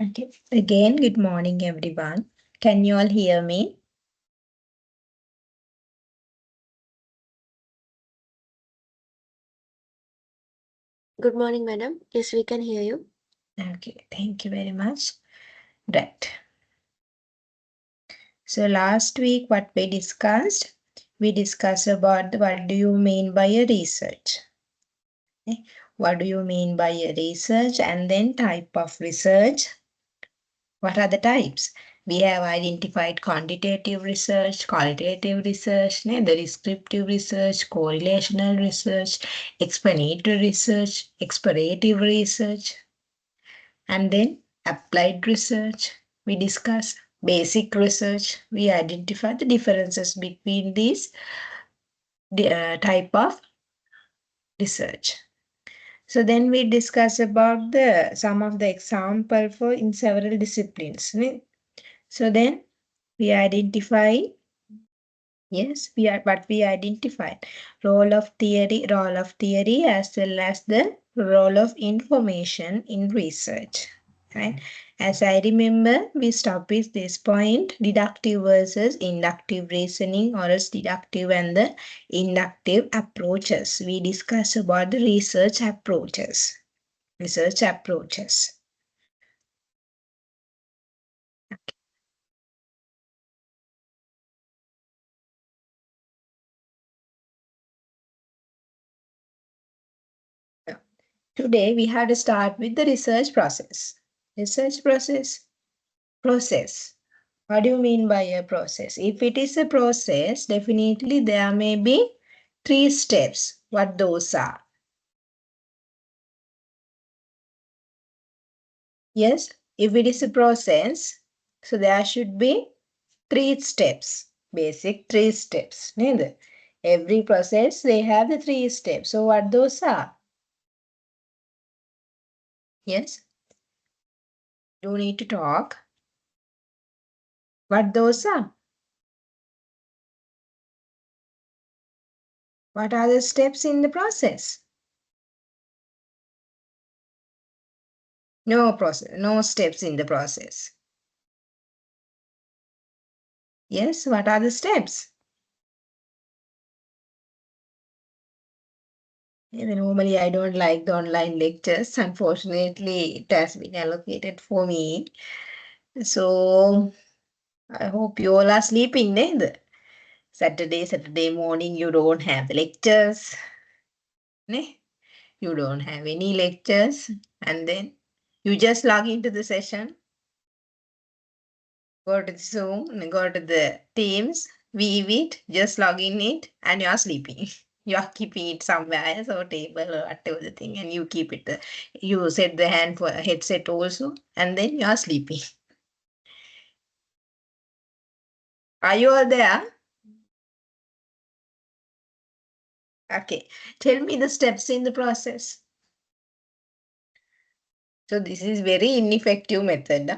Okay. Again, good morning, everyone. Can you all hear me? Good morning, madam. Yes, we can hear you. Okay, thank you very much. Right. So last week, what we discussed? We discussed about what do you mean by a research? Okay. What do you mean by a research? And then type of research. What are the types? We have identified quantitative research, qualitative research, the descriptive research, correlational research, explanatory research, explorative research, and then applied research. We discuss basic research. We identify the differences between these type of research. So then we discuss about the some of the example for in several disciplines. So then we identify, yes, we identified role of theory as well as the role of information in research. Right? As I remember, we stop with this point, deductive versus inductive reasoning, or else deductive and the inductive approaches. We discuss about the research approaches. Research approaches. Today we have to start with the research process. Research process. Process. What do you mean by a process? If it is a process, definitely there may be 3 steps. What those are? Yes, if it is a process, so there should be 3 steps. Basic 3 steps. Neither. Every process they have the 3 steps. So what those are? Yes, you need to talk. What those are? What are the steps in the process? No process, no steps in the process. Yes, what are the steps? Normally, I don't like the online lectures. Unfortunately, it has been allocated for me. So I hope you all are sleeping then. Saturday morning, you don't have the lectures. Ne? You don't have any lectures. And then you just log into the session, go to the Zoom, go to the Teams, weave it, just log in it, and you are sleeping. You are keeping it somewhere else or table or whatever the thing, and you keep it. You set the hand for headset also, and then you are sleeping. Are you all there? Okay. Tell me the steps in the process. So this is very ineffective method.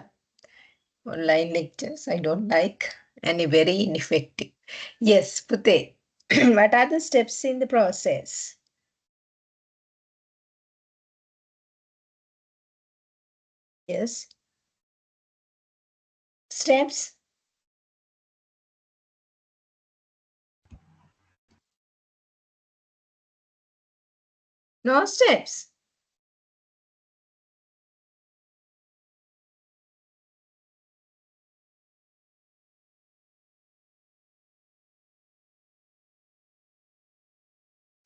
Online lectures I don't like, and very ineffective. Yes, Pute. What are the steps in the process? Yes. Steps? No steps.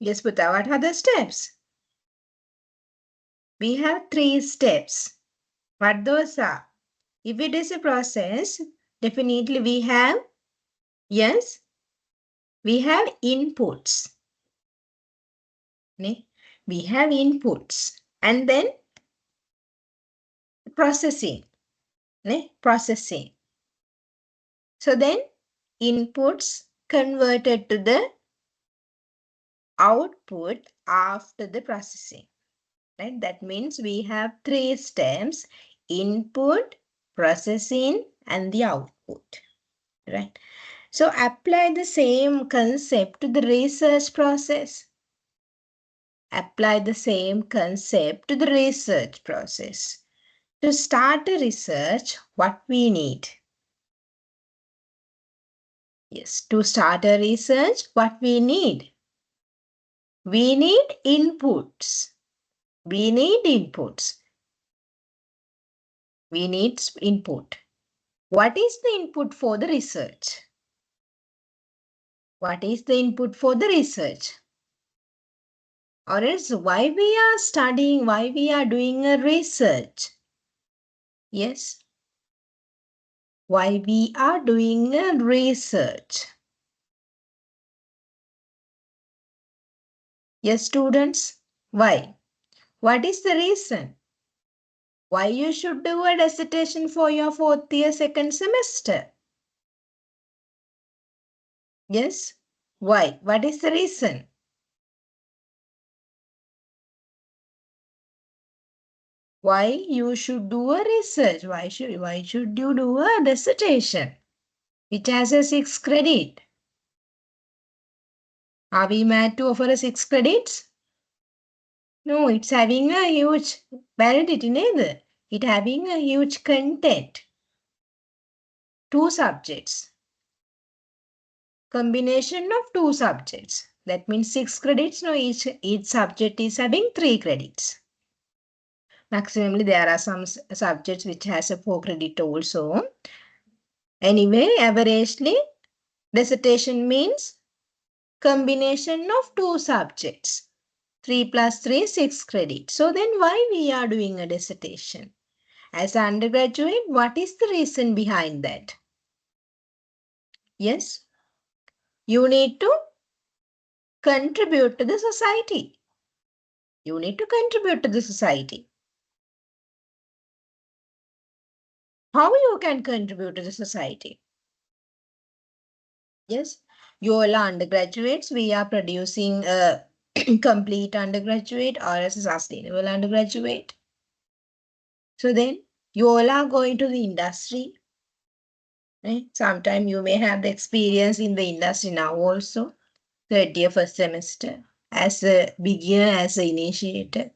Yes, Pute. What are the steps? We have 3 steps. What those are? If it is a process, definitely we have, yes, we have inputs. We have inputs and then processing. Processing. So then inputs converted to the output after the processing. Right? That means we have 3 steps: input, processing, and the output. Right? So apply the same concept to the research process. Apply the same concept to the research process. To start a research, what we need? Yes, to start a research, what we need? We need inputs. We need inputs. We need input. What is the input for the research? What is the input for the research? Or else why we are studying, why we are doing a research? Yes. Why we are doing a research? Yes, students. Why? What is the reason? Why you should do a dissertation for your fourth year second semester? Yes. Why? What is the reason? Why you should do a research? Why should you do a dissertation? Which has a 6 credit. Are we mad to offer a 6 credits? No, it's having a huge validity neither. It having a huge content. 2 subjects. Combination of 2 subjects. That means 6 credits. No, each subject is having 3 credits. Maximally, there are some subjects which has a 4 credit also. Anyway, averagely, dissertation means combination of 2 subjects. 3 plus 3, 6 credits. So then why we are doing a dissertation? As an undergraduate, what is the reason behind that? Yes, you need to contribute to the society. You need to contribute to the society. How you can contribute to the society? Yes, you all are undergraduates. We are producing a complete undergraduate or as a sustainable undergraduate. So then you all are going to the industry. Sometime you may have the experience in the industry now also. Third year, first semester, as a beginner, as an initiator.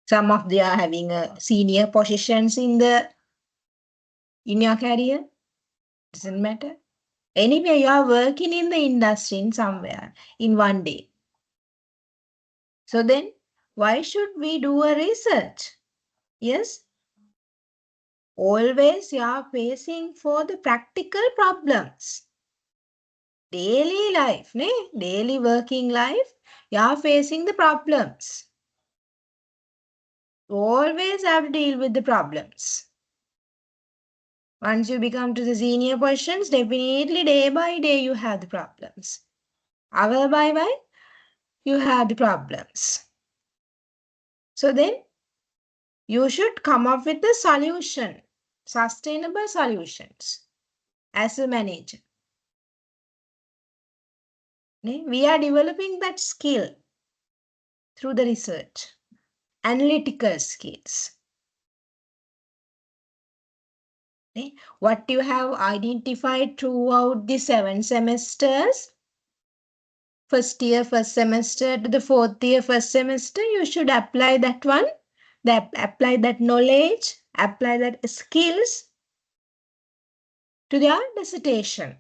Some of them are having senior positions in your career. Doesn't matter. Anyway, you are working in the industry in somewhere in one day. So then, why should we do a research? Yes. Always you are facing for the practical problems. Daily life, daily working life, you are facing the problems. You always have to deal with the problems. Once you become to the senior positions, definitely day by day you have the problems. Hour by hour, you have the problems. So then, you should come up with the solution, sustainable solutions as a manager. We are developing that skill through the research, analytical skills. What you have identified throughout the 7 semesters, first year, first semester to the fourth year, first semester, you should apply that one, apply that knowledge, apply that skills to their dissertation.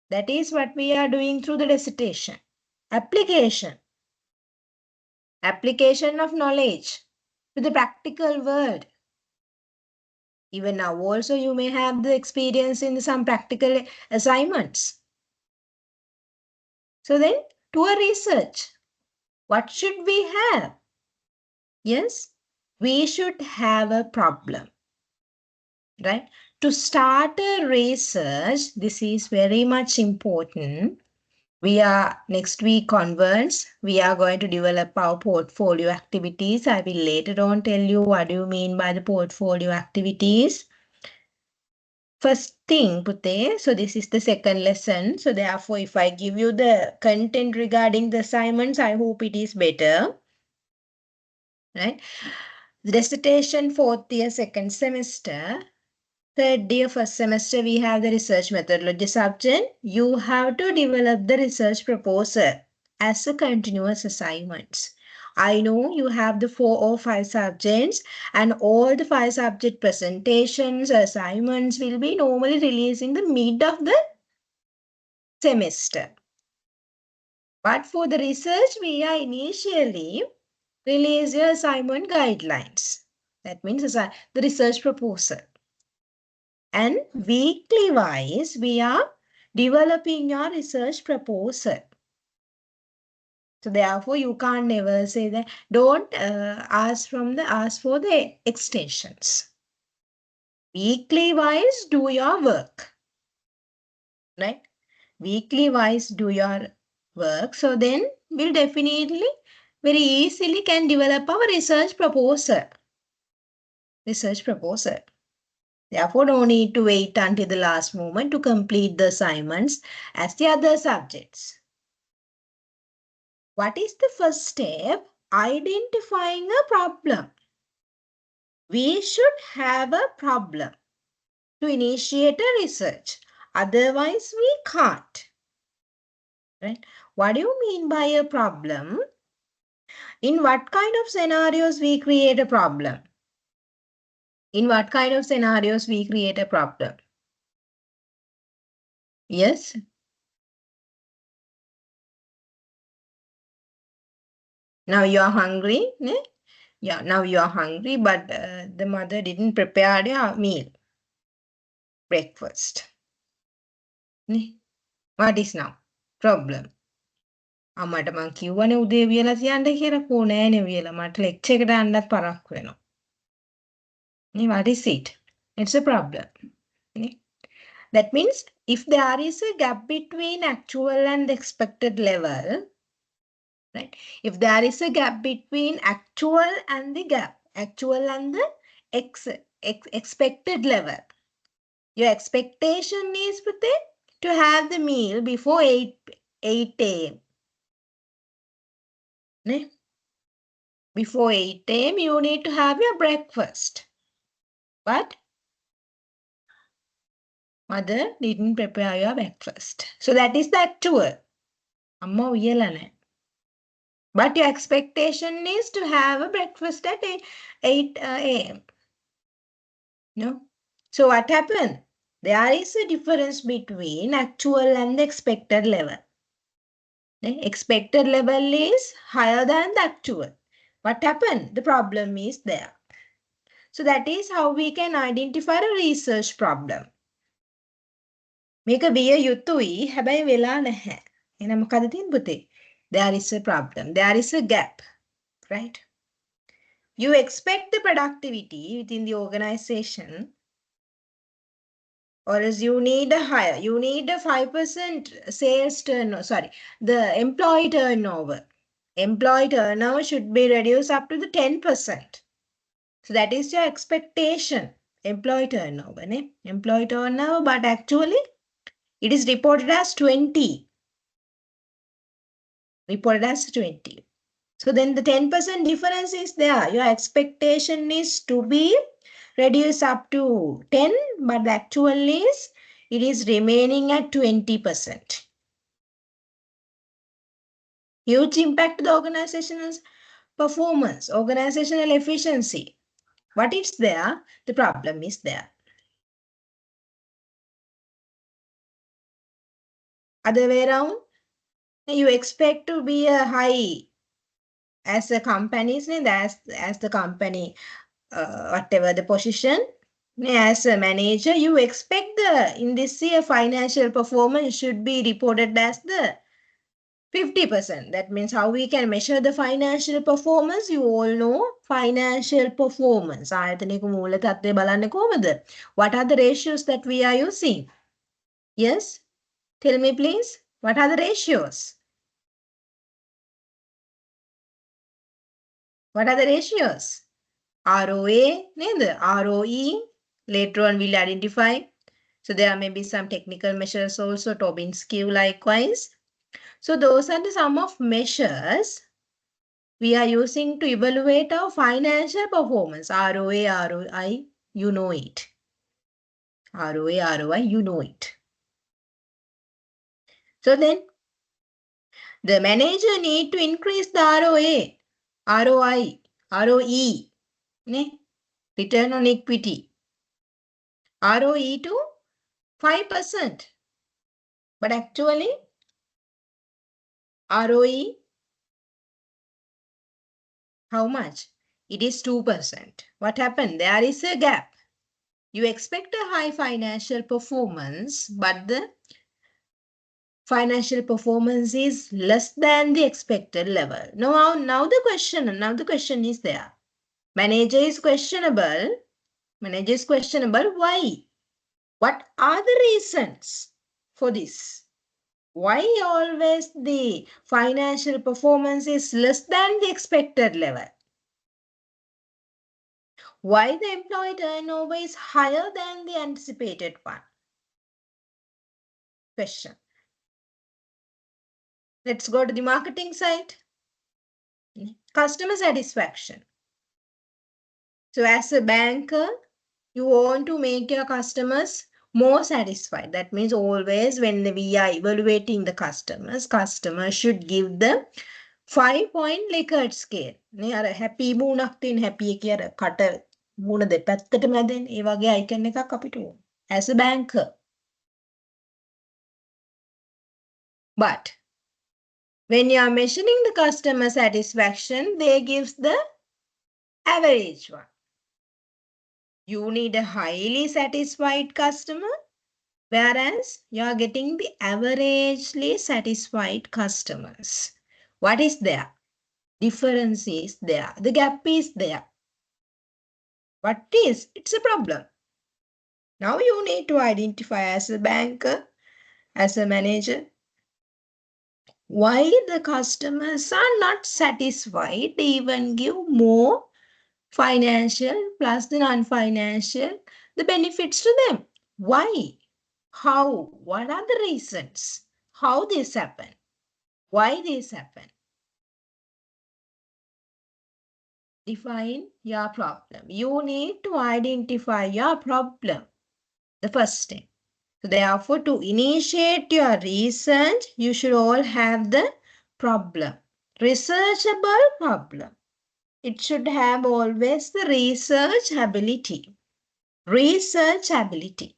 That is what we are doing through the dissertation. Application. Application of knowledge to the practical world. Even now also you may have the experience in some practical assignments. So then, to a research, what should we have? Yes, we should have a problem, right? To start a research, this is very much important. We are next week onwards, we are going to develop our portfolio activities. I will later on tell you what do you mean by the portfolio activities. First thing, Pute, so this is the second lesson. So therefore, if I give you the content regarding the assignments, I hope it is better. Right? Dissertation, fourth year, second semester. Third year, first semester, we have the research methodology subject. You have to develop the research proposal as a continuous assignment. I know you have the 4 or 5 subjects, and all the 5 subject presentations, assignments will be normally released in the mid of the semester. But for the research, we are initially release your assignment guidelines. That means the research proposal. And weekly wise, we are developing your research proposal. So therefore, you can't never say that. Don't ask for the extensions. Weekly wise, do your work, right? Weekly wise, do your work. So then we'll definitely very easily can develop our research proposal. Research proposal. Therefore, no need to wait until the last moment to complete the assignments as the other subjects. What is the first step? Identifying a problem. We should have a problem to initiate a research. Otherwise, we can't. Right? What do you mean by a problem? In what kind of scenarios we create a problem? In what kind of scenarios we create a problem? Yes? Now you are hungry. Ne? Yeah, now you are hungry, but the mother didn't prepare their meal, breakfast. Ne? What is now? Problem. අම්මට මං කිව්වනේ උදේ වියලා තියන්න කියලා කෝ නෑනේ වියලා මට lecture එකට යන්නත් පරක්කු වෙනවා. නේ what is it? It's a problem. නේ? That means if there is a gap between actual and expected level, right? If there is a gap between actual and the the expected level, your expectation is to have the meal before 8 a.m. Before 8 a.m. you need to have your breakfast. But mother didn't prepare your breakfast. So that is the actual. Amma uyalane. But your expectation is to have a breakfast at 8 a.m. No? So what happened? There is a difference between actual and the expected level. The expected level is higher than the actual. What happened? The problem is there. So that is how we can identify a research problem. මේක විය යුතුයි හැබැයි වෙලා නැහැ. එහෙනම් මොකද තියෙන්නේ පුතේ? There is a problem. There is a gap. Right? You expect the productivity within the organization, or else you need a higher. You need a 5% sales turnover. Sorry, the employee turnover. Employee turnover should be reduced up to the 10%. So that is your expectation. Employee turnover. Ne? Employee turnover, but actually it is reported as 20. Reported as 20. So then the 10% difference is there. Your expectation is to be reduced up to 10, but the actual is, it is remaining at 20%. Huge impact to the organizational performance, organizational efficiency. What is there? The problem is there. Other way around, you expect to be a high as a company, as the company, whatever the position, as a manager, you expect in this year financial performance should be reported as the 50%. That means how we can measure the financial performance. You all know financial performance. What are the ratios that we are using? Yes? Tell me please. What are the ratios? What are the ratios? ROA, ROE, later on we'll identify. So there may be some technical measures also, Tobin skew likewise. So those are the sum of measures we are using to evaluate our financial performance. ROA, ROI, you know it. ROA, ROI, you know it. So then the manager need to increase the ROA. ROI, ROE, ne? Return on equity. ROE to 5%. But actually, ROE, how much? It is 2%. What happened? There is a gap. You expect a high financial performance, but the financial performance is less than the expected level. Now the question is there. Manager is questionable. Manager is questionable. Why? What are the reasons for this? Why always the financial performance is less than the expected level? Why the employee turnover is higher than the anticipated one? Question. Let's go to the marketing side. Customer satisfaction. So as a banker, you want to make your customers more satisfied. That means always when we are evaluating the customers should give them 5-point Likert scale. නේ අර happy මූණක් තියෙන happy එකේ අර කට මූණ දෙපැත්තටම ඇදෙන ඒ වගේ icon එකක් අපිට ඕන. As a banker. But when you are measuring the customer satisfaction, they gives the average one. You need a highly satisfied customer, whereas you are getting the averagely satisfied customers. What is there? Difference is there. The gap is there. What is? It's a problem. Now you need to identify as a banker, as a manager, why the customers are not satisfied, they even give more financial plus the non-financial, the benefits to them. Why? How? What are the reasons? How this happen? Why this happen? Define your problem. You need to identify your problem. The first step. So therefore, to initiate your research, you should all have the problem. Researchable problem. It should have always the research ability. Research ability.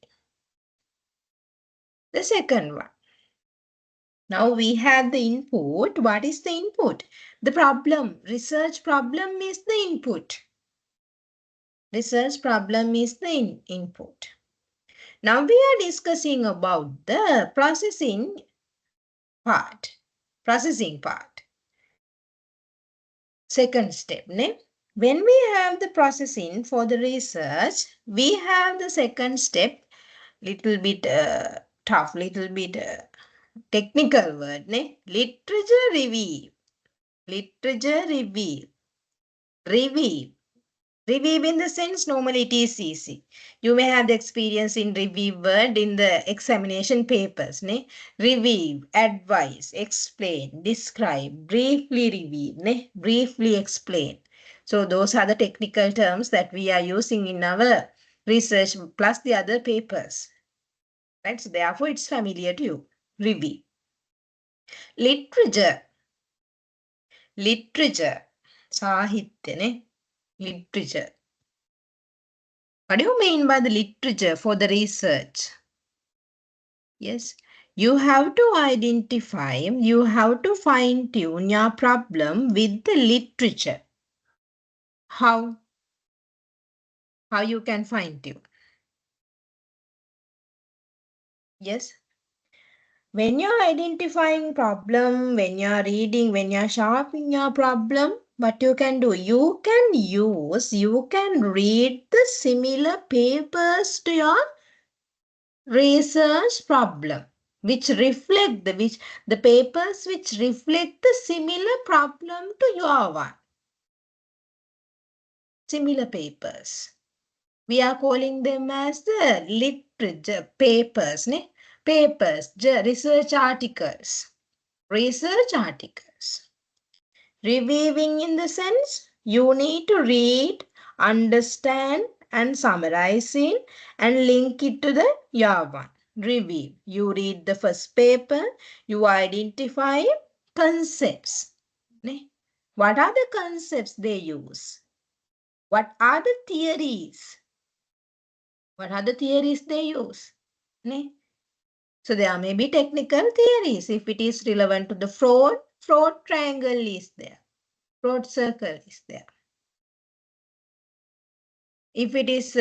The second one. Now we have the input. What is the input? The problem. Research problem is the input. Research problem is the input. Now we are discussing about the processing part. Processing part. Second step. When we have the processing for the research, we have the second step. Little bit tough, little bit technical word. Literature review. Literature review. Review. Review in the sense, normally it is easy. You may have the experience in review word in the examination papers. Review, advise, explain, describe, briefly review, briefly explain. So those are the technical terms that we are using in our research plus the other papers. Right? So therefore, it's familiar to you. Review. Literature. Literature. Sahitya, literature. What do you mean by the literature for the research? Yes, you have to identify, you have to fine-tune your problem with the literature. How? How you can fine-tune? Yes. When you're identifying problem, when you're reading, when you're sharpening your problem, what you can do? You can read the similar papers to your research problem, which reflect the papers which reflect the similar problem to your one. Similar papers. We are calling them as the literature papers, papers, research articles. Research articles. Reviewing in the sense you need to read, understand and summarize it and link it to the your one. Review. You read the first paper, you identify concepts. What are the concepts they use? What are the theories? What are the theories they use? So there may be technical theories. If it is relevant to the fraud triangle is there. Fraud circle is there. If it is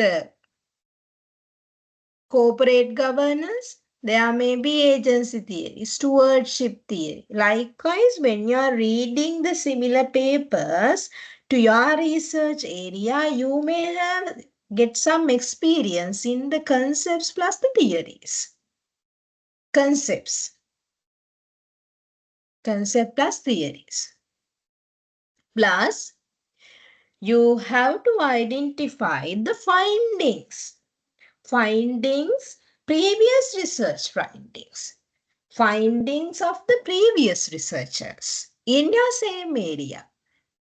corporate governance, there may be agency theory, stewardship theory. Likewise, when you are reading the similar papers to your research area, you may get some experience in the concepts plus the theories. Concepts. Concept plus theories. Plus, you have to identify the findings. Previous research findings. Findings of the previous researchers in your same area.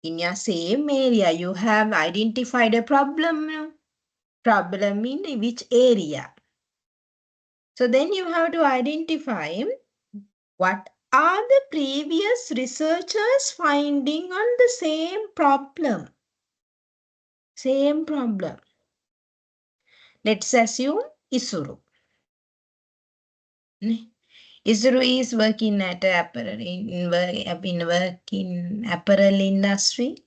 In your same area, you have identified a problem. Problem in which area? So then you have to identify what are the previous researchers finding on the same problem. Same problem. Let's assume Isuru. Isuru is working at apparel in apparel industry.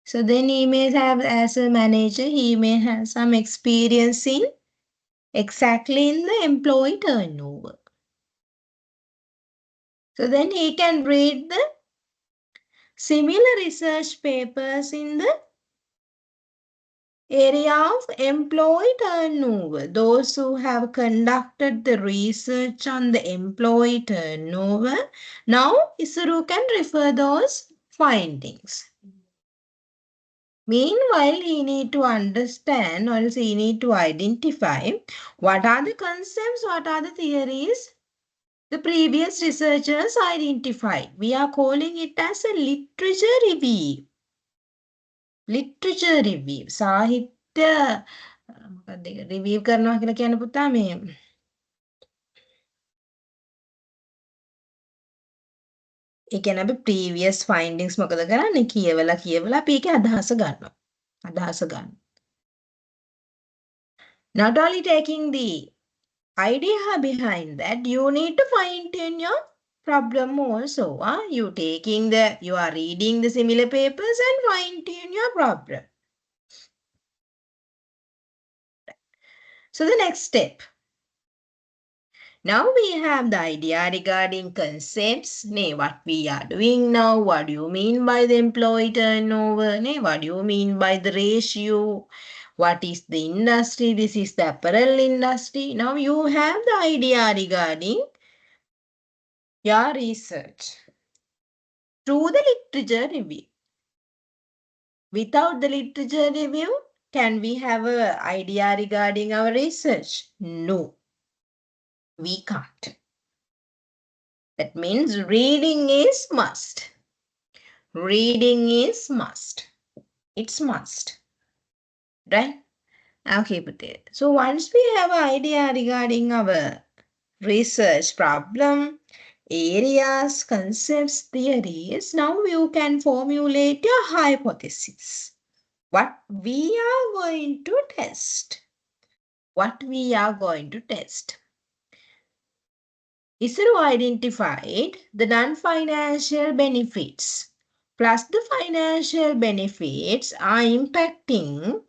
So then he may have, as a manager, he may have some experience in exactly in the employee turnover. So then he can read the similar research papers in the area of employee turnover. Those who have conducted the research on the employee turnover, now Isuru can refer those findings. Meanwhile, he need to understand, or else he need to identify what are the concepts, what are the theories the previous researchers identified. We are calling it as a literature review. Literature review. සාහිත්‍ය review කරනවා කියලා කියන පුතා මේ ඒ කියන්නේ අපි previous findings මොකද කරන්නේ කියවලා අපි ඒකේ අදහස ගන්නවා. අදහස ගන්න. Not only taking the idea behind that, you need to fine-tune your problem also. You are reading the similar papers and fine-tune your problem. So the next step. Now we have the idea regarding concepts. What we are doing now, what do you mean by the employee turnover? What do you mean by the ratio? What is the industry? This is the apparel industry. Now you have the idea regarding your research through the literature review. Without the literature review, can we have an idea regarding our research? No, we can't. That means reading is must. Reading is must. It's must. Right? Okay, Pute. So once we have an idea regarding our research problem, areas, concepts, theories, now you can formulate a hypothesis. What we are going to test. What we are going to test. Isru identified the non-financial benefits plus the financial benefits are impacting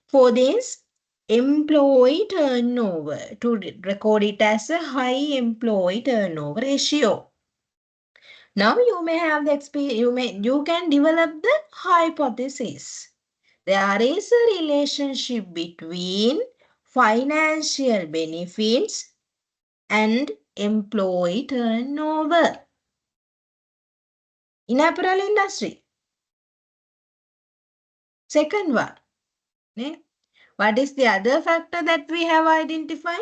for this employee turnover to record it as a high employee turnover ratio. Now you may have the experience, you can develop the hypothesis. There is a relationship between financial benefits and employee turnover in apparel industry. Second one, what is the other factor that we have identified?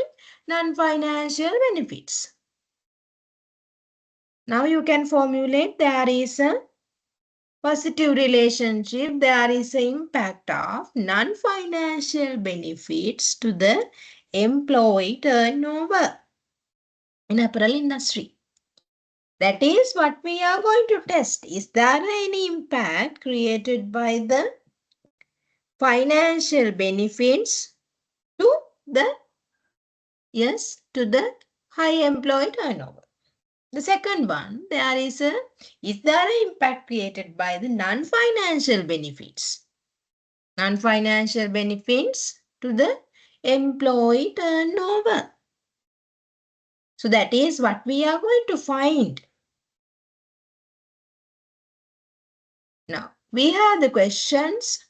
Non-financial benefits. Now you can formulate there is a positive relationship, there is an impact of non-financial benefits to the employee turnover in apparel industry. That is what we are going to test. Is there any impact created by the financial benefits to the, yes, to the high employee turnover? The second one, is there an impact created by the non-financial benefits? Non-financial benefits to the employee turnover. So that is what we are going to find. Now, we have the questions.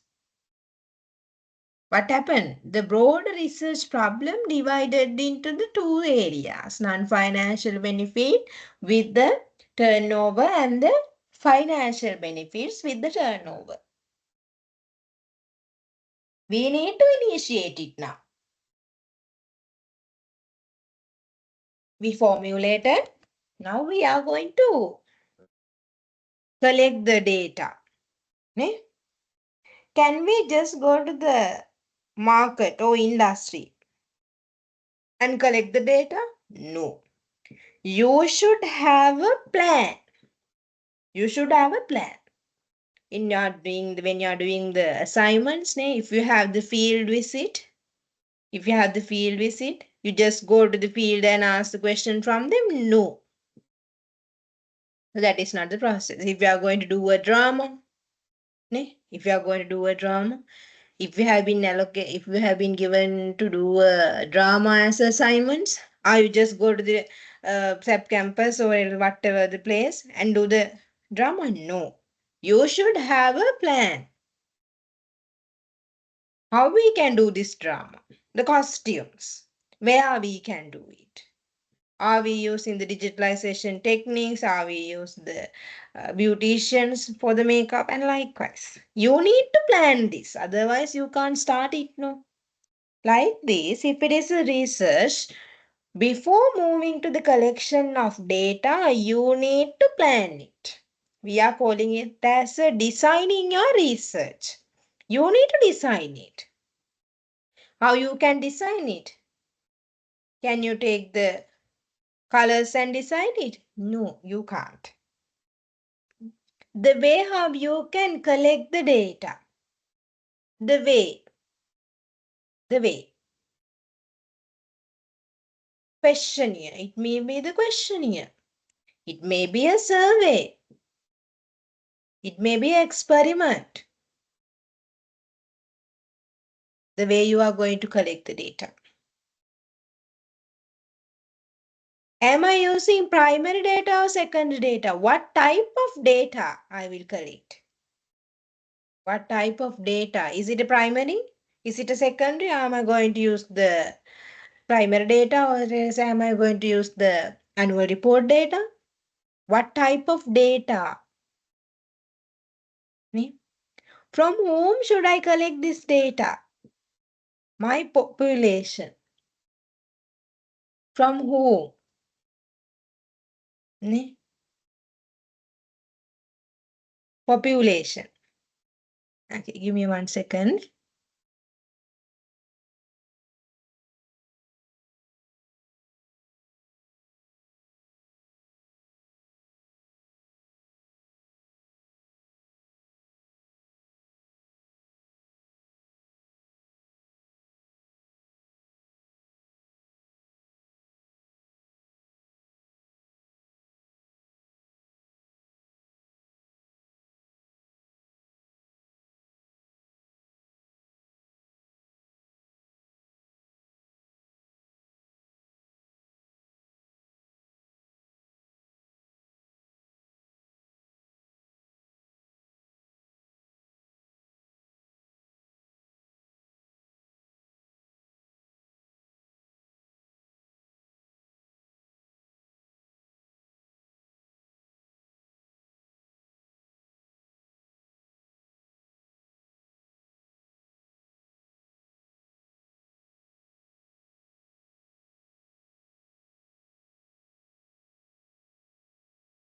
What happened? The broad research problem divided into the two areas, non-financial benefit with the turnover and the financial benefits with the turnover. We need to initiate it now. We formulated. Now we are going to collect the data. Can we just go to the market or industry and collect the data? No. You should have a plan. You should have a plan. When you are doing the assignments, if you have the field visit, you just go to the field and ask the question from them. No. That is not the process. If you are going to do a drama, if you have been given to do a drama as assignments, or you just go to the SAP campus or whatever the place and do the drama? No. You should have a plan. How we can do this drama? The costumes. Where we can do it? Are we using the digitalization techniques? Are we use the beauticians for the makeup? And likewise, you need to plan this. Otherwise, you can't start it, no. Like this, if it is a research, before moving to the collection of data, you need to plan it. We are calling it as designing your research. You need to design it. How you can design it? Can you take the colors and design it? No, you can't. The way how you can collect the data. The way. Questionnaire. It may be the questionnaire. It may be a survey. It may be an experiment. The way you are going to collect the data. Am I using primary data or secondary data? What type of data I will collect? What type of data? Is it a primary? Is it a secondary? Am I going to use the primary data or am I going to use the annual report data? What type of data? From whom should I collect this data? My population. From whom? Population. Okay, give me 1 second.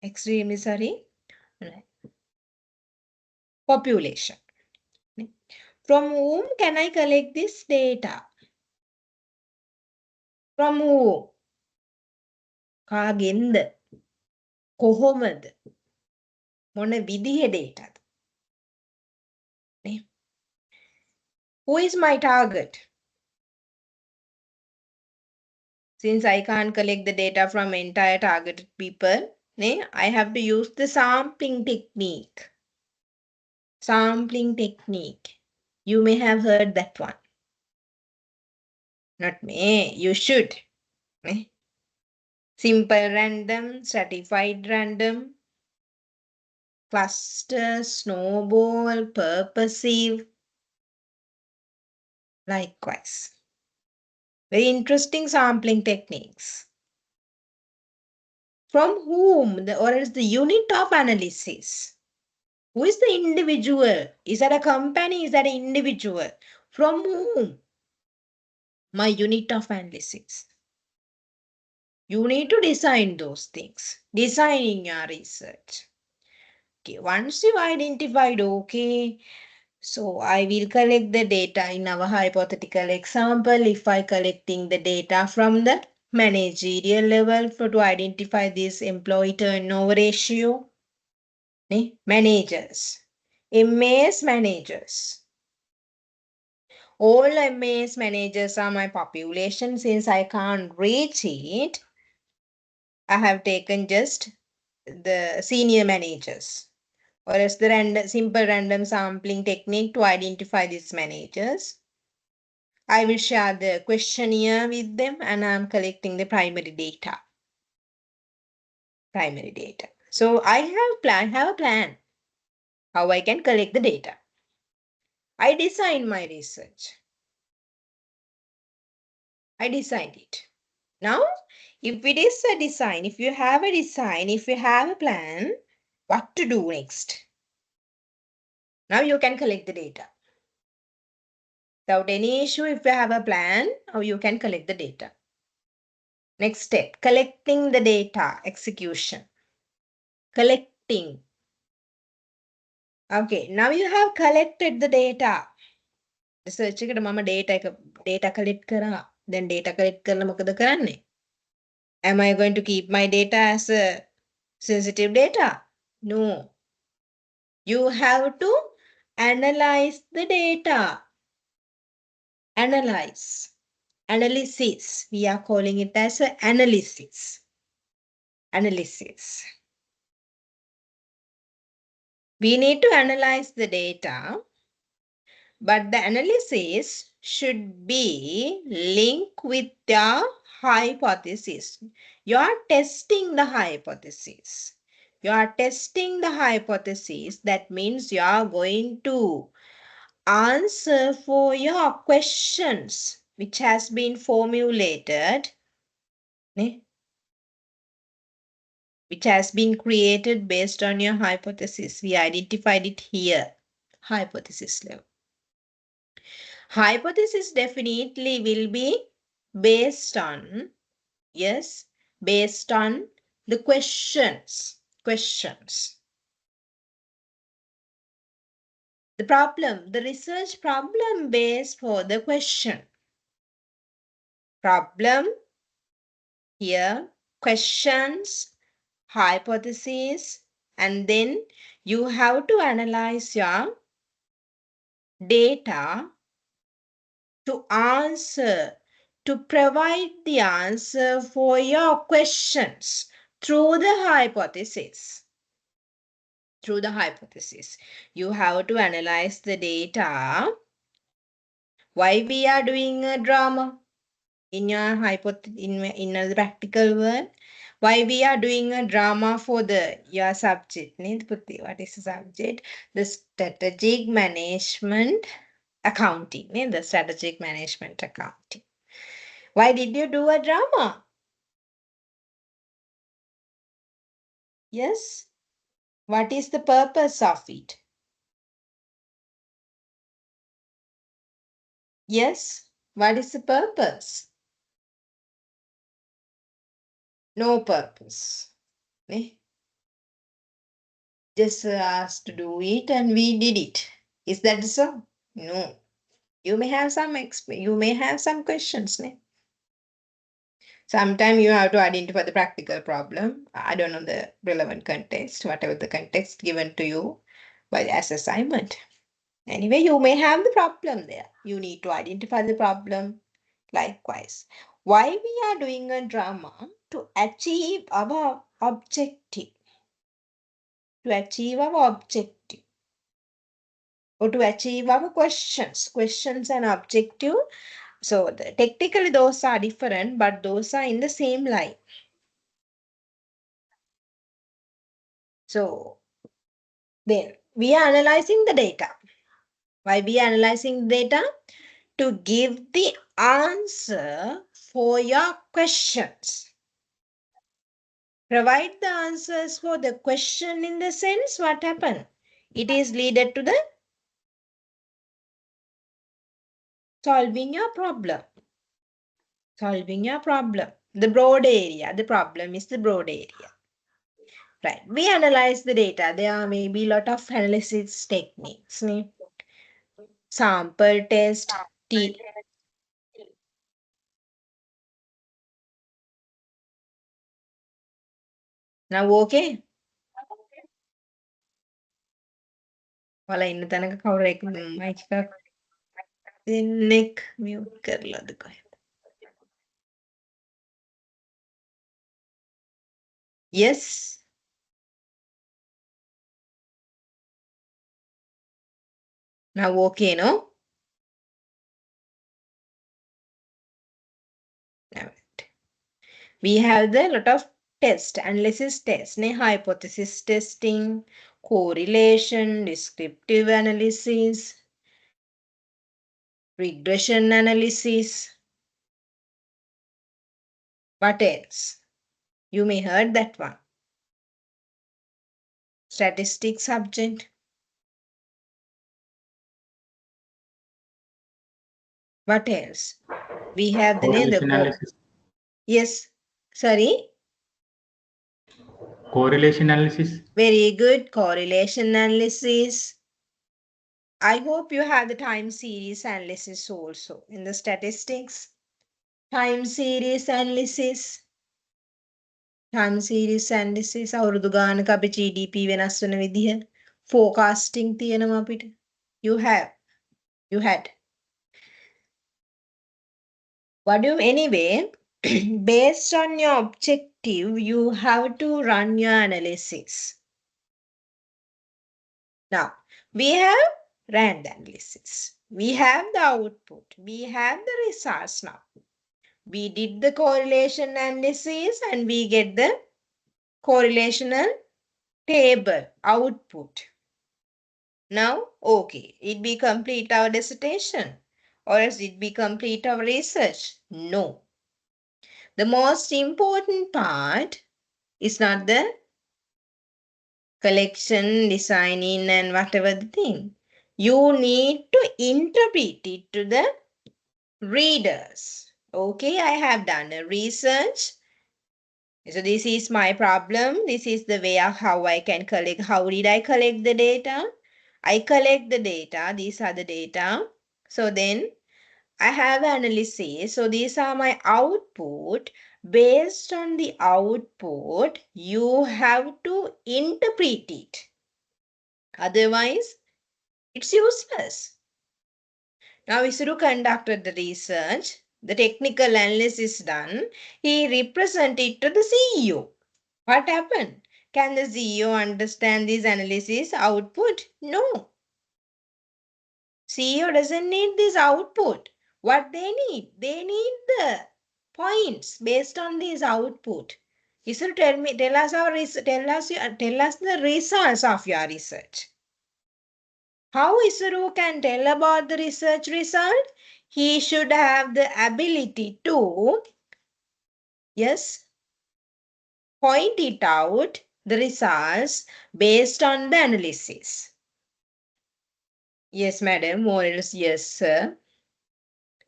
Extremely sorry. Population. From whom can I collect this data? From whom? Kagind. කොහොමද? මොන විදිහේ dataද? නේ? Who is my target? Since I can't collect the data from entire targeted people, I have to use the sampling technique. Sampling technique. You may have heard that one. Not me. You should. Simple random, stratified random, cluster, snowball, purposive. Likewise. Very interesting sampling techniques. From whom? Or is the unit of analysis? Who is the individual? Is that a company? Is that an individual? From whom? My unit of analysis. You need to design those things. Designing your research. Okay, once you identified, okay, so I will collect the data in our hypothetical example. If I collecting the data from the managerial level to identify this employee turnover ratio, managers, MAS managers. All MAS managers are my population. Since I can't reach it, I have taken just the senior managers, or as the simple random sampling technique to identify these managers. I will share the questionnaire with them and I'm collecting the primary data. So I have a plan how I can collect the data. I design my research. I designed it. Now, if it is a design, if you have a design, if you have a plan, what to do next? Now you can collect the data. Without any issue, if you have a plan, how you can collect the data. Next step, collecting the data, execution. Collecting. Okay, now you have collected the data. Research එකට මම data collect කරා. Then data collect කරලා මොකද කරන්නේ? Am I going to keep my data as a sensitive data? No. You have to analyze the data. Analysis. We are calling it as an analysis. We need to analyze the data, but the analysis should be linked with your hypothesis. You are testing the hypothesis. That means you are going to answer for your questions which has been formulated, which has been created based on your hypothesis. We identified it here, hypothesis level. Hypothesis definitely will be based on the questions. The research problem based for the question. Problem here, questions, hypothesis, and then you have to analyze your data to provide the answer for your questions through the hypothesis. You have to analyze the data. Why we are doing a drama in your in the practical world? Why we are doing a drama for your subject? What is the subject? The strategic management accounting. The strategic management accounting. Why did you do a drama? Yes. What is the purpose of it? Yes. What is the purpose? No purpose. Just asked to do it and we did it. Is that so? No. You may have some questions. Sometimes you have to identify the practical problem. I don't know the relevant context, whatever the context given to you by as assignment. Anyway, you may have the problem there. You need to identify the problem. Likewise, why we are doing a drama? To achieve our objective. To achieve our objective. Or to achieve our questions and objective. So technically those are different, but those are in the same line. So then we are analyzing the data. Why we are analyzing data? To give the answer for your questions. Provide the answers for the question in the sense what happened. It is leaded to the solving your problem. Solving your problem. The broad area. The problem is the broad area. Right. We analyze the data. There may be a lot of analysis techniques. Sample test. Now okay. ඔයාලා ඉන්න තැනක කවුරු එක mic එකක් දෙන්නෙක් mute කරලාද කොහෙද? Yes. Now okay, no? Right. We have the lot of test, analysis test, hypothesis testing, correlation, descriptive analysis, regression analysis. What else? You may heard that one. Statistics subject. What else? We have the name Correlation analysis. Yes. Sorry. Correlation analysis. Very good. Correlation analysis. I hope you have the time series analysis also in the statistics. Time series analysis. Time series analysis. අවුරුදු ගානක අපි GDP වෙනස් වෙන විදිහ forecasting තියෙනවා අපිට. You have. You had. What do you anyway? Based on your objective, you have to run your analysis. Now, we have ran the analysis. We have the output. We have the results now. We did the correlation analysis and we get the correlational table output. Now, okay, it be complete our dissertation or else it be complete our research? No. The most important part is not the collection, designing and whatever the thing. You need to interpret it to the readers. Okay, I have done a research. So this is my problem. This is the way of how I can collect. How did I collect the data? I collect the data. These are the data. So then I have analysis. So these are my output. Based on the output, you have to interpret it. Otherwise, it's useless. Now, Isuru conducted the research. The technical analysis done. He represented to the CEO. What happened? Can the CEO understand this analysis output? No. CEO doesn't need this output. What they need? They need the points based on this output. Isuru, tell us the results of your research. How Isuru can tell about the research result? He should have the ability to, yes, point it out the results based on the analysis. Yes, madam, more or less, yes, sir.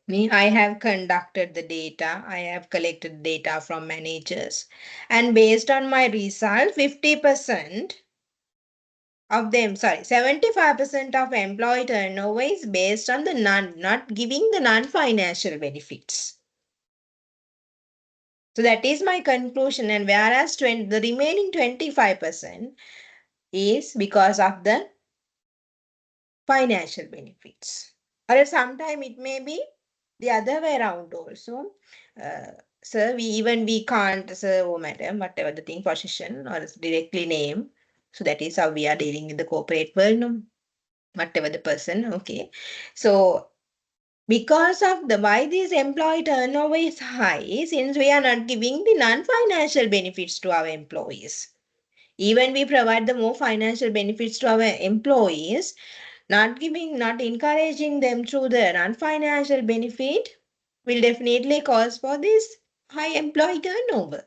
I have conducted the data. I have collected data from managers. And based on my result, 50% of them, 75% of employee turnover is based on the not giving the non-financial benefits. So that is my conclusion. And whereas the remaining 25% is because of the financial benefits. Or sometimes it may be the other way around also. Uh, Sir, we can't, sir or madam, whatever the thing, position or directly name. So that is how we are dealing in the corporate world, no? Whatever the person, okay. So because of the why this employee turnover is high, since we are not giving the non-financial benefits to our employees. Even we provide the more financial benefits to our employees, not giving, not encouraging them through the non-financial benefit will definitely cause for this high employee turnover.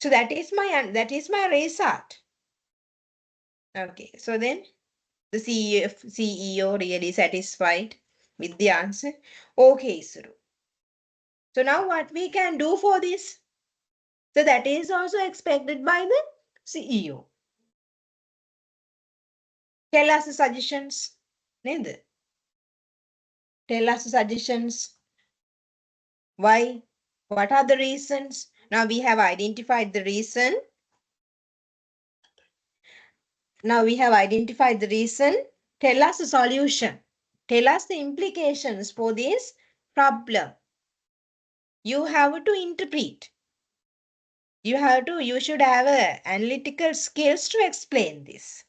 So that is my result. Okay, so then the CEO really satisfied with the answer. Okay, Suru. So now what we can do for this? So that is also expected by the CEO. Tell us the suggestions. Ned. Tell us the suggestions. Why? What are the reasons? Now we have identified the reason. Now we have identified the reason. Tell us the solution. Tell us the implications for this problem. You have to interpret. You should have analytical skills to explain this.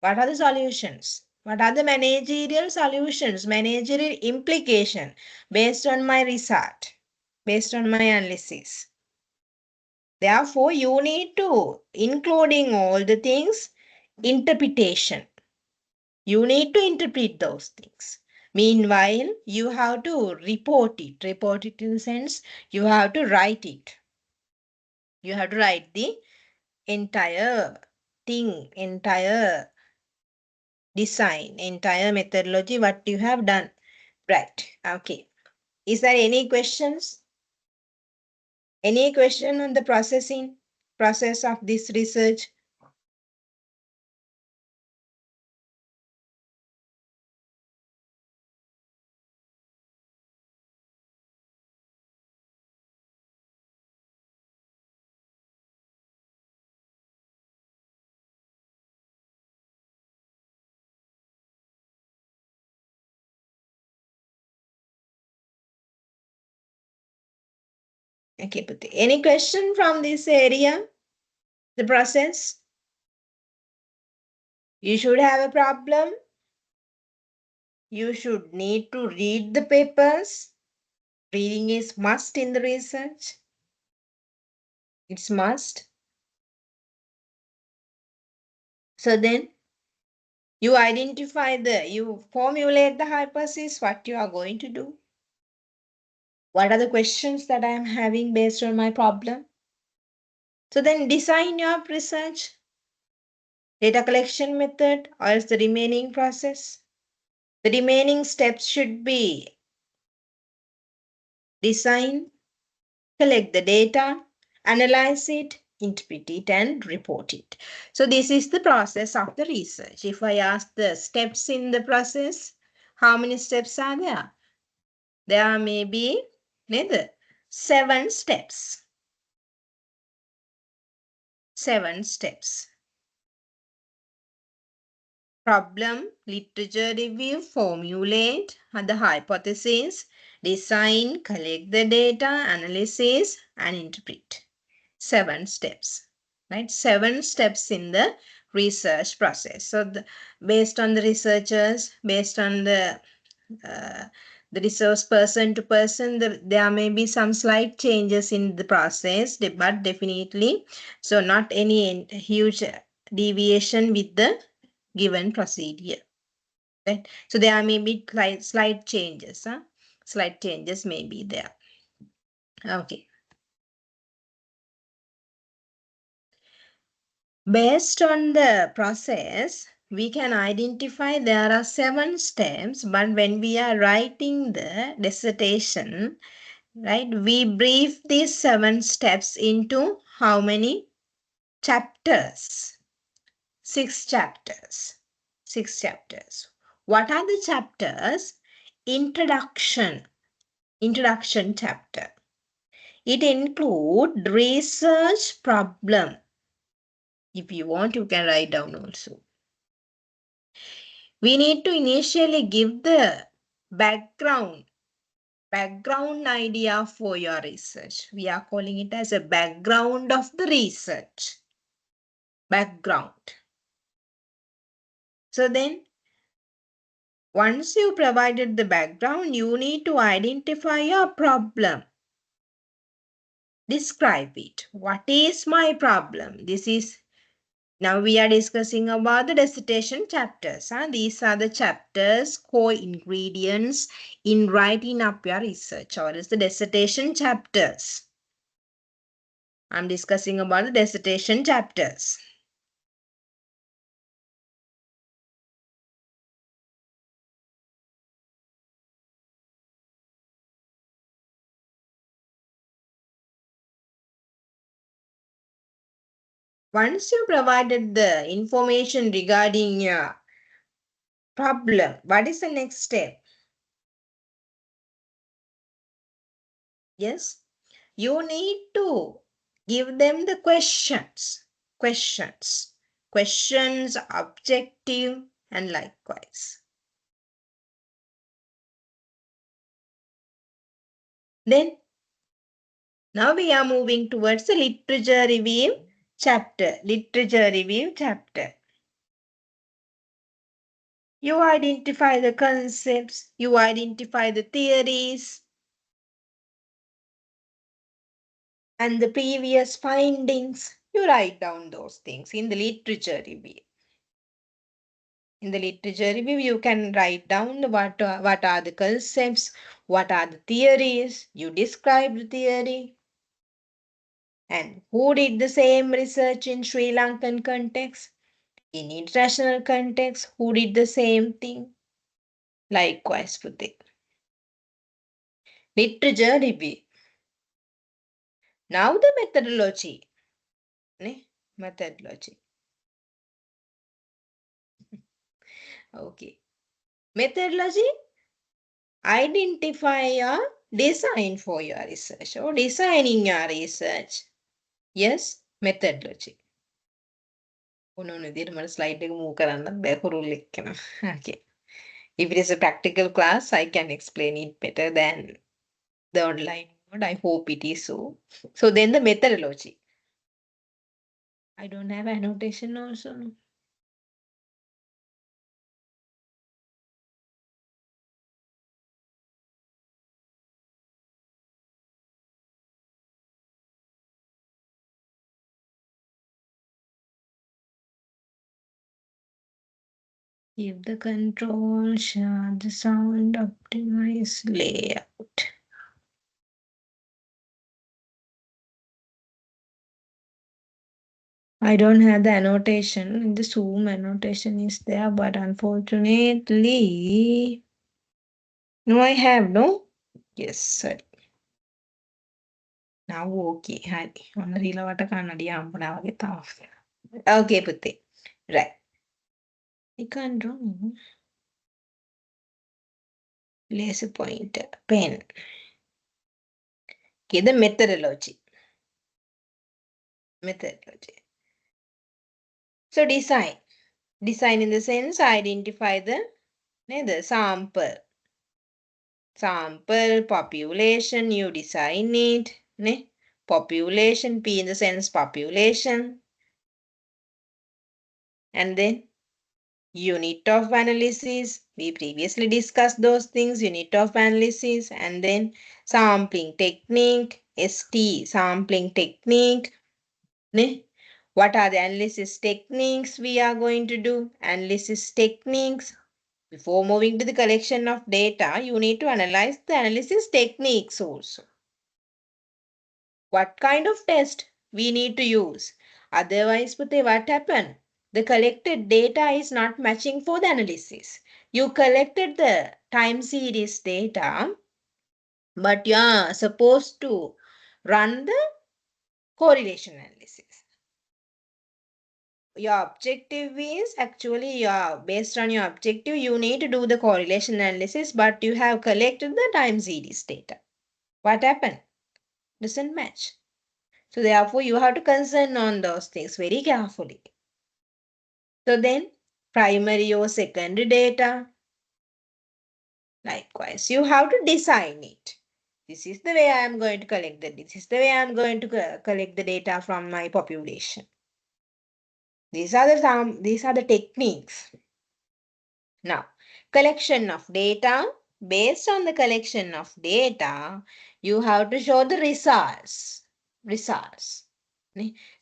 What are the solutions? What are the managerial solutions, managerial implication based on my result, based on my analysis? Therefore, you need to, including all the things, interpretation. You need to interpret those things. Meanwhile, you have to report it. Report it in the sense you have to write it. You have to write the entire thing, entire design, entire methodology, what you have done. Right. Okay. Is there any questions? Any question on the process of this research? Okay, but any question from this area? The process? You should have a problem. You should need to read the papers. Reading is must in the research. It's must. So then you you formulate the hypothesis, what you are going to do. What are the questions that I am having based on my problem? So then design your research, data collection method, or else the remaining process. The remaining steps should be design, collect the data, analyze it, interpret it, and report it. So this is the process of the research. If I ask the steps in the process, how many steps are there? There may be 7 steps. 7 steps. Problem, literature review, formulate the hypothesis, design, collect the data, analysis, and interpret. 7 steps, right? 7 steps in the research process. So based on the researchers, based on uh, the resource person to person, there may be some slight changes in the process, but definitely, so not any huge deviation with the given procedure. Right? So there may be slight changes. Slight changes may be there. Okay. Based on the process, we can identify there are 7 steps, but when we are writing the dissertation, right, we brief these 7 steps into how many chapters? 6 chapters. 6 chapters. What are the chapters? Introduction chapter. It includes research problem. If you want, you can write down also. We need to initially give the background idea for your research. We are calling it as a background of the research. Background. So then, once you provided the background, you need to identify your problem. Describe it. What is my problem? Now we are discussing about the dissertation chapters. These are the chapters, core ingredients in writing up your research, or is the dissertation chapters. I'm discussing about the dissertation chapters. Once you provided the information regarding your problem, what is the next step? Yes, you need to give them the questions, objective, and likewise. Then, now we are moving towards the literature review chapter. You identify the concepts, you identify the theories, and the previous findings. You write down those things in the literature review. In the literature review, you can write down what are the concepts, what are the theories, you describe the theory, and who did the same research in Sri Lankan context, in international context, who did the same thing. Likewise, Puti. Literature review. Now the methodology. Methodology. Okay. Methodology. Identify a design for your research or designing your research. Yes, methodology. slide Okay. If it is a practical class, I can explain it better than the online mode. I hope it is so. So then the methodology. I don't have annotation also. No? Give the control, share the sound, optimize layout. I don't have the annotation. The Zoom annotation is there, but unfortunately, no, I have no. Yes, sorry. Now okay. Hari. Onarila vata kannadi ampana wage thawa. Okay, Putti. Right. I can't draw. Laser pointer, pen. Okay, the methodology. So design. Design in the sense identify the sample. Sample, population, you design it. Population, P in the sense population. And then unit of analysis. We previously discussed those things, unit of analysis. And then sampling technique, ST, sampling technique. What are the analysis techniques we are going to do? Analysis techniques. Before moving to the collection of data, you need to analyze the analysis techniques also. What kind of test we need to use? Otherwise, Pute, what happened? The collected data is not matching for the analysis. You collected the time series data, but you are supposed to run the correlation analysis. Your objective is actually based on your objective, you need to do the correlation analysis, but you have collected the time series data. What happened? Doesn't match. So therefore, you have to concern on those things very carefully. So then, primary or secondary data, likewise, you have to design it. This is the way I am going to collect the. This is the way I am going to collect the data from my population. These are the techniques. Now, collection of data. Based on the collection of data, you have to show the results. Results.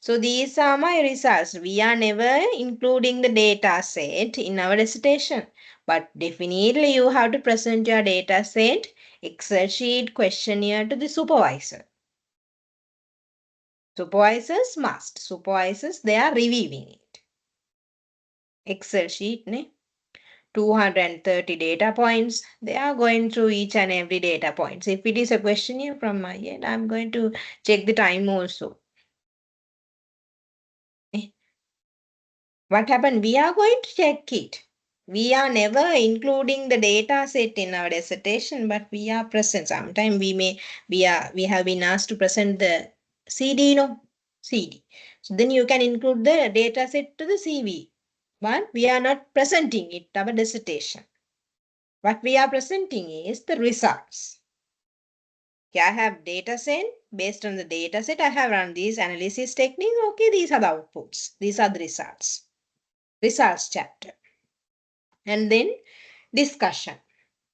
So these are my results. We are never including the data set in our dissertation. But definitely you have to present your data set, Excel sheet, questionnaire to the supervisor. Supervisors must. Supervisors, they are reviewing it. Excel sheet, 230 data points. They are going through each and every data points. If it is a questionnaire from my end, I'm going to check the time also. What happened? We are going to check it. We are never including the data set in our dissertation, but we are present. Sometimes we have been asked to present the CD, CD. So then you can include the data set to the CV. But we are not presenting it, our dissertation. What we are presenting is the results. Okay, I have data set. Based on the data set, I have run these analysis techniques. Okay, these are the outputs. These are the results. Results chapter. And then discussion.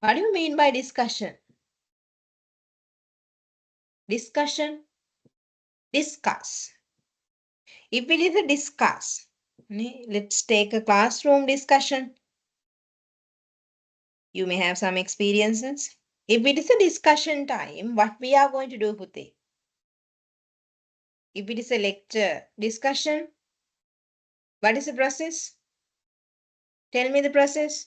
What do you mean by discussion? Discussion. Discuss. If it is a discuss, let's take a classroom discussion. You may have some experiences. If it is a discussion time, what we are going to do, Puti? If it is a lecture discussion, what is the process? Tell me the process.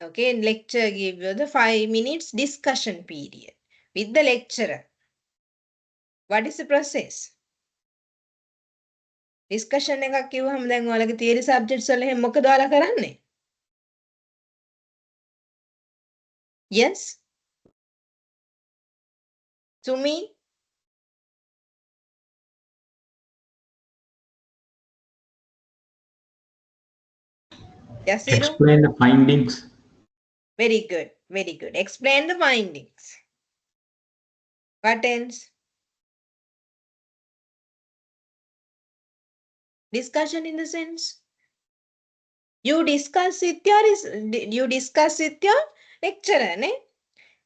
Okay, lecture give you the 5 minutes discussion period with the lecturer. What is the process? Discussion එකක් කිව්වම දැන් ඔයාලගේ theory subjects වල එහෙම මොකද ඔයාලා කරන්නේ? Yes? Sumi? Yasiru? Explain the findings. Very good, very good. Explain the findings. What else? Discussion in the sense you discuss with your lecturer, ne?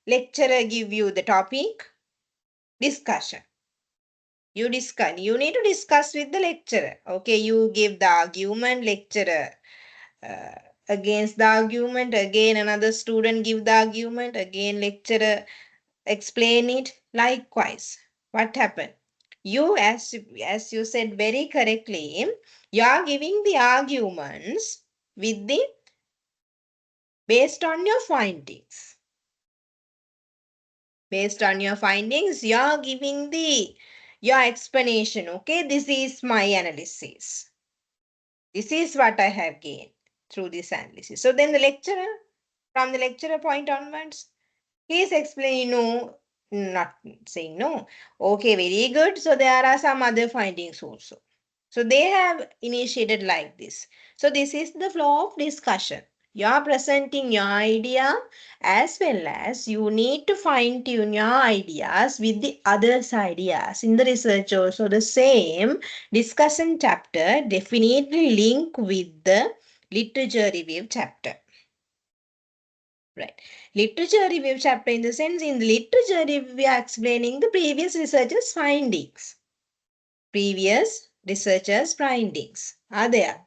Lecturer give you the topic, discussion. You discuss. You need to discuss with the lecturer. Okay, you give the argument, lecturer against the argument. Again, another student give the argument. Again, lecturer explain it. Likewise, what happened? You, as you said very correctly, you are giving the arguments with the based on your findings. Based on your findings, you are giving your explanation. Okay, this is my analysis. This is what I have gained through this analysis. So then the lecturer, from the lecturer point onwards, he is explaining, no, not saying no. Okay, very good. So there are some other findings also. So they have initiated like this. So this is the flow of discussion. You are presenting your idea as well as you need to fine tune your ideas with the others' ideas. In the research also the same discussion chapter definitely link with the literature review chapter. Right. Literature review chapter in the sense in the literature review we are explaining the previous researchers' findings. Previous researchers' findings are there.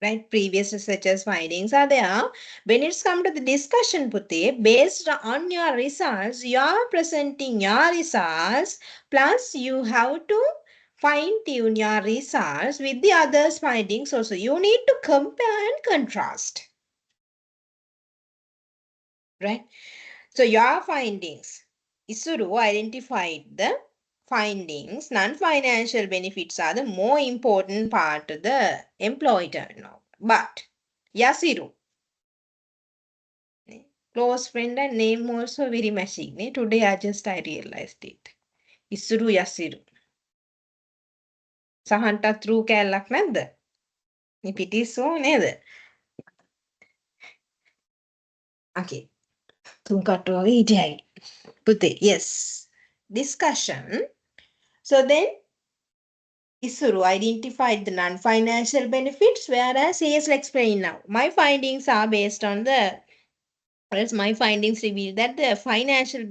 Right, previous researchers' findings are there. When it's come to the discussion, Putte, based on your results, you are presenting your results, plus you have to fine-tune your results with the others' findings also. You need to compare and contrast. Right? So your findings, Isuru identified the findings, non-financial benefits are the more important part of the employee turnover. But Yasiru, Close friend and name also very matching. Today I realized it. Isuru Yasiru. Sahanta through කෑල්ලක් නැද්ද? මේ පිටිස්සෝ නේද? Okay. තුන් කට්ටුව වගේ හිටියයි. පුතේ, yes. Discussion. So then Isuru identified the non-financial benefits, whereas he is explaining now. My findings are based on the Whereas my findings reveal that the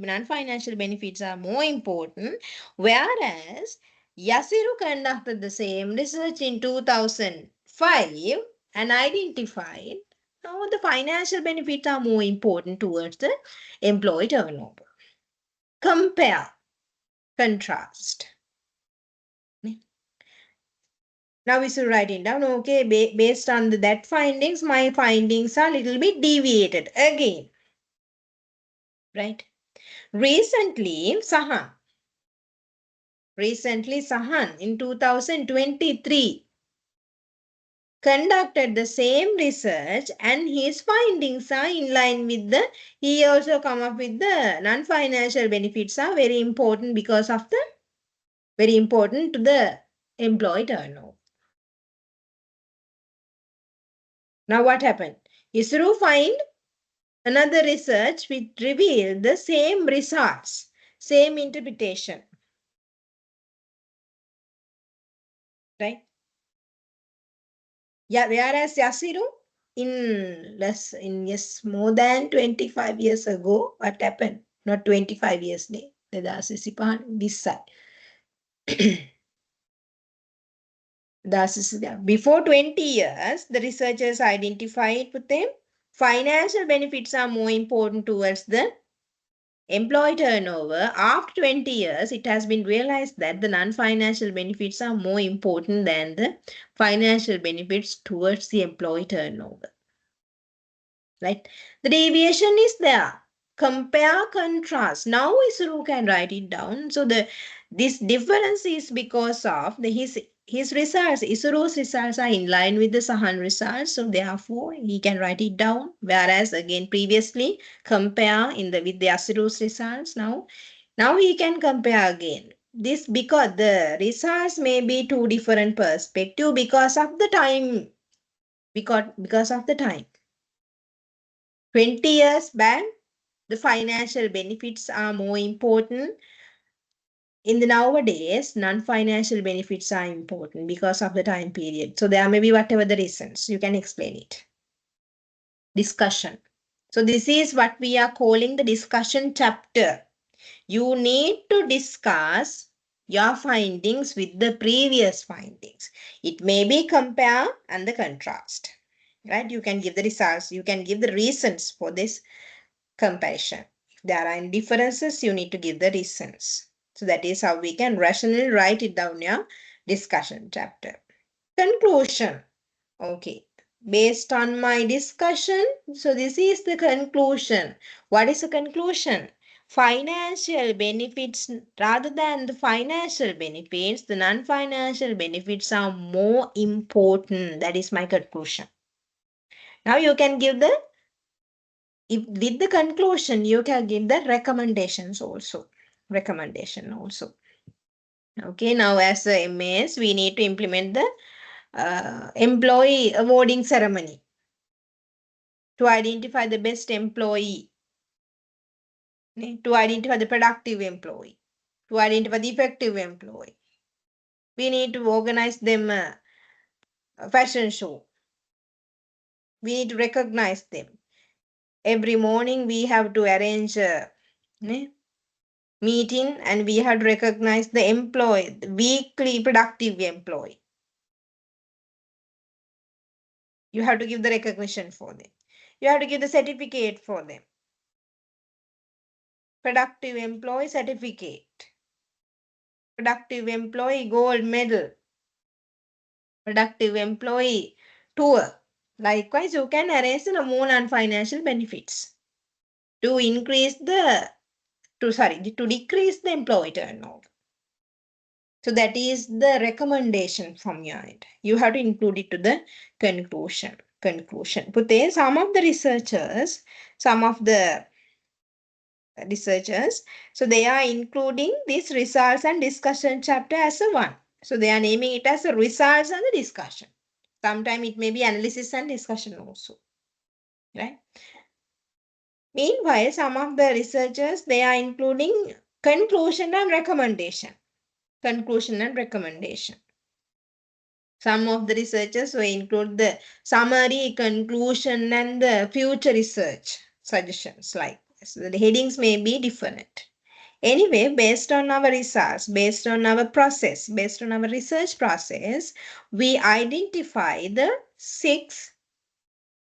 non-financial benefits are more important, whereas Yasiru conducted the same research in 2005 and identified how the financial benefits are more important towards the employee turnover. Compare, contrast. Now we should write it down. Okay, based on that findings, my findings are a little bit deviated again. Right? Recently, Sahan in 2023 conducted the same research and his findings are in line with he also come up with the non-financial benefits are very important to the employee turnover. Now what happened? ISRO find another research which revealed the same results, same interpretation. Right? Yeah, whereas Yasiru, more than 25 years ago, what happened? Not 25 years, before 20 years, the researchers identified with them financial benefits are more important towards the employee turnover. After 20 years, it has been realized that the non-financial benefits are more important than the financial benefits towards the employee turnover. Right? The deviation is there. Compare, contrast. Now Isuru can write it down. So this difference is because of his results. Isuru's results are in line with the Sahan results. So therefore, he can write it down. Whereas again, previously, compare with the Isuru's results. Now he can compare again. This because the results may be two different perspectives because of the time. Because of the time. 20 years back, the financial benefits are more important. In the nowadays, non-financial benefits are important because of the time period. So there may be whatever the reasons. You can explain it. Discussion. So this is what we are calling the discussion chapter. You need to discuss your findings with the previous findings. It may be compare and the contrast. Right? You can give the results. You can give the reasons for this comparison. If there are any differences, you need to give the reasons. So that is how we can rationally write it down in your discussion chapter. Conclusion. Okay. Based on my discussion, so this is the conclusion. What is the conclusion? Financial benefits, rather than the financial benefits, the non-financial benefits are more important. That is my conclusion. Now you can give with the conclusion, you can give the recommendations also. Okay, now as a MAS, we need to implement the employee awarding ceremony to identify the best employee, to identify the productive employee, to identify the effective employee. We need to organize them a fashion show. We need to recognize them. Every morning we have to arrange a meeting and we have to recognize the employee, the weekly productive employee. You have to give the recognition for them. You have to give the certificate for them. Productive employee certificate. Productive employee gold medal. Productive employee tour. Likewise, you can arrange the more non-financial benefits to decrease the employee turnover. So that is the recommendation from your end. You have to include it to the conclusion. Pute, some of the researchers, so they are including these results and discussion chapter as a one. So they are naming it as a results and the discussion. Sometimes it may be analysis and discussion also, right? Meanwhile, some of the researchers, they are including conclusion and recommendation. Some of the researchers will include the summary, conclusion, and the future research suggestions like this. The headings may be different. Anyway, based on our results, based on our process, based on our research process, we identify the 6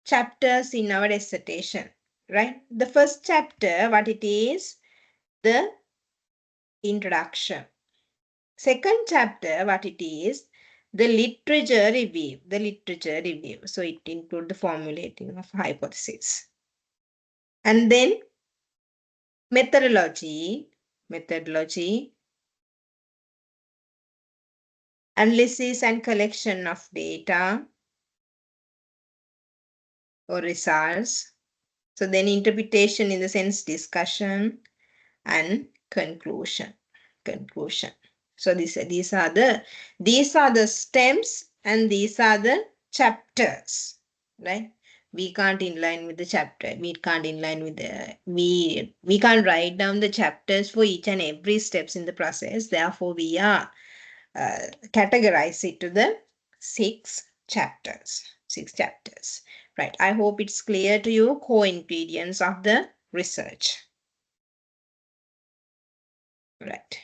chapters in our dissertation, right? The first chapter, what it is? The introduction. Second chapter, what it is? The literature review. So it includes the formulating of hypothesis. And then methodology, analysis and collection of data or results. So then interpretation in the sense discussion and conclusion. So these are the stems and these are the chapters, right? We can't inline with the chapter. We can't inline with the we can't write down the chapters for each and every steps in the process. Therefore, we are categorize it to the 6 chapters. 6 chapters, right? I hope it's clear to you core ingredients of the research, right?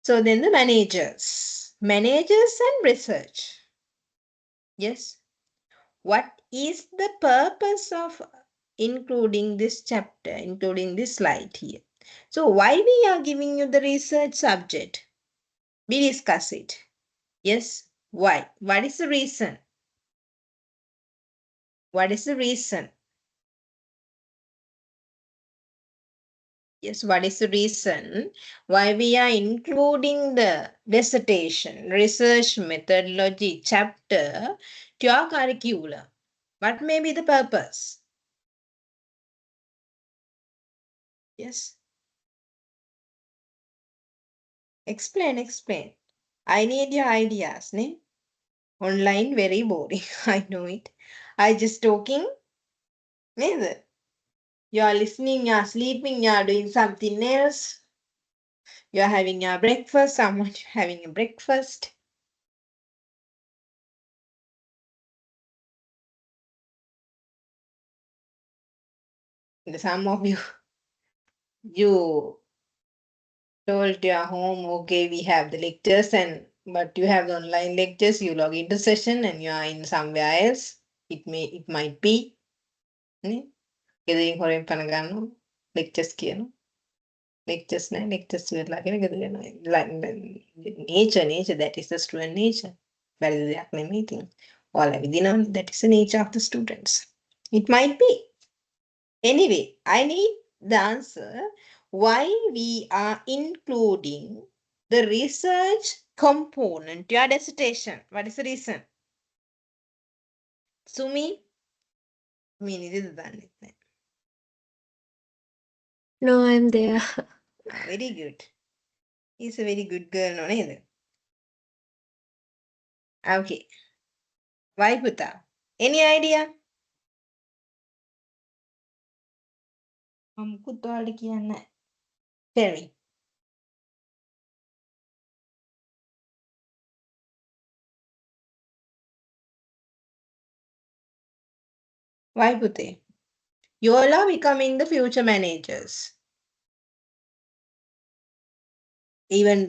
So then the managers and research. Yes. What is the purpose of including this chapter, including this slide here? So why we are giving you the research subject? We discuss it. Yes. Why? What is the reason? What is the reason? Yes, what is the reason why we are including the dissertation, research methodology chapter to our curriculum? What may be the purpose? Yes. Explain. I need your ideas, ne? Online very boring. I know it. I just talking. Neither. You are listening, you are sleeping, you are doing something else. You are having your breakfast, someone having a breakfast. Some of you told your home, okay, we have the lectures but you have the online lectures, you log into session and you are in somewhere else. It might be. Ne? ගෙදරින් හොරෙන් පණ ගන්නවා lectures කියනවා. lectures නෑ lectures ඉවරලා කියන ගෙදර යනවා. nature that is the student nature. බැරි දෙයක් නෙමෙයි ඉතින්. ඔයාලා විදිනවනේ that is the nature of the students. It might be. Anyway, I need the answer why we are including the research component to your dissertation. What is the reason? Sumi? Meaning දන්නේ. No, I'm there. Very good. He's a very good girl, no neither. Okay. Why Puta? Any idea? Kuttawali kiyanna. Tell me. Why Pute? You all are becoming the future managers. Even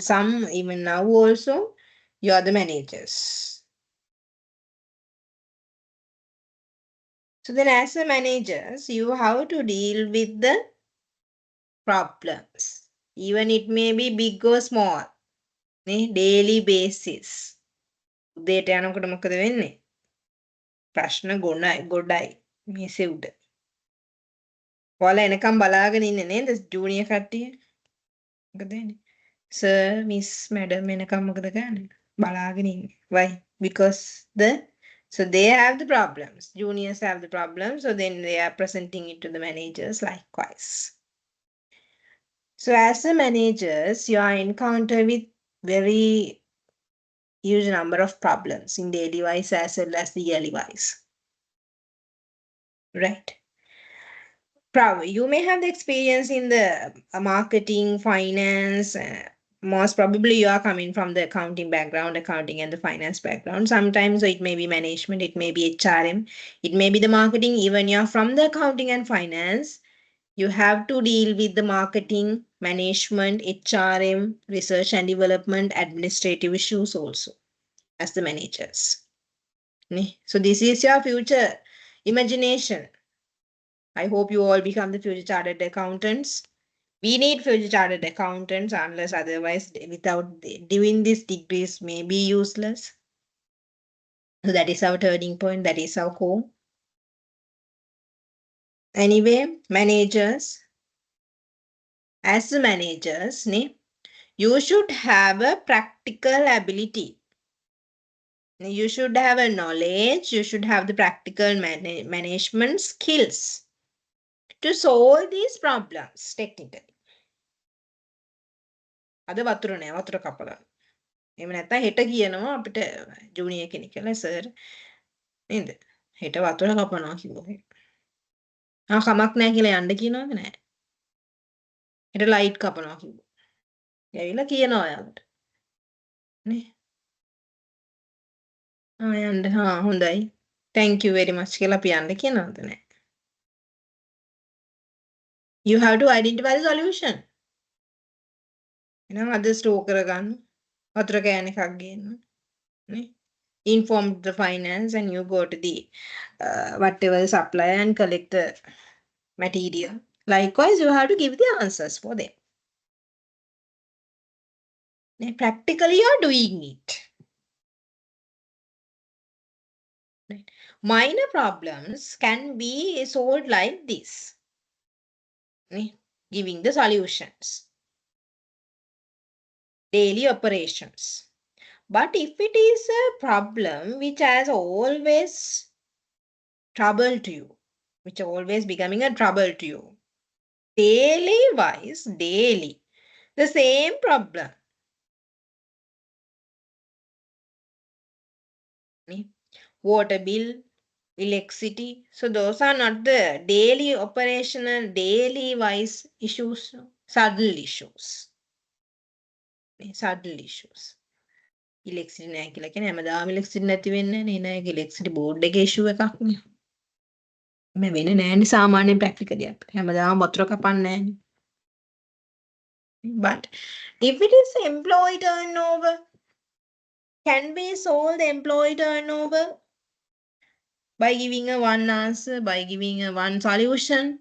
now also, you are the managers. So then as a managers, you have to deal with the problems. Even it may be big or small. Daily basis. උදේට යනකොට මොකද වෙන්නේ? ප්‍රශ්න ගොඩයි මේසෙ උඩ. ඔයාලා එනකම් බලාගෙන ඉන්නේ නේද ජූනියර් කට්ටිය? Sir, Miss, Madam එනකම් මොකද කරන්නේ? බලාගෙන ඉන්නේ. Why? Because so they have the problems. Juniors have the problems, so then they are presenting it to the managers likewise. So as a managers, you are encounter with very huge number of problems in daily wise as well as the yearly wise. Right? You may have the experience in the marketing, finance. Most probably, you are coming from the accounting background, accounting and the finance background. Sometimes it may be management, it may be HRM, it may be the marketing. Even you are from the accounting and finance, you have to deal with the marketing, management, HRM, research and development, administrative issues also as the managers. So, this is your future imagination. I hope you all become the future chartered accountants. We need future chartered accountants, unless otherwise, without doing these degrees, may be useless. So that is our turning point. That is our core. Anyway, managers, as the managers, you should have a practical ability. You should have a knowledge. You should have the practical management skills to solve these problems technically. අද වතුර නෑ වතුර කපලා. එහෙම නැත්නම් හෙට කියනවා අපිට ජූනියර් කෙනෙක් කියලා සර් නේද? හෙට වතුර කපනවා කිව්වා. කමක් නෑ කියලා යන්න කියනවද නෑ. හෙට ලයිට් කපනවා කිව්වා. ඇවිල්ලා කියනවා ඔයාලට. නේ? යන්න හොඳයි. Thank you very much කියලා අපි යන්න කියනවද නෑ. You have to identify the solution. එහෙනම් අද ස්ටෝර් කරගන්න. වතුර කෑන් එකක් ගේන්න. නේ? Inform the finance and you go to the whatever the supplier and collect the material. Likewise, you have to give the answers for them. Practically, you are doing it. Right. Minor problems can be solved like this. Giving the solutions. Daily operations. But if it is a problem which has always trouble to you, which always becoming a trouble to you, daily wise, daily, the same problem. Water bill, electricity. So those are not the daily operational, daily wise issues, subtle issues. Subtle issues. Electricity නෑ කියලා කියන්නේ හැමදාම electricity නැති වෙන්නේ නෑ නේ. electricity board එකේ issue එකක් නේ. මේ වෙන්නේ නෑනේ සාමාන්‍යයෙන් practically අපිට. හැමදාම වතුර කපන්නේ නෑනේ. But if it is employee turnover, can we solve the employee turnover by giving a one answer, by giving a one solution?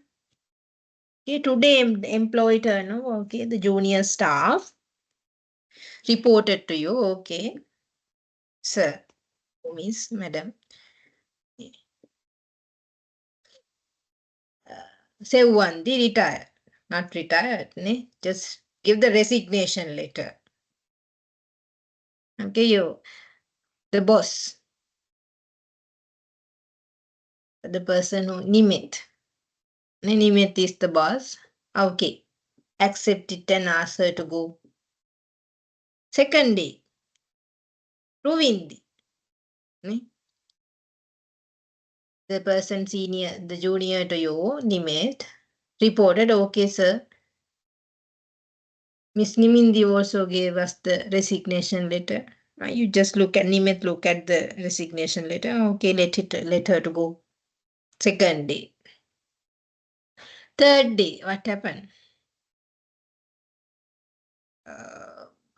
Okay, today employee turnover, okay, the junior staff reported to you, okay, sir, miss, madam, say one, the retired, not retired, just give the resignation letter. Okay, you, the boss, the person who Nimit is the boss, okay, accept it and ask her to go. Second day, Ruvindi, the person senior, the junior to you, Nimit, reported, okay, sir. Miss Nimindi also gave us the resignation letter. You just look at Nimit, look at the resignation letter. Okay, let her to go. Second day. Third day, what happened?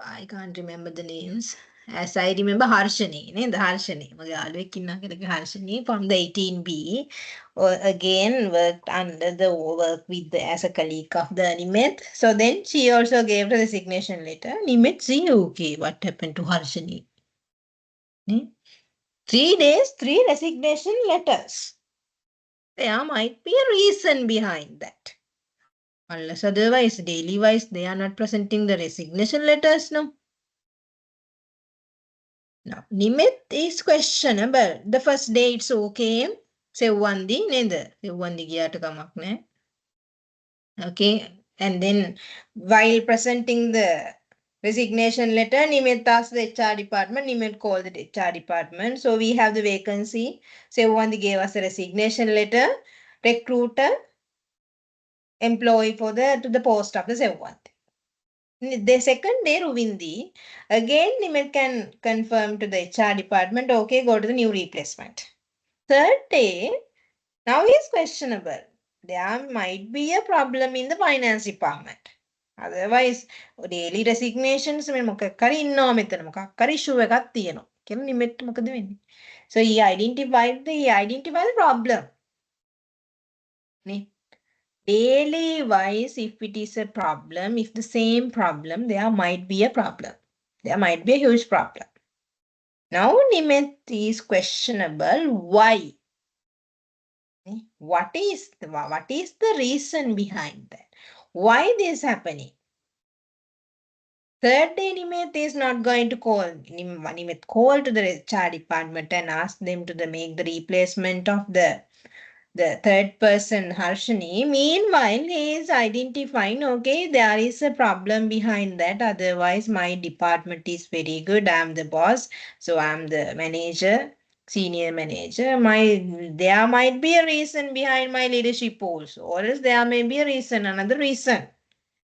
I can't remember the names. As I remember Harshani, the Harshani, Harshani from the 18B, again worked under the work with the, as a colleague of the Nimit. So then she also gave the resignation letter. Nimit, see, okay, what happened to Harshani? 3 days, 3 resignation letters. There might be a reason behind that. Unless otherwise, daily wise, they are not presenting the resignation letters, no. Now, Nimit is questionable. The first day it's okay. Sewwandi neda. Sewwandi giyata kamak ne. Okay. And then while presenting the resignation letter, Nimit asked the HR department. Nimit called the HR department. So we have the vacancy. Sewwandi gave us a resignation letter. Recruiter, employee for the post of the Sewwandi. The second day, Ruvindi, again Nimit can confirm to the HR department, okay, go to the new replacement. Third day, now is questionable. There might be a problem in the finance department. Otherwise, daily resignations මොකක්කරි ඉන්නවා මෙතන මොකක්කරි issue එකක් තියෙනවා. කියලා නිමෙට් මොකද වෙන්නේ? So he identified the problem. නේ? Daily wise, if it is a problem, if the same problem, there might be a problem. There might be a huge problem. Now, Nimet is questionable. Why? What is the reason behind that? Why this happening? Third day, Nimet is not going to call. Nimet called to the HR department and asked them to make the replacement of the third person, Harshini. Meanwhile, he is identifying, okay, there is a problem behind that. Otherwise, my department is very good. I'm the boss. So I'm the manager, senior manager. There might be a reason behind my leadership also. Or else there may be a reason, another reason.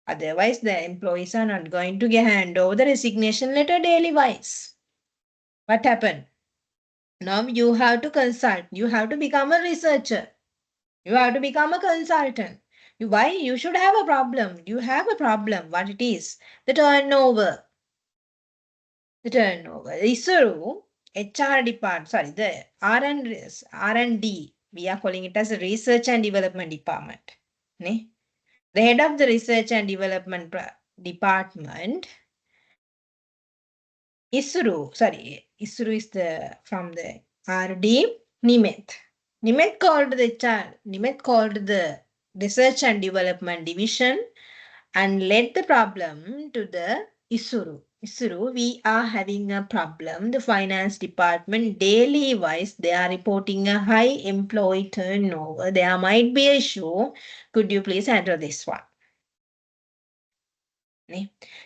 Otherwise, the employees are not going to hand over the resignation letter daily wise. What happened? Now you have to consult. You have to become a researcher. You have to become a consultant. Why? You should have a problem. You have a problem. What it is? The turnover. The turnover. ISRO, HR department, sorry, the R&D. We are calling it as a research and development department. Ne? The head of the research and development department, ISRO is from the RD, Nimet. Nimet called the research and development division and led the problem to the ISRO. ISRO, we are having a problem. The finance department daily wise, they are reporting a high employee turnover. There might be an issue. Could you please handle this one?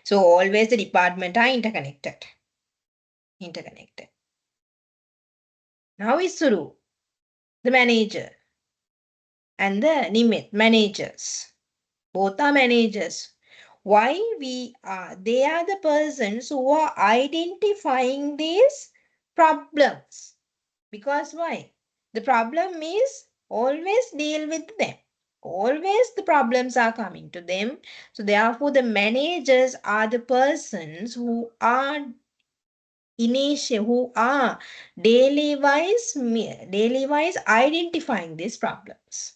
So always the department are interconnected. Now ISRO, the manager, and the Nimet managers. Both are managers. Why they are the persons who are identifying these problems. Because why? The problem is always deal with them. Always the problems are coming to them. So therefore the managers are the persons who are daily wise identifying these problems.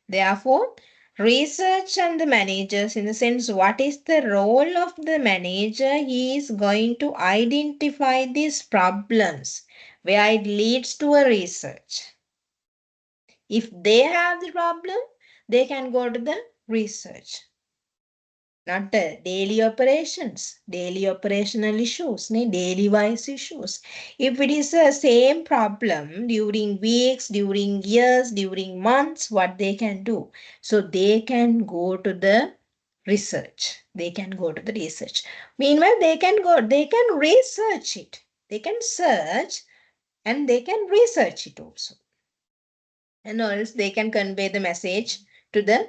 Therefore, research and the managers, in the sense, what is the role of the manager? He is going to identify these problems where it leads to a research. If they have the problem, they can go to the research. Not daily operations, daily operational issues, daily wise issues. If it is the same problem during weeks, during years, during months, what they can do? So they can go to the research. They can go to the research. Meanwhile, they can research it. They can search and they can research it also. And else they can convey the message to the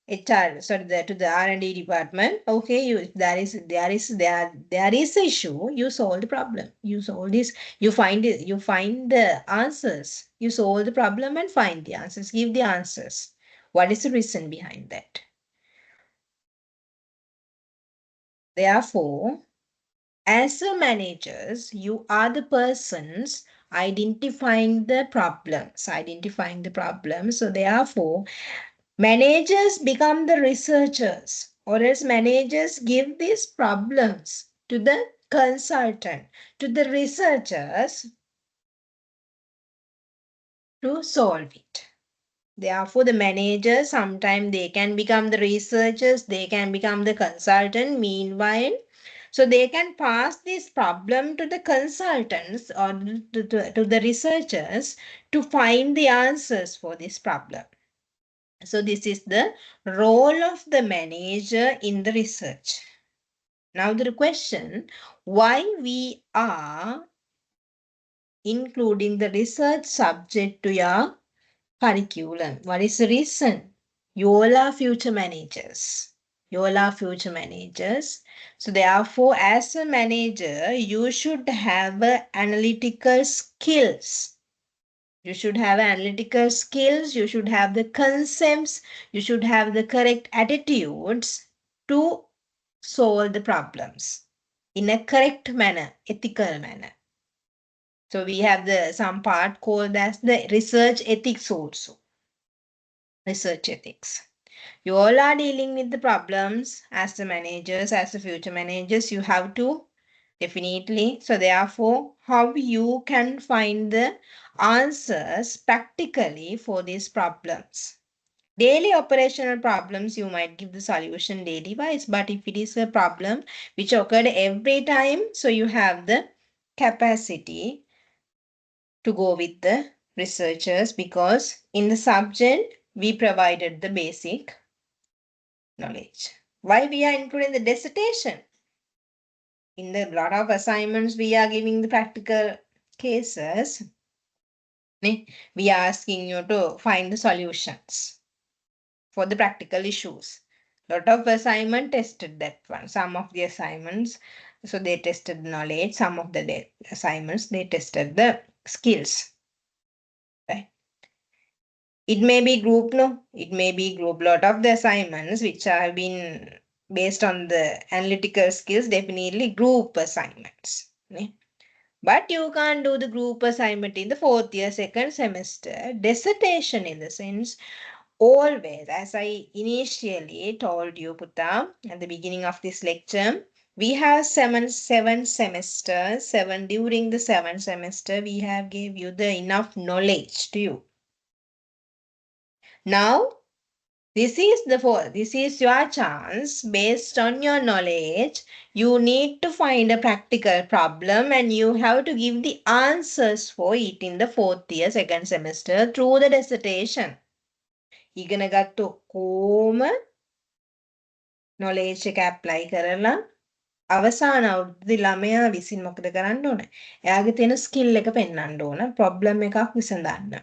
HR, to the R&D department. Okay, there is a issue. You solve the problem. You solve this. You find it. You find the answers. You solve the problem and find the answers. Give the answers. What is the reason behind that? Therefore, as a managers, you are the persons identifying the problems. So therefore, managers become the researchers, or else managers give these problems to the consultant, to the researchers to solve it. Therefore, the managers, sometimes they can become the researchers, they can become the consultant. Meanwhile, so they can pass this problem to the consultants or to the researchers to find the answers for this problem. So this is the role of the manager in the research. Now the question, why we are including the research subject to your curriculum? What is the reason? You all are future managers. You all are future managers. So therefore, as a manager, you should have analytical skills. You should have analytical skills. You should have the concepts. You should have the correct attitudes to solve the problems in a correct manner, ethical manner. So we have some part called as the research ethics also. Research ethics. You all are dealing with the problems as the managers, as the future managers. You have to definitely. So therefore, how you can find the answers practically for these problems. Daily operational problems, you might give the solution daily wise, but if it is a problem which occurred every time, so you have the capacity to go with the researchers, because in the subject we provided the basic knowledge. Why we are including the dissertation? In the lot of assignments, we are giving the practical cases. We are asking you to find the solutions for the practical issues. Lot of assignment tested that one. Some of the assignments, so they tested knowledge. Some of the assignments, they tested the skills. Right? It may be group, no? It may be group. Lot of the assignments which have been based on the analytical skills, definitely group assignments. But you can't do the group assignment in the fourth year, second semester. Dissertation in the sense, always, as I initially told you, Putta, at the beginning of this lecture, we have seven semesters. During the 7th semester, we have gave you the enough knowledge to you. Now, this is your chance. Based on your knowledge, you need to find a practical problem and you have to give the answers for it in the fourth year, second semester through the dissertation. ඉගෙනගත්තු ඔක්කොම knowledge එක apply කරලා අවසාන අවුරුද්දේ ළමයා විසින් මොකද කරන්න ඕන? එයාගේ තියෙන skill එක පෙන්වන්න ඕන, problem එකක් විසඳන්න.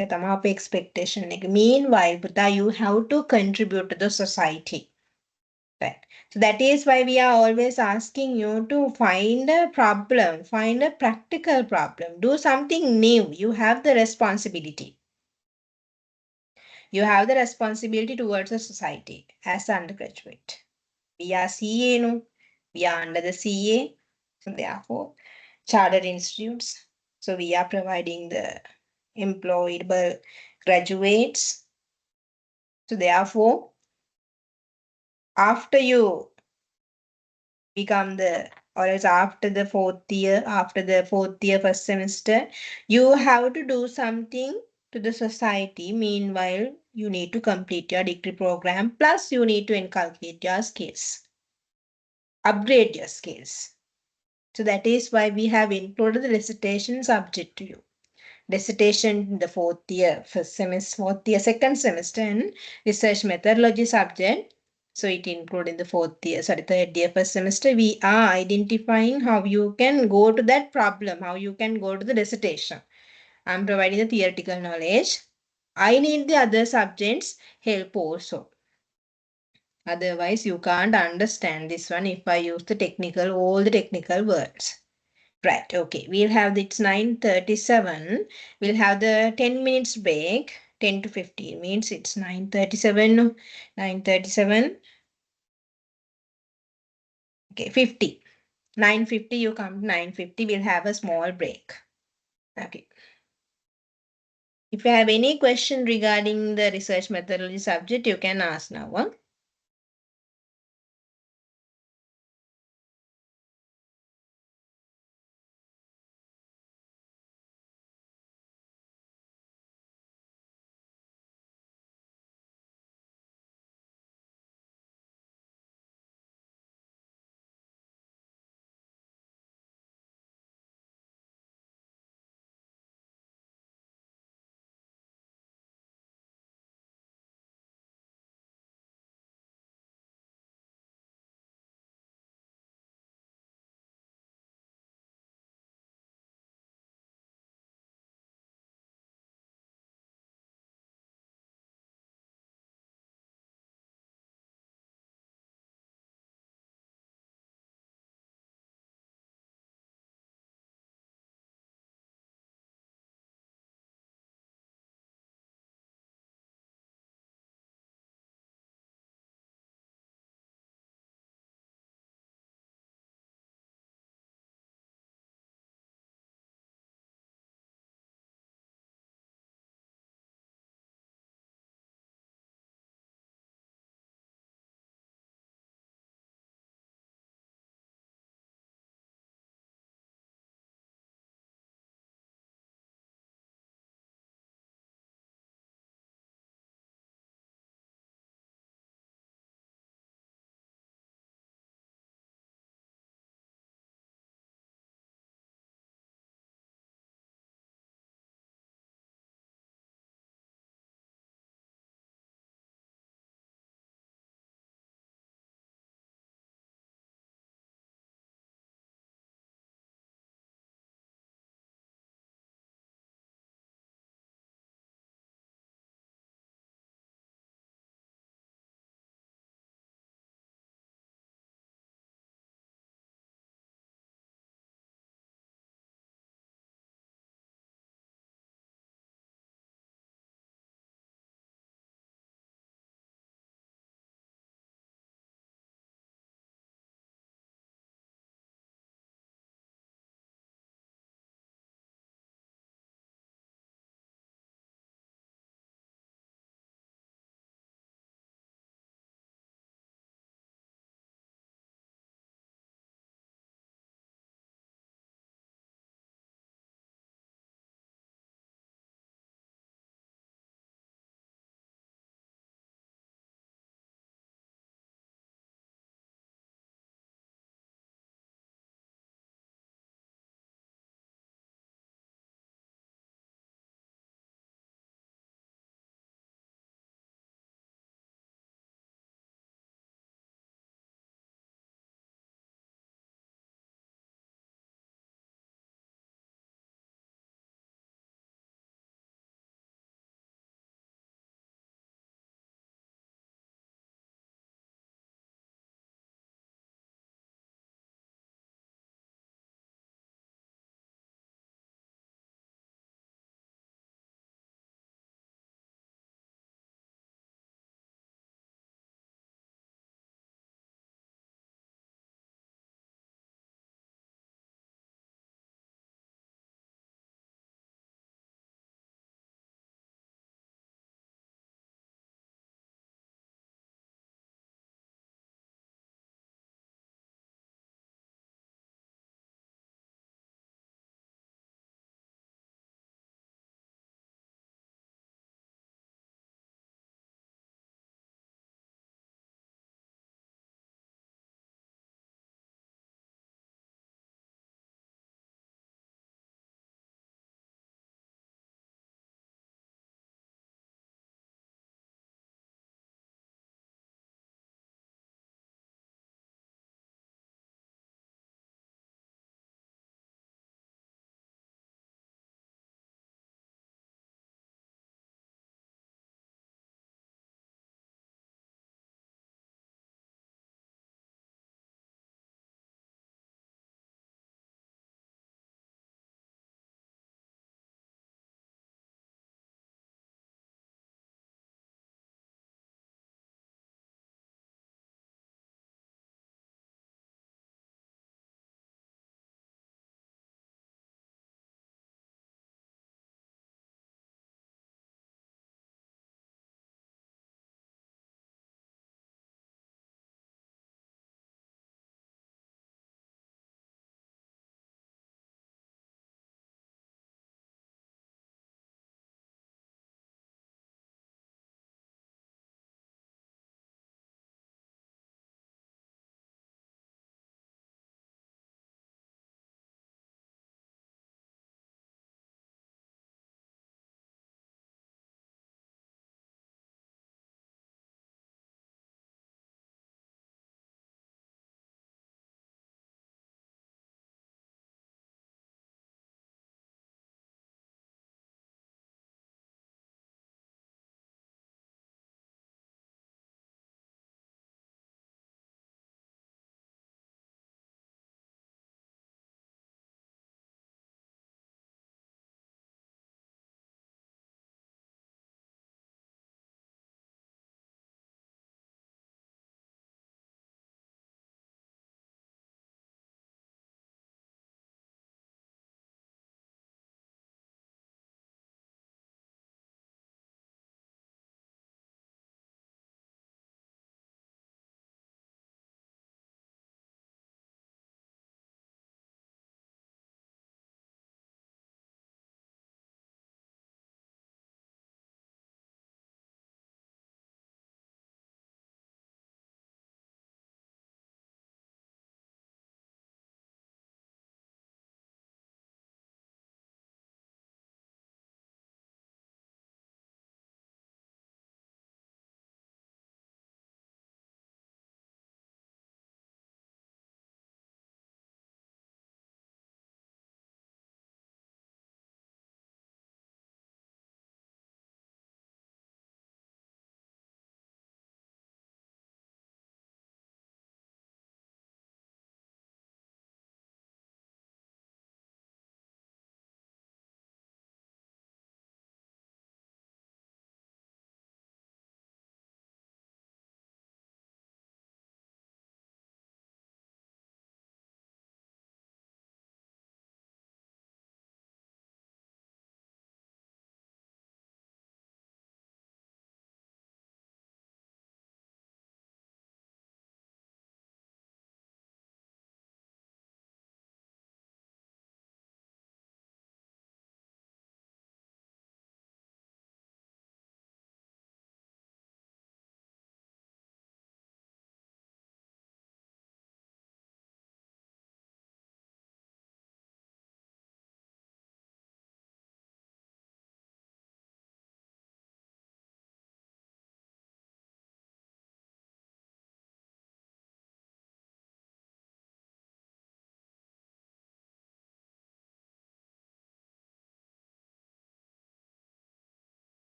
ඒක තමයි අපේ expectation එක. Meanwhile, Buddha, you have to contribute to the society. Right. So that is why we are always asking you to find a problem, find a practical problem, do something new. You have the responsibility. You have the responsibility towards the society as an undergraduate. We are CA, no? We are under the CA. So therefore, chartered institutes. So we are providing the employable graduates. So therefore, after you become the, or else after the fourth year, first semester, you have to do something to the society. Meanwhile, you need to complete your degree program, plus you need to inculcate your skills, upgrade your skills. So that is why we have included the dissertation subject to you. Dissertation in the fourth year, second semester, and research methodology subject. So it included in the third year, first semester. We are identifying how you can go to that problem, how you can go to the dissertation. I'm providing the theoretical knowledge. I need the other subjects help also. Otherwise, you can't understand this one if I use all the technical words. Right, okay. We'll have it's 9:37. We'll have the 10 minutes break. 10 to 15 minutes. It's 9:37. 9:37. Okay, 50. 9:50, you come to 9:50. We'll have a small break. Okay. If you have any question regarding the research methodology subject, you can ask now. Huh?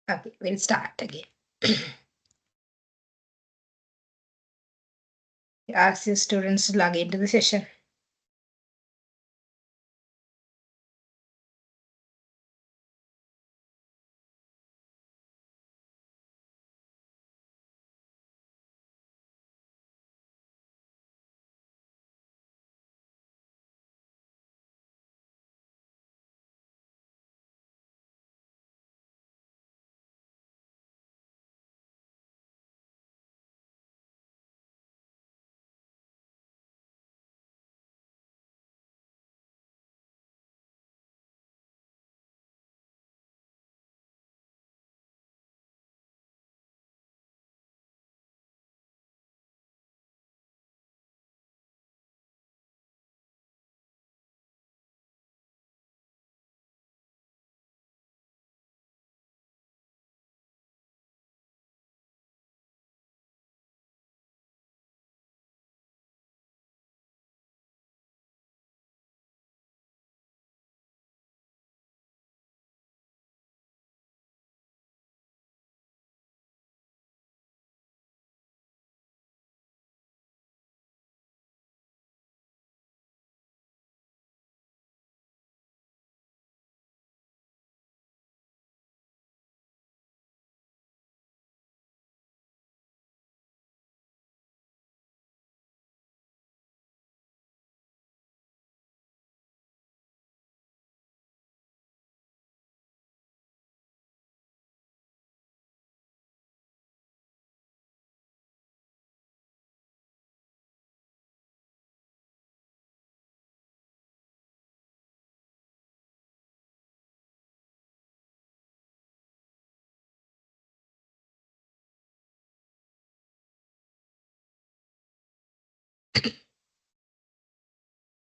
Okay, we'll start again. Ask your students to log into the session.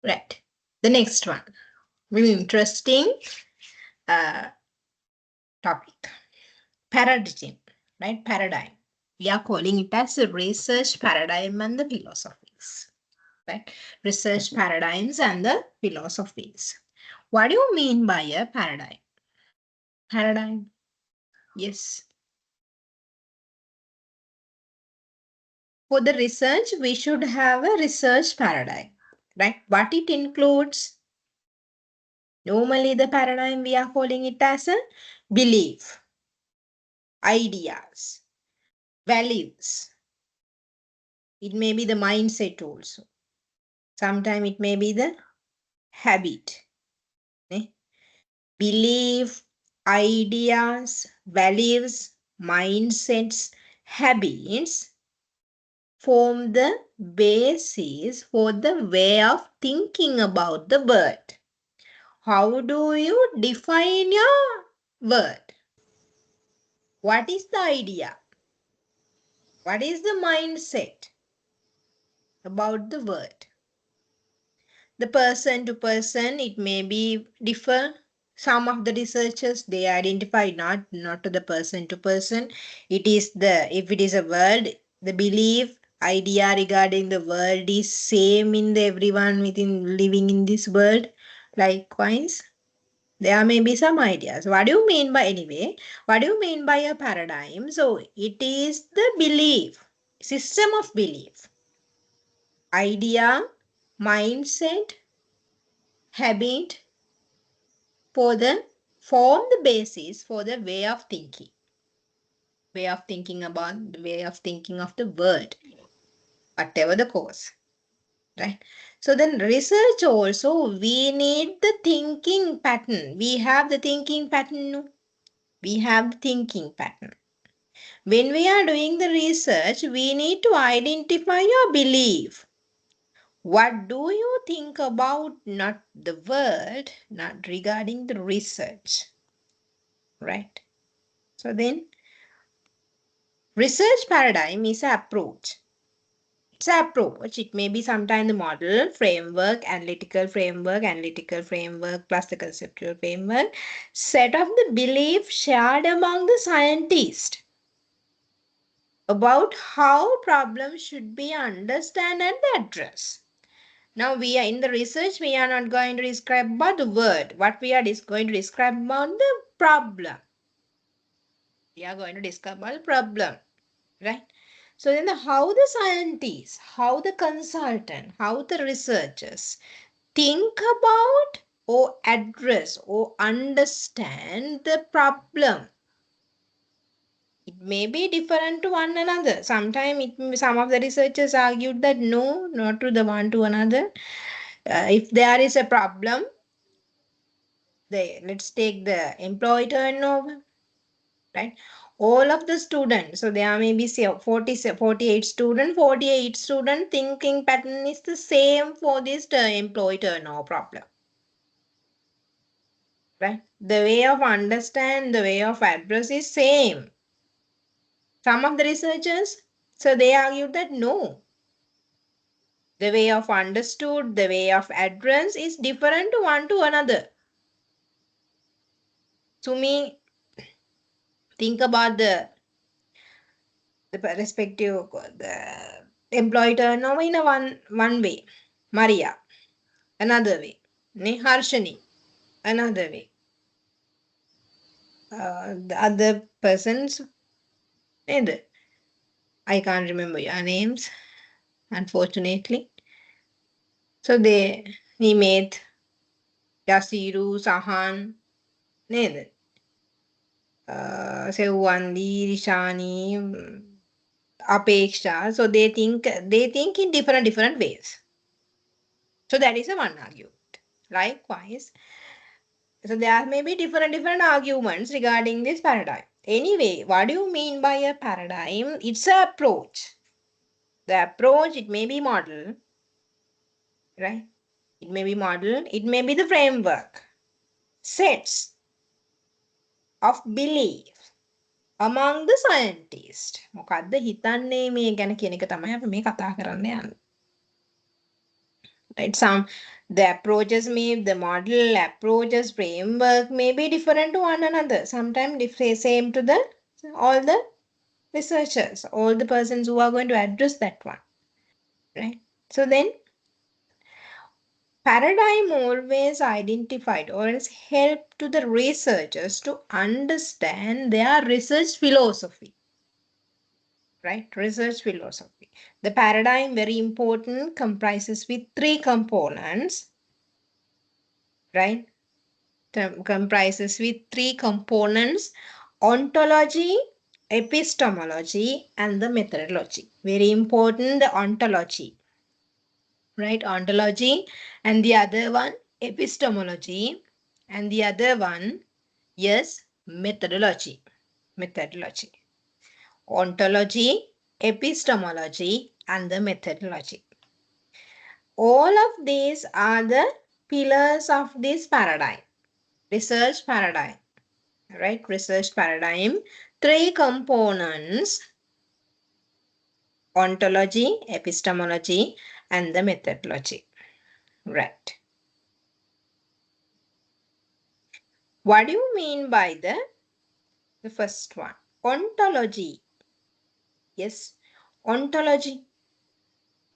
Right. The next one. Really interesting topic. Paradigm. Right? Paradigm. We are calling it as a research paradigm and the philosophies. Right? Research paradigms and the philosophies. What do you mean by a paradigm? Paradigm. Yes. For the research, we should have a research paradigm. Right? What it includes? Normally, the paradigm we are calling it as a belief, ideas, values. It may be the mindset also. Sometimes it may be the habit. Eh? Belief, ideas, values, mindsets, habits form the basis for the way of thinking about the world. How do you define your word? What is the idea? What is the mindset about the word? The person to person, it may be differ. Some of the researchers, they identify not to the person to person. It is if it is a word, the belief, idea regarding the world is same in the everyone within living in this world. Likewise, there may be some ideas. What do you mean by anyway? What do you mean by a paradigm? So it is the belief, system of belief, idea, mindset, habit for the form the basis for the way of thinking about the way of thinking of the world, whatever the cause, right? So then research also, we need the thinking pattern. We have the thinking pattern, no? We have the thinking pattern. When we are doing the research, we need to identify your belief. What do you think about not the word, not regarding the research, right? So then research paradigm is an approach. It's an approach. It may be sometime the model, analytical framework plus the conceptual framework, set of the belief shared among the scientists about how problems should be understood and addressed. Now we are in the research, we are not going to describe about the word. What we are going to describe about the problem. We are going to discuss about problem, right? So then how the scientists, how the consultant, how the researchers think about or address or understand the problem. It may be different to one another. Sometimes some of the researchers argued that no, not to the one to another. If there is a problem, let's take the employee turnover, right? All of the students, so there may be say 48 students, 48 student thinking pattern is the same for this employee turnover problem, right? The way of understand, the way of address is same. Some of the researchers, so they argued that no, the way of understood, the way of address is different to one to another. To me, think about the respective the employee turnover in a one way. Maria, another way. Harshani, another way. The other persons, neither. I can't remember your names, unfortunately. So we made Yasiru, Sahan, neither. Sewandi, Rishani, Apeksha. So they think in different ways. So that is a one argument. Likewise, so there may be different arguments regarding this paradigm. Anyway, what do you mean by a paradigm? It's an approach. The approach, it may be model, right? It may be model, it may be the framework, sets of belief among the scientists. මොකද්ද හිතන්නේ මේ ගැන කියන එක තමයි අපි මේ කතා කරන්න යන්නේ. Right? The approaches the model approaches framework may be different to one another. Sometimes same to all the researchers, all the persons who are going to address that one. Right? So then paradigm always identified or else help to the researchers to understand their research philosophy. Right? Research philosophy. The paradigm, very important, comprises with three components. Right? Comprises with three components: ontology, epistemology, and the methodology. Very important, the ontology. Right? Ontology, and the other one, epistemology, and the other one, yes, methodology. Methodology. Ontology, epistemology, and the methodology. All of these are the pillars of this paradigm, research paradigm. Right? Research paradigm, three components: ontology, epistemology, and the methodology. Right. What do you mean by the first one? Ontology. Yes, ontology.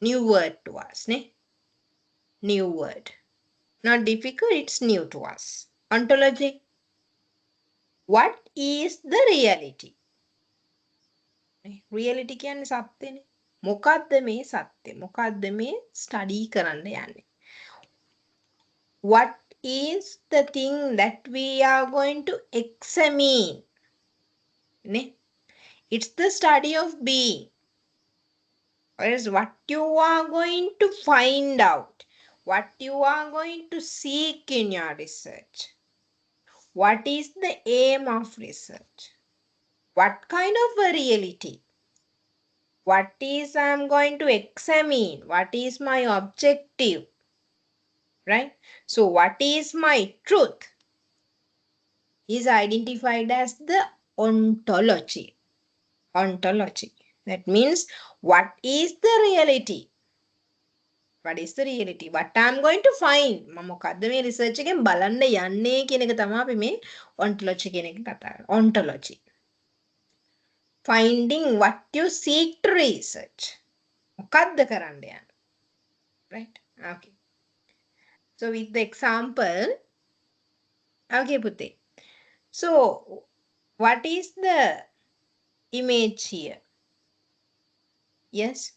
New word to us, ne? New word. Not difficult, it's new to us. Ontology. What is the reality? Reality කියන්නේ සත්‍යනේ. මොකද්ද මේ සත්‍ය? මොකද්ද මේ study කරන්න යන්නේ? What is the thing that we are going to examine? It's the study of being. Or is what you are going to find out, what you are going to seek in your research. What is the aim of research? What kind of a reality? What is I'm going to examine? What is my objective? Right? So what is my truth is identified as the ontology. Ontology. That means what is the reality? What is the reality? What I'm going to find? මම මොකද්ද මේ research එකෙන් බලන්න යන්නේ කියන එක තමයි අපි මේ ontology කියන එක කතා කරන්නේ. Ontology. Finding what you seek to research. මොකද්ද කරන්න යන්නේ? Right? Okay. So with the example, okay පුතේ. So what is the image here. Yes.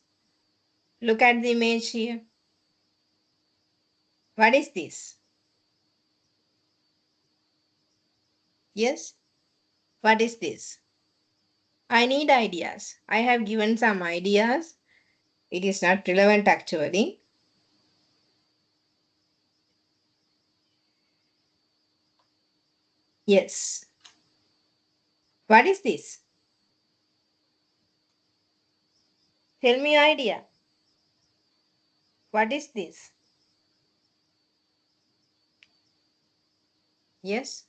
Look at the image here. What is this? Yes. What is this? I need ideas. I have given some ideas. It is not relevant actually. Yes. What is this? Tell me your idea. What is this? Yes.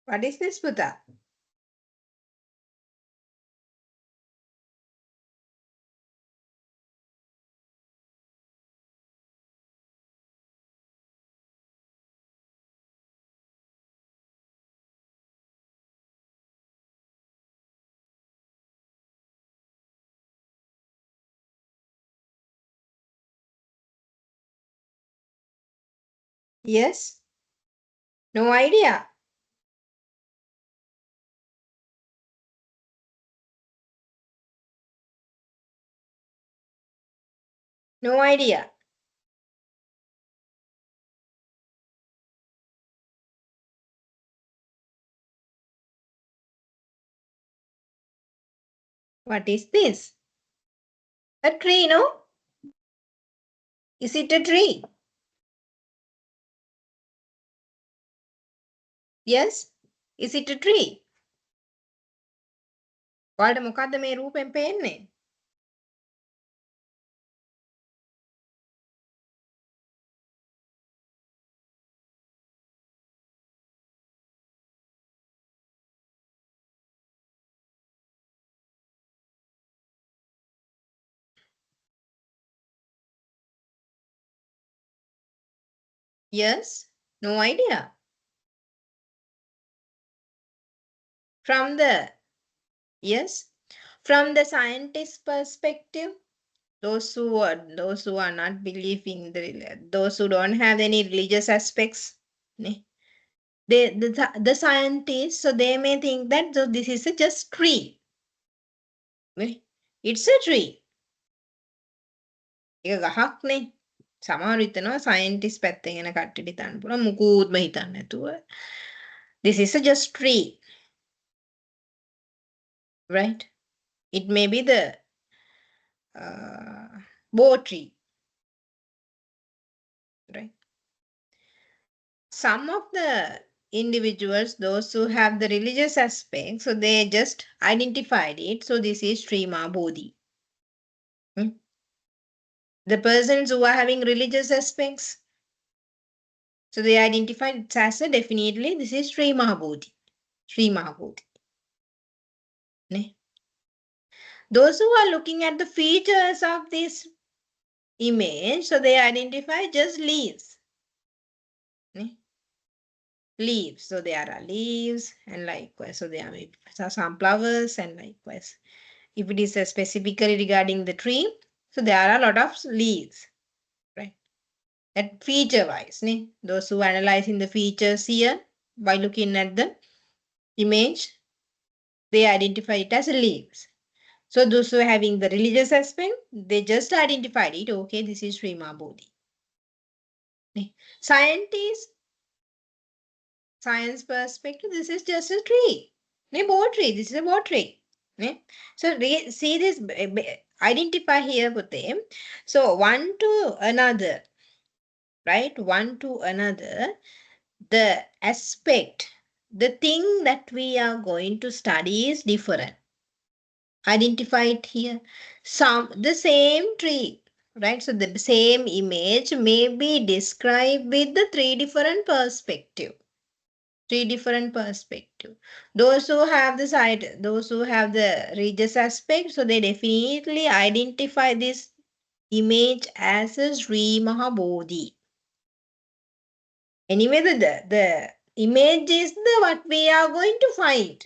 What is this, Buddha? Yes. No idea. No idea. What is this? A tree, no? Is it a tree? Yes. Is it a tree? ඔයාලට මොකද්ද මේ රූපෙන් පේන්නේ? Yes. No idea. From the, yes, from the scientist perspective, those who are not believing those who don't have any religious aspects, ne, the scientists, so they may think that so this is a just tree. Ne? It's a tree. ඒක ගහක්නේ. සමහර හිතනවා scientist පැත්තෙන් එන කට්ටියට හිතන්න පුළුවන් මුකුත්ම හිතන්නේ නැතුව. This is a just tree. Right? It may be the bow tree. Right? Some of the individuals, those who have the religious aspect, so they just identified it. So this is Srima Bodhi. The persons who are having religious aspects, so they identified it as a definitely this is Sri Mahabodhi. Sri Mahabodhi. Ne? Those who are looking at the features of this image, so they identify just leaves. Ne? Leaves. So there are leaves and likewise. So there are some flowers and likewise. If it is specifically regarding the tree, so there are a lot of leaves. Right? That feature wise. Ne? Those who are analyzing the features here by looking at the image, they identify it as leaves. So those who are having the religious aspect, they just identified it. Okay, this is Sri Mahabodhi. Scientists, science perspective, this is just a tree. Bow tree. This is a bow tree. So see this, identify here with them. So one to another, right? One to another, the aspect, the thing that we are going to study is different. Identify it here. The same tree, right? So the same image may be described with the three different perspective. Three different perspective. Those who have the side, those who have the religious aspect, so they definitely identify this image as a Sri Mahabodhi. Anyway, the image is the what we are going to find.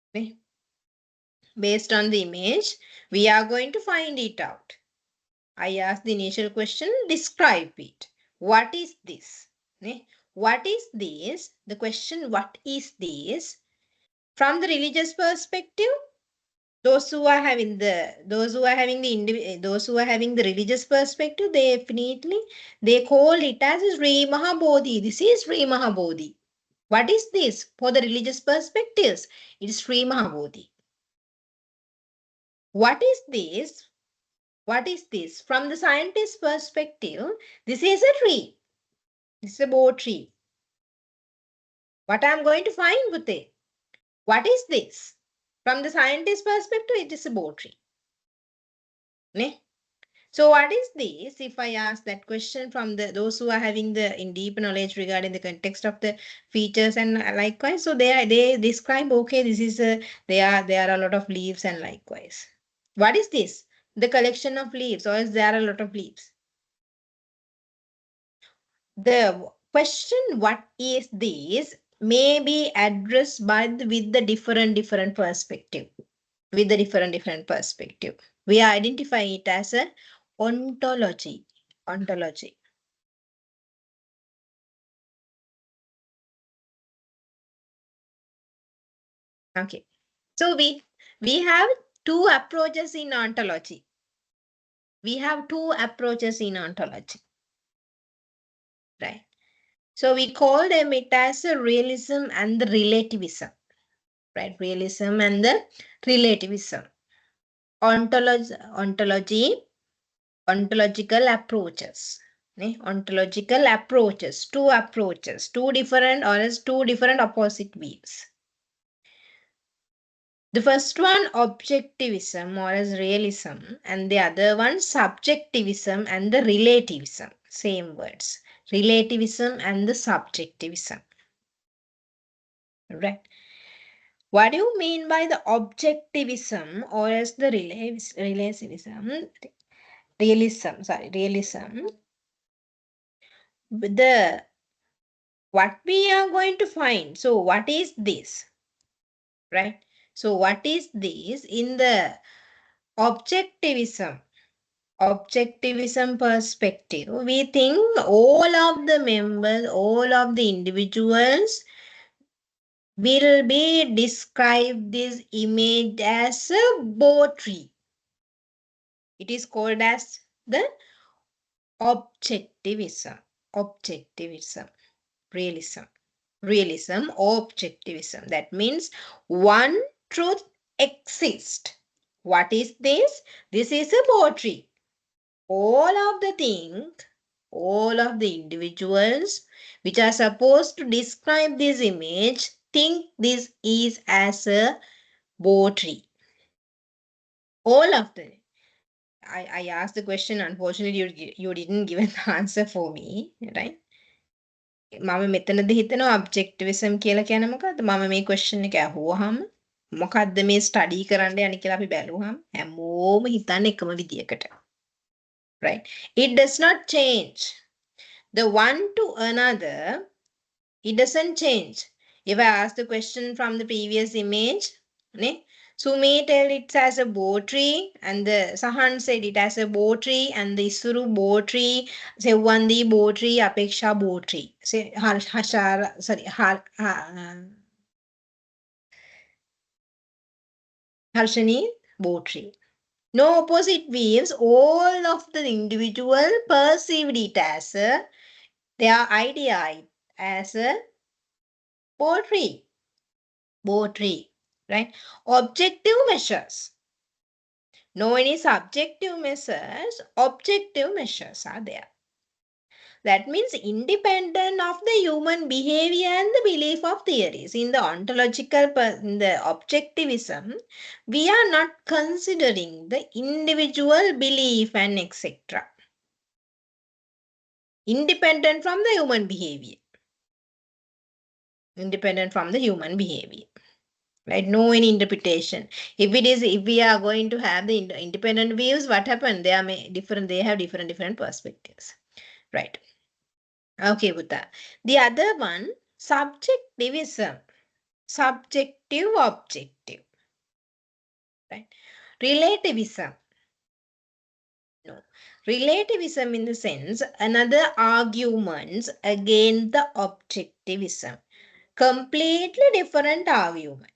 Okay. Based on the image, we are going to find it out. I asked the initial question, describe it. What is this? Okay. What is this? The question, what is this? From the religious perspective, those who are having the religious perspective, they definitely they call it as Sri Mahabodhi. This is Sri Mahabodhi. What is this? For the religious perspectives, it is Sri Mahabodhi. What is this? What is this? From the scientist perspective, this is a tree. This is a bow tree. What I am going to find with it? What is this? From the scientist perspective, it is a bow tree. Ne? So what is this? If I ask that question from those who are having the in deep knowledge regarding the context of the features and likewise, so they describe, okay, this is a there are a lot of leaves and likewise. What is this? The collection of leaves, or is there a lot of leaves? The question what is this may be addressed with the different perspective. With the different perspective. We identify it as a ontology. Ontology. Okay. So we have two approaches in ontology. We have two approaches in ontology. Right. So we call them it as a realism and the relativism. Right. Realism and the relativism. Ontology, ontological approaches. Ontological approaches, two different or as two different opposite views. The first one, objectivism or as realism, and the other one, subjectivism and the relativism. Same words. Relativism and the subjectivism. Right. What do you mean by the objectivism or as the relativism? Realism. The what we are going to find. So what is this? Right. So what is this in the objectivism perspective? We think all of the members, all of the individuals will be describe this image as a bow tree. It is called as the objectivism. Realism. Objectivism. That means one truth exists. What is this? This is a bow tree. All of the things, all of the individuals which are supposed to describe this image think this is as a bow tree. All of them. I asked the question, unfortunately you didn't give an answer for me, right? මම මෙතනද හිතනවා objectivism කියලා කියන මොකද්ද? මම මේ question එක අහුවාම මොකද්ද මේ study කරන්න යන්නේ කියලා අපි බැලුවාම හැමෝම හිතන්නේ එකම විදියකට. Right? It does not change. The one to another, it doesn't change. If I ask the question from the previous image, Sumi tell it as a bow tree, and the Sahan said it as a bow tree, and the Isuru bow tree, Sewandi bow tree, Apeksha bow tree. Say Hashara, sorry, Harshani bow tree. No opposite views, all of the individual perceived it as their idea as a bow tree. Bow tree, right? Objective measures. No any subjective measures, objective measures are there. That means independent of the human behavior and the belief of theories. In the ontological, in the objectivism, we are not considering the individual belief and etc. Independent from the human behavior. Independent from the human behavior. Right? No any interpretation. If we are going to have the independent views, what happened? They are different. They have different perspectives. Right. Okay, Buddha. The other one, subjectivism. Subjective, objective. Right. Relativism. No. Relativism in the sense, another arguments against the objectivism. Completely different argument.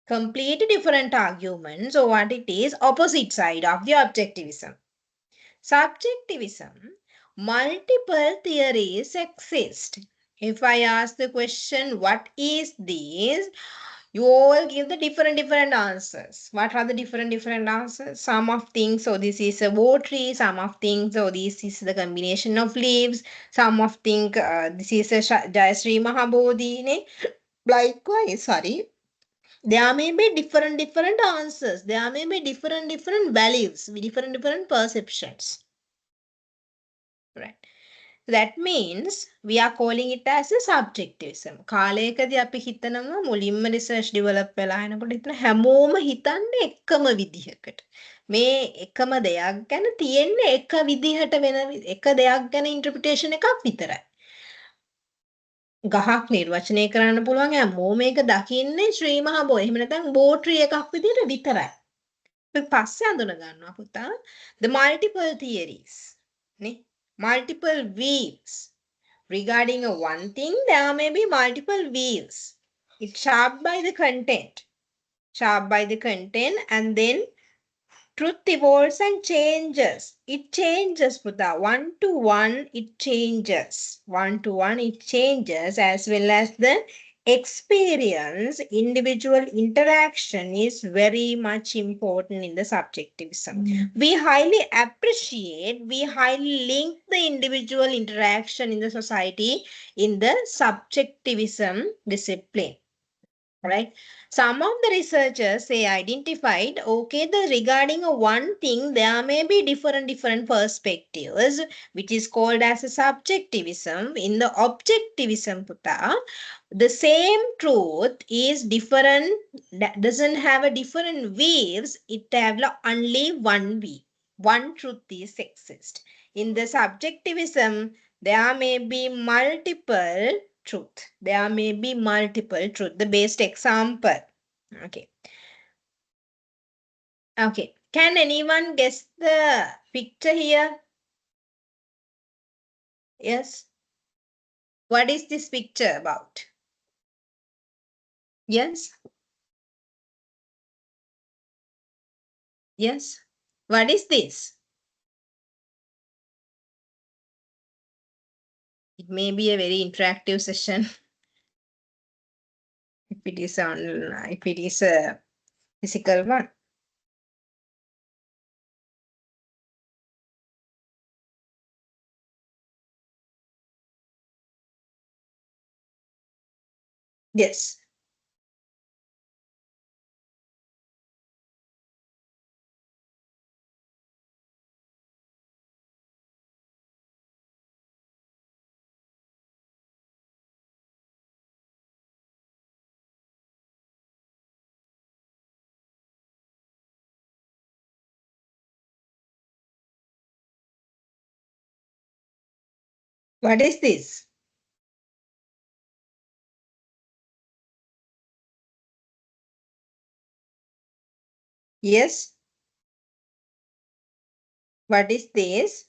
Completely different argument. So what it is? Opposite side of the objectivism. Subjectivism, multiple theories exist. If I ask the question, what is this? You all give the different answers. What are the different answers? Some of things, so this is a tree. Some of things, so this is the combination of leaves. Some of things, this is a Jayasri Mahabodhi. Likewise, sorry. There may be different answers. There may be different values, different perceptions. Right. That means we are calling it as a subjectivism. කාලයකදී අපි හිතනවා මුලින්ම research develop වෙලා එනකොට හිතන හැමෝම හිතන්නේ එකම විදිහකට. මේ එකම දෙයක් ගැන තියෙන්නේ එක විදිහට වෙන එක දෙයක් ගැන ඉන්ටර්ප්‍රිටේෂන් එකක් විතරයි. ගහක් නිර්වචනය කරන්න පුළුවන් හැමෝම මේක දකින්නේ ශ්‍රී මහා බෝ. එහෙම නැත්නම් බෝට්‍රි එකක් විදිහට විතරයි. අපි පස්සේ අඳුන ගන්නවා පුතා the multiple theories නේ multiple views regarding a one thing there may be multiple views. It's shaped by the content and then truth evolves and changes. It changes, Buddha. One to one, it changes. One to one, it changes, as well as the experience, individual interaction is very much important in the subjectivism. We highly appreciate, we highly link the individual interaction in the society in the subjectivism discipline. Right. Some of the researchers say identified, okay, the regarding a one thing, there may be different perspectives, which is called as a subjectivism. In the objectivism, Puta, the same truth is different, that doesn't have a different waves, it have only one way. One truth is exist. In the subjectivism, there may be multiple truth. There may be multiple truth. The best example. Okay. Okay. Can anyone guess the picture here? Yes. What is this picture about? Yes. Yes. What is this? It may be a very interactive session. If it is a physical one. Yes. What is this? Yes. What is this?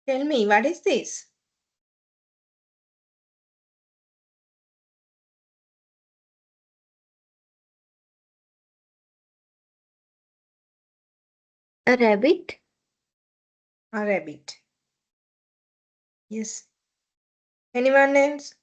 Tell me, what is this? A rabbit? A rabbit. Yes. Anyone else?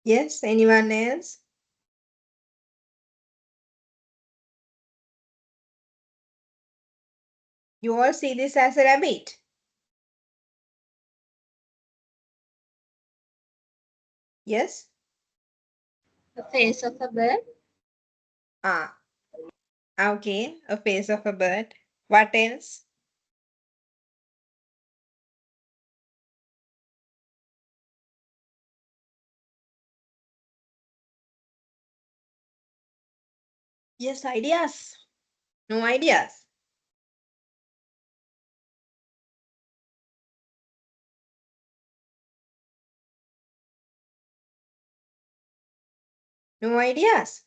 Yes, anyone else? You all see this as a rabbit? Yes? The face of a bird? Ah, okay. A face of a bird. What else? Yes, ideas. No ideas. No ideas.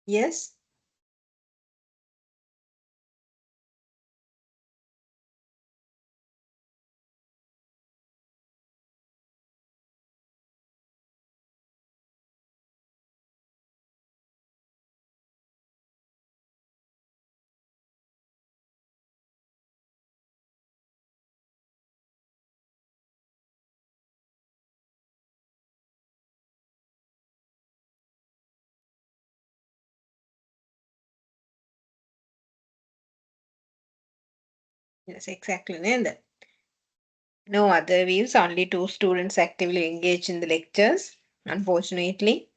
Yes? Yes, exactly. And no other views, only two students actively engaged in the lectures, unfortunately.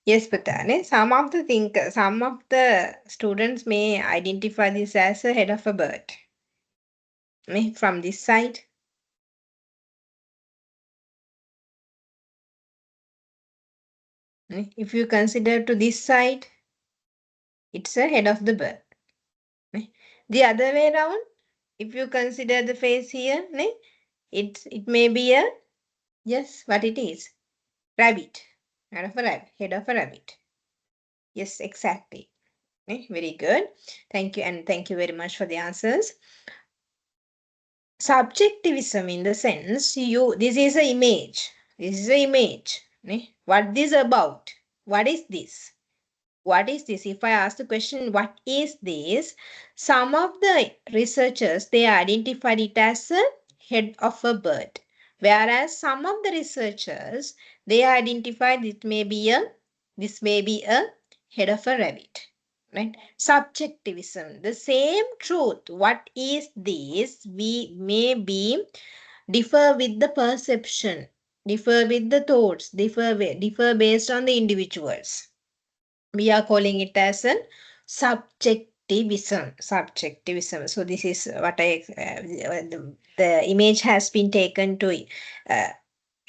Yes, but some of the students may identify this as a head of a bird. From this side. If you consider to this side, it's a head of the bird. The other way around, if you consider the face here, it may be a, yes, what it is? Rabbit. Head of a rabbit. Head of a rabbit. Yes, exactly. Very good. Thank you, and thank you very much for the answers. Subjectivism in the sense this is a image. This is a image. What this about? What is this? What is this? If I ask the question, what is this? Some of the researchers, they identified it as a head of a bird. Whereas some of the researchers, they identified this may be a head of a rabbit. Right? Subjectivism, the same truth. What is this? We may be differ with the perception, differ with the thoughts, differ based on the individuals. We are calling it as a subjectivism. So this is what the image has been taken to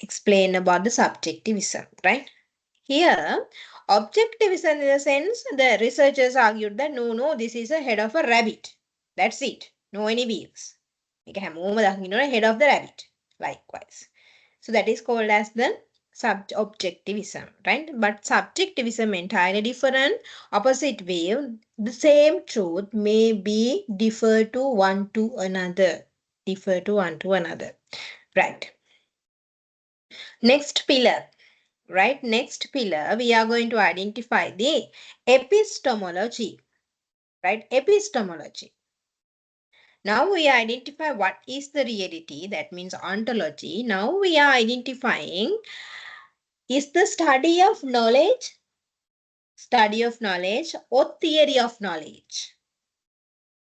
explain about the subjectivism, right? Here, objectivism in the sense the researchers argued that no, this is a head of a rabbit. That's it. No any wheels. We can have head of the rabbit. Likewise. So that is called as the objectivism, right? But subjectivism entirely different, opposite way. The same truth may be differ to one to another. Differ to one to another. Right. Next pillar. Right, next pillar, we are going to identify the epistemology. Right, epistemology. Now we identify what is the reality, that means ontology. Now we are identifying is the study of knowledge or theory of knowledge.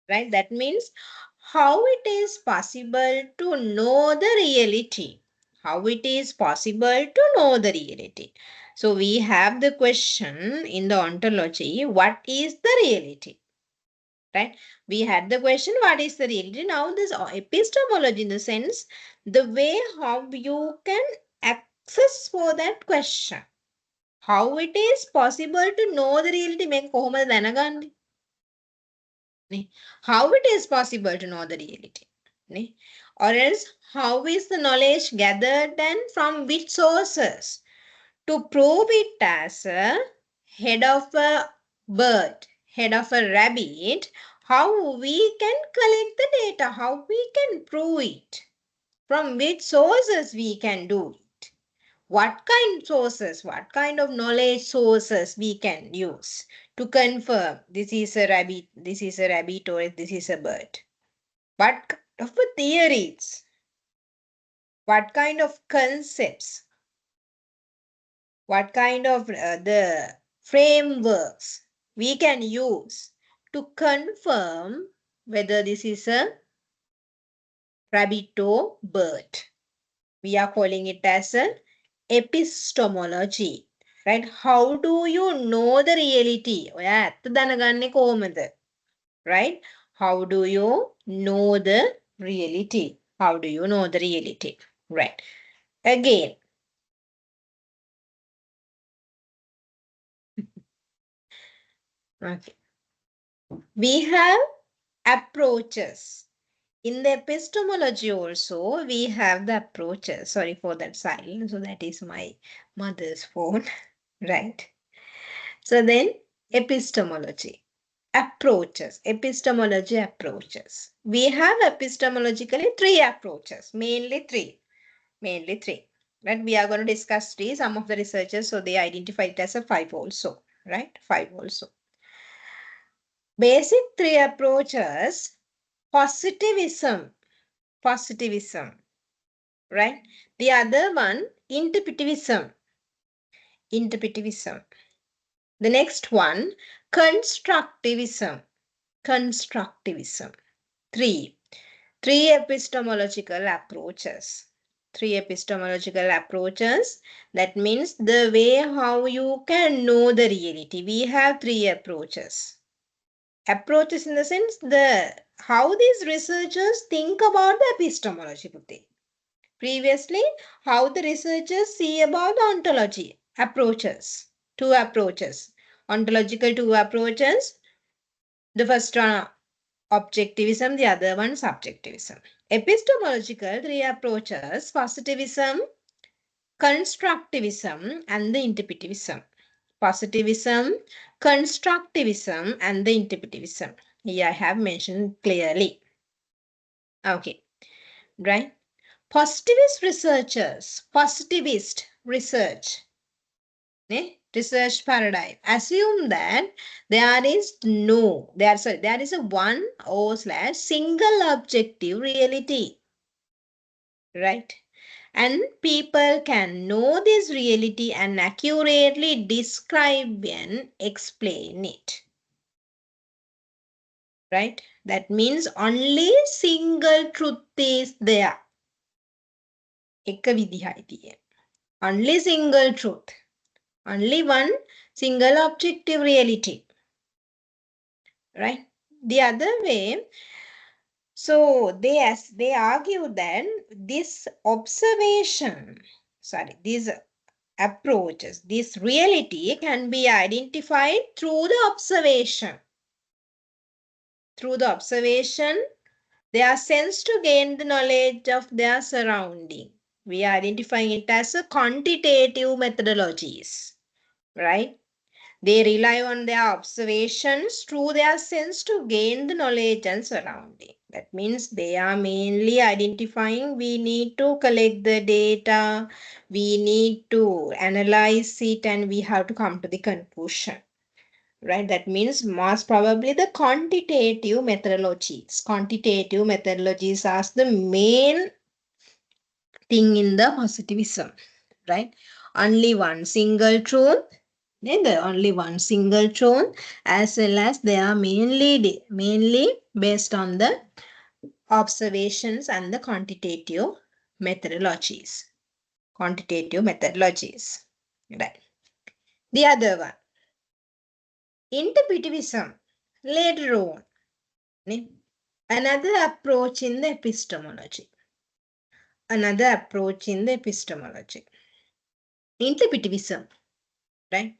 Right, that means how it is possible to know the reality. How it is possible to know the reality. So we have the question in the ontology, what is the reality? Right? We had the question, what is the reality? Now this epistemology in the sense, the way how you can access for that question. How it is possible to know the reality? මේක කොහොමද දැනගන්නේ? How it is possible to know the reality? Or else, how is the knowledge gathered and from which sources? To prove it as a head of a bird, head of a rabbit, how we can collect the data, how we can prove it, from which sources we can do it. What kind of sources, what kind of knowledge sources we can use to confirm this is a rabbit, or this is a bird. What kind of theories, what kind of concepts, what kind of the frameworks we can use to confirm whether this is a rabbit or bird. We are calling it as an epistemology. Right? How do you know the reality? Right? How do you know the reality? How do you know the reality? Right. Again, okay. We have approaches. In the epistemology also, we have the approaches. Sorry for that silence. So that is my mother's phone, right? So then, epistemology. Approaches. Epistemology approaches. We have epistemologically three approaches. Mainly three. Right? We are going to discuss three. Some of the researchers, so they identify it as a five also. Right? Five also. Basic three approaches. Positivism, right? The other one, interpretivism. The next one, constructivism. Three epistemological approaches. That means the way how you can know the reality. We have three approaches. Approaches in the sense how these researchers think about the epistemology. Previously, how the researchers see about the ontology approaches. Two approaches. Ontological two approaches. The first one objectivism, the other one subjectivism. Epistemological three approaches: positivism, constructivism, and the interpretivism. Positivism, constructivism, and the interpretivism. Here I have mentioned clearly. Okay, right? Positivist research, research paradigm assume that there is a one or slash single objective reality, right? And people can know this reality and accurately describe and explain it, right? That means only single truth is there. Only single truth. Only one single objective reality. Right? The other way, so they argue that this observation, these approaches, this reality can be identified through the observation. Through the observation, they are sensed to gain the knowledge of their surrounding. We are identifying it as a quantitative methodologies, right? They rely on their observations through their sense to gain the knowledge and surrounding. That means they are mainly identifying, we need to collect the data, we need to analyze it, and we have to come to the conclusion. Right? That means most probably the quantitative methodologies. Quantitative methodologies are the main thing in the positivism. Right? Only one single truth, only one single truth, as well as they are mainly based on the observations and the quantitative methodologies. Quantitative methodologies. Right. The other one, interpretivism, later on. Another approach in the epistemology. Another approach in the epistemology. Interpretivism, right?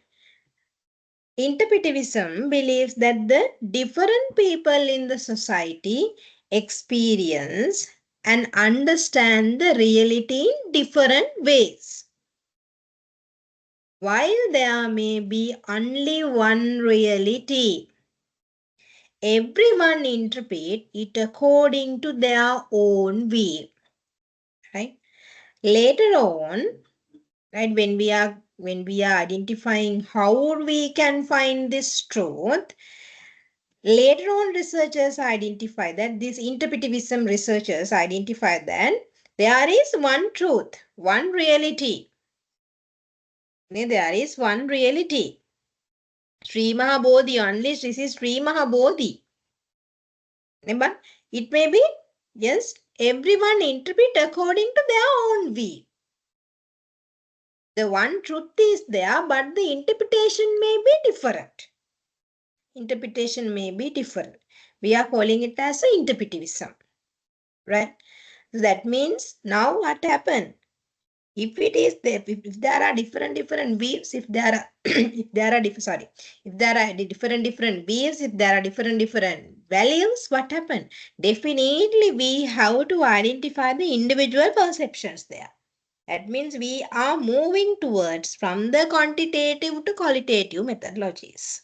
Interpretivism believes that the different people in the society experience and understand the reality in different ways. While there may be only one reality, everyone interprets it according to their own way. Right? Later on, right, when we are identifying how we can find this truth, later on researchers identify that these interpretivism researchers identify that there is one truth, one reality. There is one reality. Sri Mahabodhi, only this is Sri Mahabodhi. But it may be, yes, everyone interpret according to their own way. The one truth is there, but the interpretation may be different. Interpretation may be different. We are calling it as a interpretivism, right? So that means now what happened? If it is there, if there are different views, if there are if there are different views, if there are different values, what happened? Definitely we have to identify the individual perceptions there. That means we are moving towards from the quantitative to qualitative methodologies.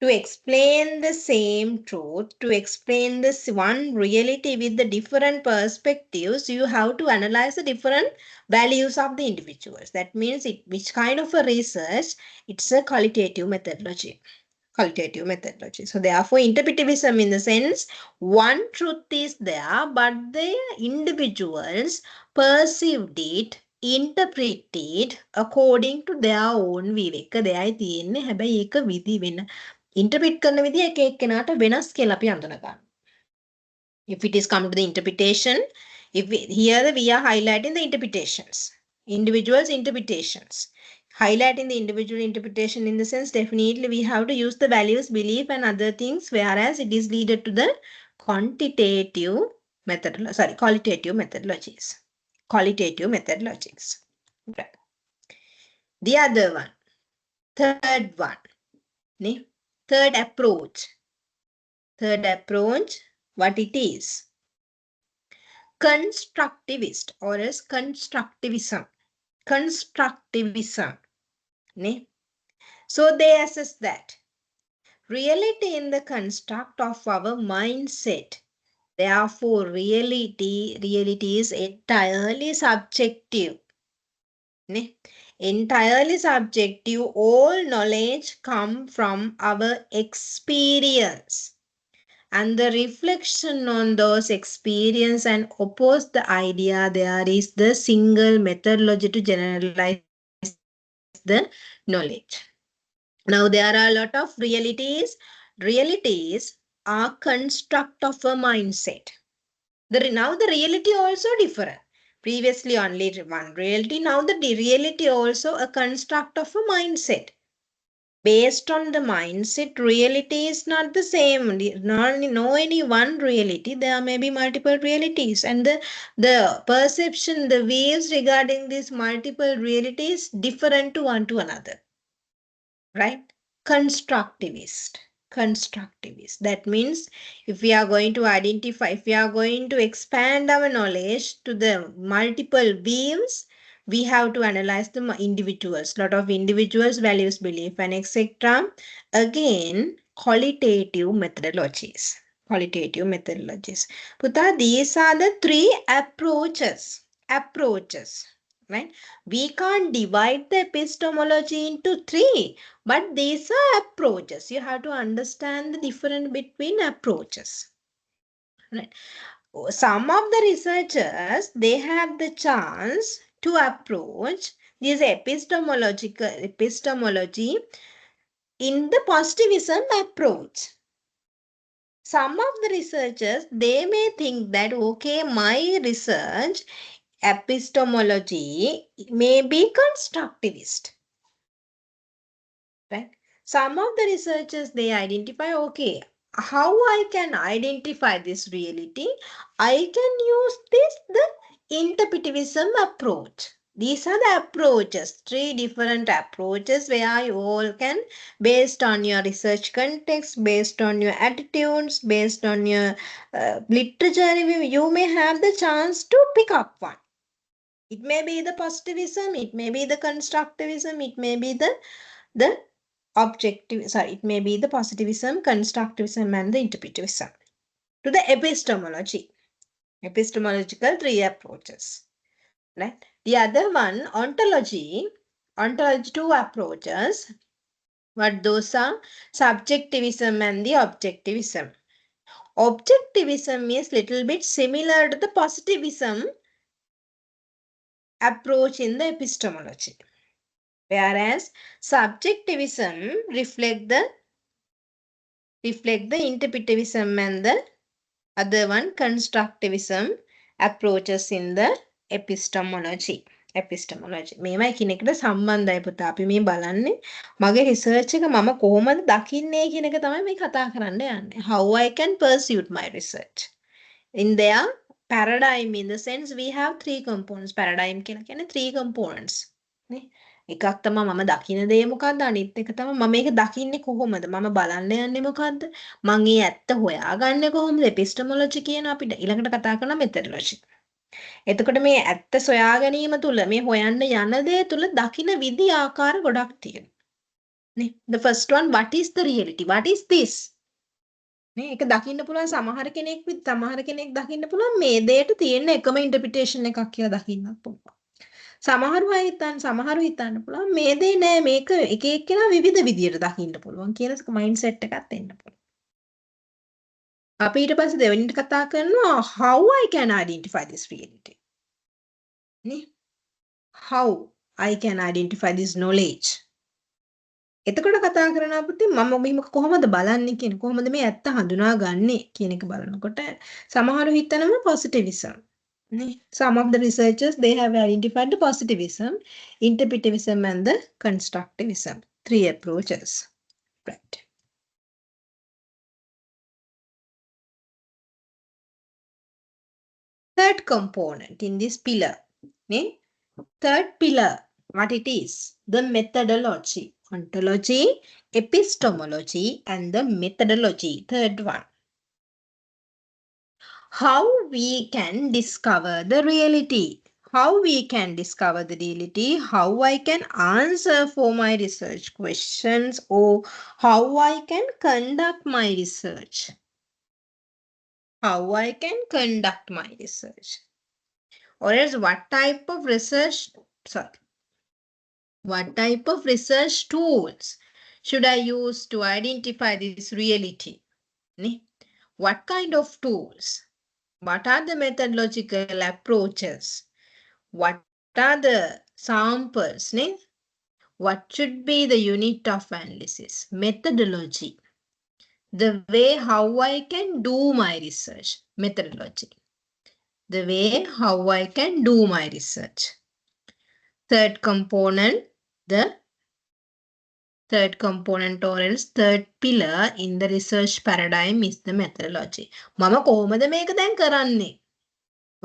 To explain the same truth, to explain this one reality with the different perspectives, you have to analyze the different values of the individuals. That means which kind of a research, it's a qualitative methodology. Qualitative methodology. So therefore, interpretivism in the sense, one truth is there, but the individuals perceived it, interpreted according to their own view. දෙයයි තියෙන්නේ. හැබැයි ඒක විදි වෙන interpret කරන විදිය එක එක්කෙනාට වෙනස් කියලා අපි අඳුන ගන්න. If it is come to the interpretation, here we are highlighting the interpretations, individuals' interpretations. Highlighting the individual interpretation in the sense, definitely we have to use the values, belief and other things, whereas it is leaded to the quantitative methodology, qualitative methodologies. Qualitative methodologies. Right. The other one, third one, third approach. Third approach, what it is? Constructivist or as constructivism. Constructivism. So they assess that reality in the construct of our mindset. Therefore, reality is entirely subjective. Entirely subjective. All knowledge come from our experience. And the reflection on those experience and oppose the idea there is the single methodology to generalize the knowledge. Now there are a lot of realities. Realities are construct of a mindset. Now the reality also different. Previously only one reality. Now the reality also a construct of a mindset. Based on the mindset, reality is not the same. No any one reality. There may be multiple realities, and the perception, the views regarding these multiple realities different to one to another. Right? Constructivist. Constructivist. That means if we are going to identify, if we are going to expand our knowledge to the multiple views, we have to analyze the individuals, lot of individuals, values, belief, and etc. Again, qualitative methodologies. Qualitative methodologies. Putta, these are the three approaches. Approaches. Right? We can't divide the epistemology into three. But these are approaches. You have to understand the difference between approaches. Right. Some of the researchers, they have the chance to approach this epistemology in the positivism approach. Some of the researchers, they may think that, okay, my research epistemology may be constructivist. Right? Some of the researchers, they identify, okay, how I can identify this reality? I can use the interpretivism approach. These are the approaches, three different approaches where you all can, based on your research context, based on your attitudes, based on your literature review, you may have the chance to pick up one. It may be the positivism, it may be the constructivism, it may be the it may be the positivism, constructivism, and the interpretivism. To the epistemology, epistemological three approaches. Right? The other one, ontology two approaches. What those are? Subjectivism and the objectivism. Objectivism is little bit similar to the positivism approach in the epistemology. Whereas subjectivism reflect the interpretivism and the other one constructivism approaches in the epistemology. epistemology. මේවා එකිනෙකට සම්බන්ධයි පුතා. අපි මේ බලන්නේ මගේ research එක මම කොහොමද දකින්නේ කියන එක තමයි මේ කතා කරන්න යන්නේ. How I can pursue my research. In their paradigm, in the sense we have three components. Paradigm කියලා කියන්නේ three components. නේ? එකක් තමයි මම දකින දේ මොකද්ද, අනිත් එක තමයි මම මේක දකින්නේ කොහොමද, මම බලන්න යන්නේ මොකද්ද, මම ඒ ඇත්ත හොයාගන්නේ කොහොමද, එපිස්ටමොලොජි කියන අපිට ඊළඟට කතා කරන මෙතඩොලොජි. එතකොට මේ ඇත්ත සොයා ගැනීම තුල මේ හොයන්න යන දේ තුල දකින විදි ආකාර ගොඩක් තියෙනවා. නේ? The first one, what is the reality? What is this? නේ? ඒක දකින්න පුළුවන් සමහර කෙනෙක් දකින්න පුළුවන් මේ දෙයට තියෙන එකම ඉන්ටර්ප්‍රිටේෂන් එකක් කියලා දකින්නත් පුළුවන්. සමහරු හිතන්න පුළුවන් මේ දේ නෑ, මේක එක එක්කෙනා විවිධ විදියට දකින්න පුළුවන් කියලා මයින්ඩ් සෙට් එකක් එන්න පුළුවන්. අපි ඊට පස්සේ දෙවෙනිට කතා කරනවා how I can identify this reality. නේ? How I can identify this knowledge. එතකොට කතා කරනවා පුතේ මම මෙහෙම කොහොමද බලන්නේ කියන, කොහොමද මේ ඇත්ත හඳුනාගන්නේ කියන එක බලනකොට සමහරු හිතනවා positivism. Some of the researchers, they have identified the positivism, interpretivism, and the constructivism. Three approaches. Right. Third component in this pillar. Third pillar, what it is? The methodology. Ontology, epistemology, and the methodology. Third one. How we can discover the reality. How we can discover the reality, how I can answer for my research questions, or how I can conduct my research. How I can conduct my research. Or else what type of research tools should I use to identify this reality? What kind of tools? What are the methodological approaches? What are the samples? What should be the unit of analysis? Methodology. The way how I can do my research. Methodology. The way how I can do my research. Third component, the third component or else third pillar in the research paradigm is the methodology. Mama කොහොමද මේක දැන් කරන්නේ?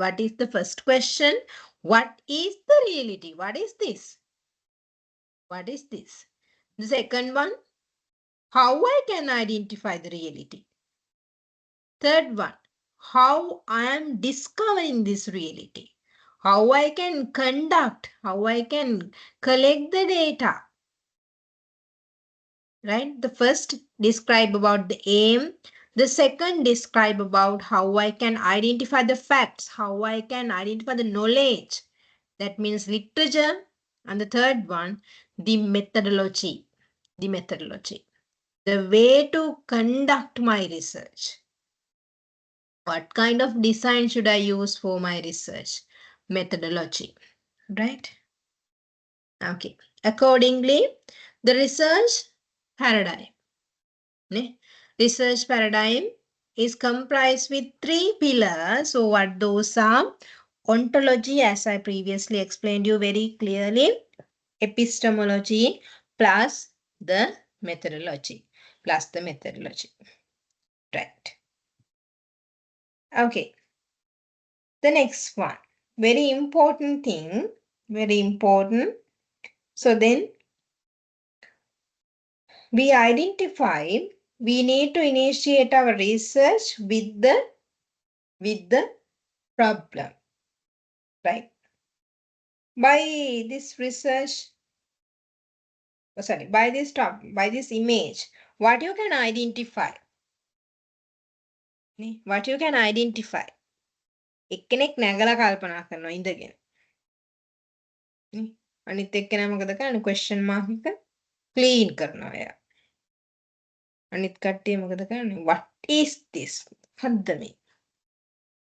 What is the first question? What is the reality? What is this? What is this? The second one, how I can identify the reality. Third one, how I am discovering this reality. How I can conduct, how I can collect the data. Right? The first describe about the aim. The second describe about how I can identify the facts, how I can identify the knowledge. That means literature. And the third one, the methodology. The methodology. The way to conduct my research. What kind of design should I use for my research? Methodology. Right? Okay. Accordingly, the research paradigm. Research paradigm is comprised with three pillars. So what those are? Ontology, as I previously explained you very clearly. Epistemology plus the methodology. Plus the methodology. Right. Okay. The next one. Very important thing. Very important. So then we identify, we need to initiate our research with the problem. Right. By this research, by this image, what you can identify? What you can identify? එක්කෙනෙක් නැගලා කල්පනා කරනවා ඉඳගෙන. අනිත් එක්කෙනා මොකද කරන්නේ? question mark එක clean කරනවා එයා. අනිත් කට්ටිය මොකද කරන්නේ? What is this? මොකද්ද මේ?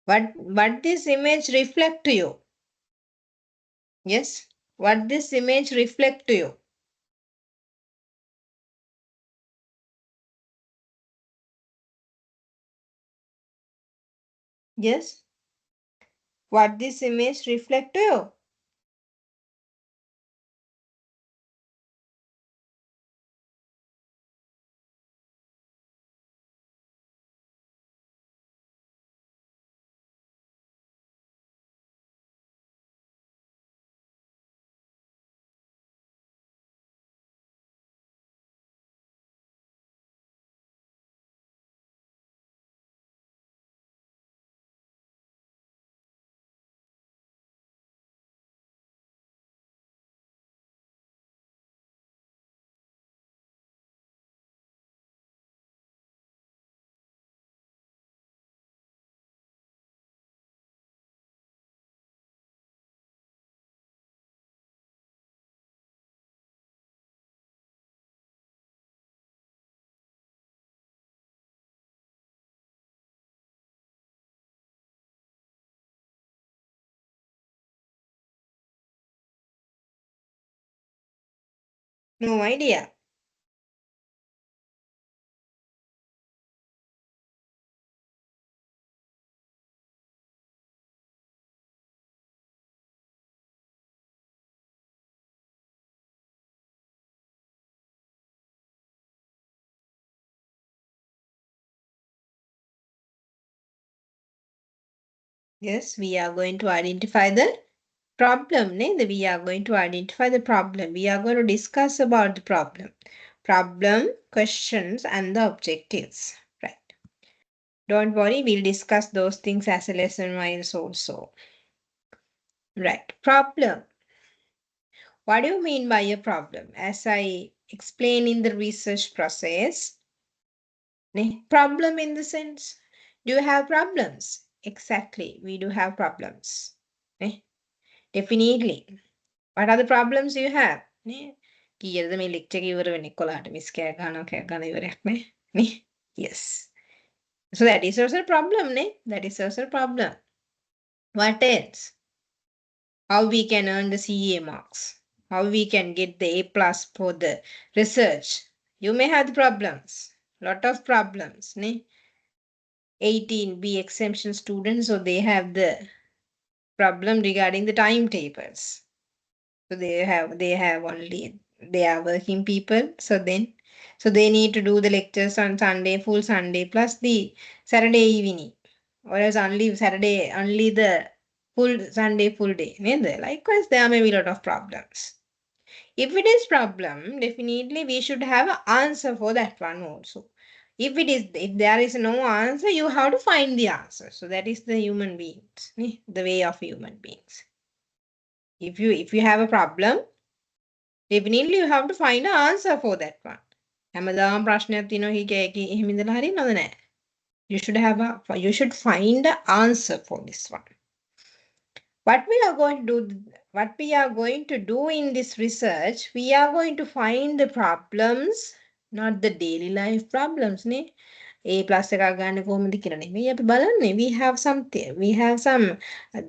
What this image reflect to you? Yes, what this image reflect to you? Yes, what this image reflect to you? No idea. Yes, we are going to identify the problem. We are going to identify the problem. We are going to discuss about the problem. Problem, questions, and the objectives. Right. Don't worry, we'll discuss those things as a lesson wise also. Right. Problem. What do you mean by a problem? As I explain in the research process, problem in the sense, do you have problems? Exactly, we do have problems. Definitely. What are the problems you have? කීයද මේ lecture එක ඉවර වෙන්නේ 11ට miss කෑ ගන්න ඉවරයක් නේ. Yes. So that is also a problem, that is also a problem. What else? How we can earn the CA marks, how we can get the A plus for the research. You may have the problems, lot of problems. 18B exemption students, so they have the problem regarding the timetables. So they have only They are working people, so they need to do the lectures on Sunday, full Sunday, plus the Saturday evening. Or else only Saturday, only the full Sunday, full day. Likewise, there may be a lot of problems. If it is problem, definitely we should have an answer for that one also. If there is no answer, you have to find the answer. So that is the human beings, the way of human beings. If you have a problem, definitely you have to find an answer for that one. හැමදාම ප්‍රශ්නයක් තියෙනවා එහෙම ඉඳලා හරියනවද නැහැ. You should find an answer for this one. What we are going to do in this research, we are going to find the problems, not the daily life problems නේ. A plus එකක් ගන්න කොහොමද කියලා නෙමෙයි අපි බලන්නේ. We have some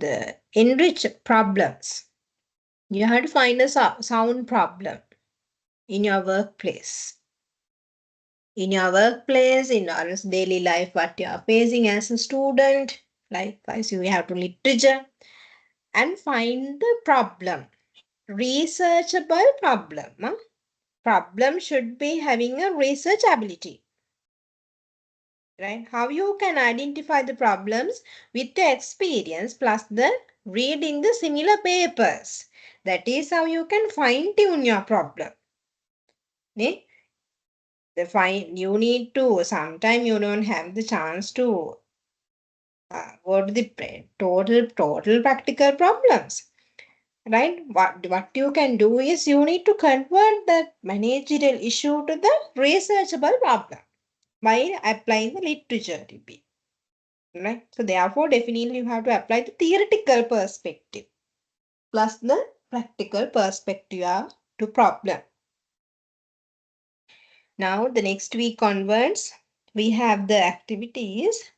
the enriched problems. You have to find a sound problem in your workplace. In your workplace, in your daily life, what you are facing as a student. Likewise, you have to literature and find the problem. Researchable problem. Problem should be having a research ability. Right? How you can identify the problems with the experience plus the reading the similar papers. That is how you can fine tune your problem. You need to, sometimes you don't have the chance to go to the total practical problems. Right? What you can do is you need to convert that managerial issue to the researchable problem by applying the literature TP. Right? So therefore, definitely you have to apply the theoretical perspective plus the practical perspective to problem. Now, the next week onwards, we have the activities.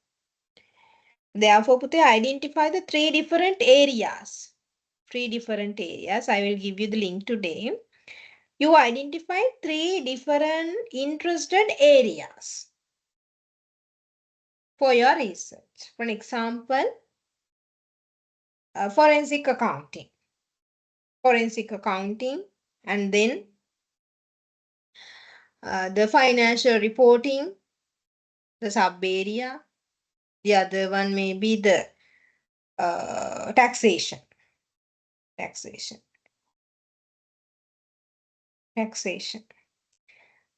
Therefore, Pute, identify the three different areas. I will give you the link today. You identify three different interested areas for your research. For example, forensic accounting. And then the financial reporting, the sub area. The other one may be the taxation.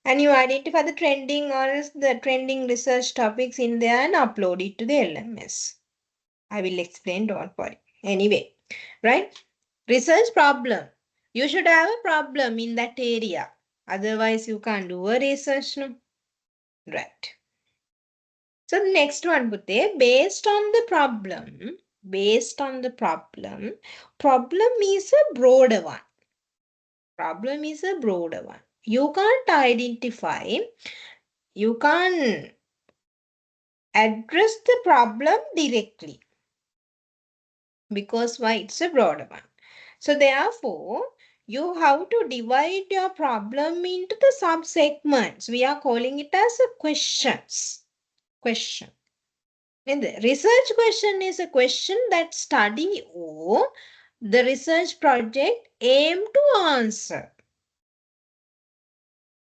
And you identify the trending research topics in there and upload it to the LMS. I will explain, don't worry. Anyway, right? Research problem. You should have a problem in that area. Otherwise, you can't do a research, no? Right. So the next one, Bhute, based on the problem, problem is a broader one. You can't address the problem directly. Because why? It's a broader one. So therefore, you have to divide your problem into the sub-segments. We are calling it as a questions. And the research question is a question that study or the research project aim to answer.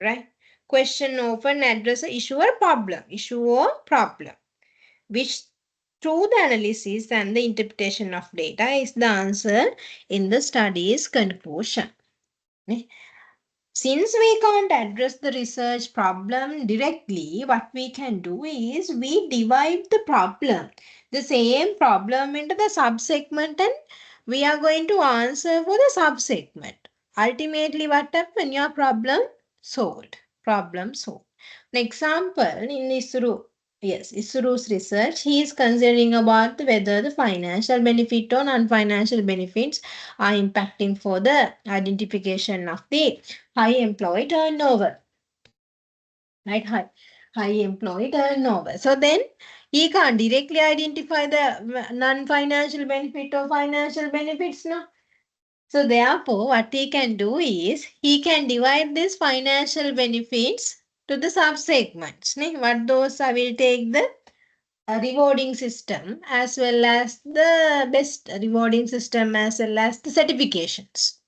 Right? Question often address an issue or problem, which through the analysis and the interpretation of data is the answer in the study's conclusion. Since we can't address the research problem directly, what we can do is we divide the same problem into the subsegment, and we are going to answer for the subsegment. Ultimately, what happens? Your problem solved. An example in Isuru's research, he is considering about whether the financial benefit or non-financial benefits are impacting for the identification of the high employee turnover. Right? High employee turnover. So then he can't directly identify the non-financial benefit or financial benefits, no? So therefore, what he can do is he can divide these financial benefits to the subsegments. What those I will take the rewarding system as well as the best rewarding system as well as the certifications.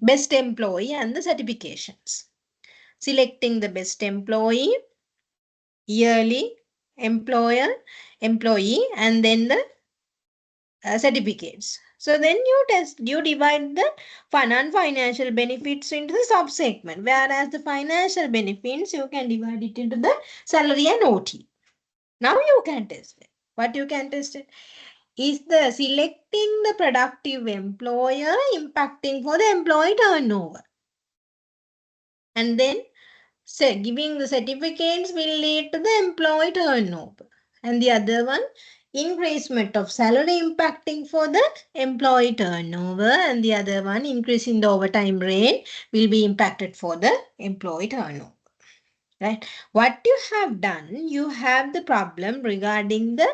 Best employee and the certifications. Selecting the best employee, yearly employee, and then the certificates. So then you divide the non-financial benefits into the sub-segment, whereas the financial benefits, you can divide it into the salary and OT. Now you can test it. What you can test it? Is the selecting the productive employer impacting for the employee turnover? And then giving the certificates will lead to the employee turnover. And the other one, increasement of salary impacting for the employee turnover. And the other one, increase in the overtime rate will be impacted for the employee turnover. Right? What you have done, you have the problem regarding the,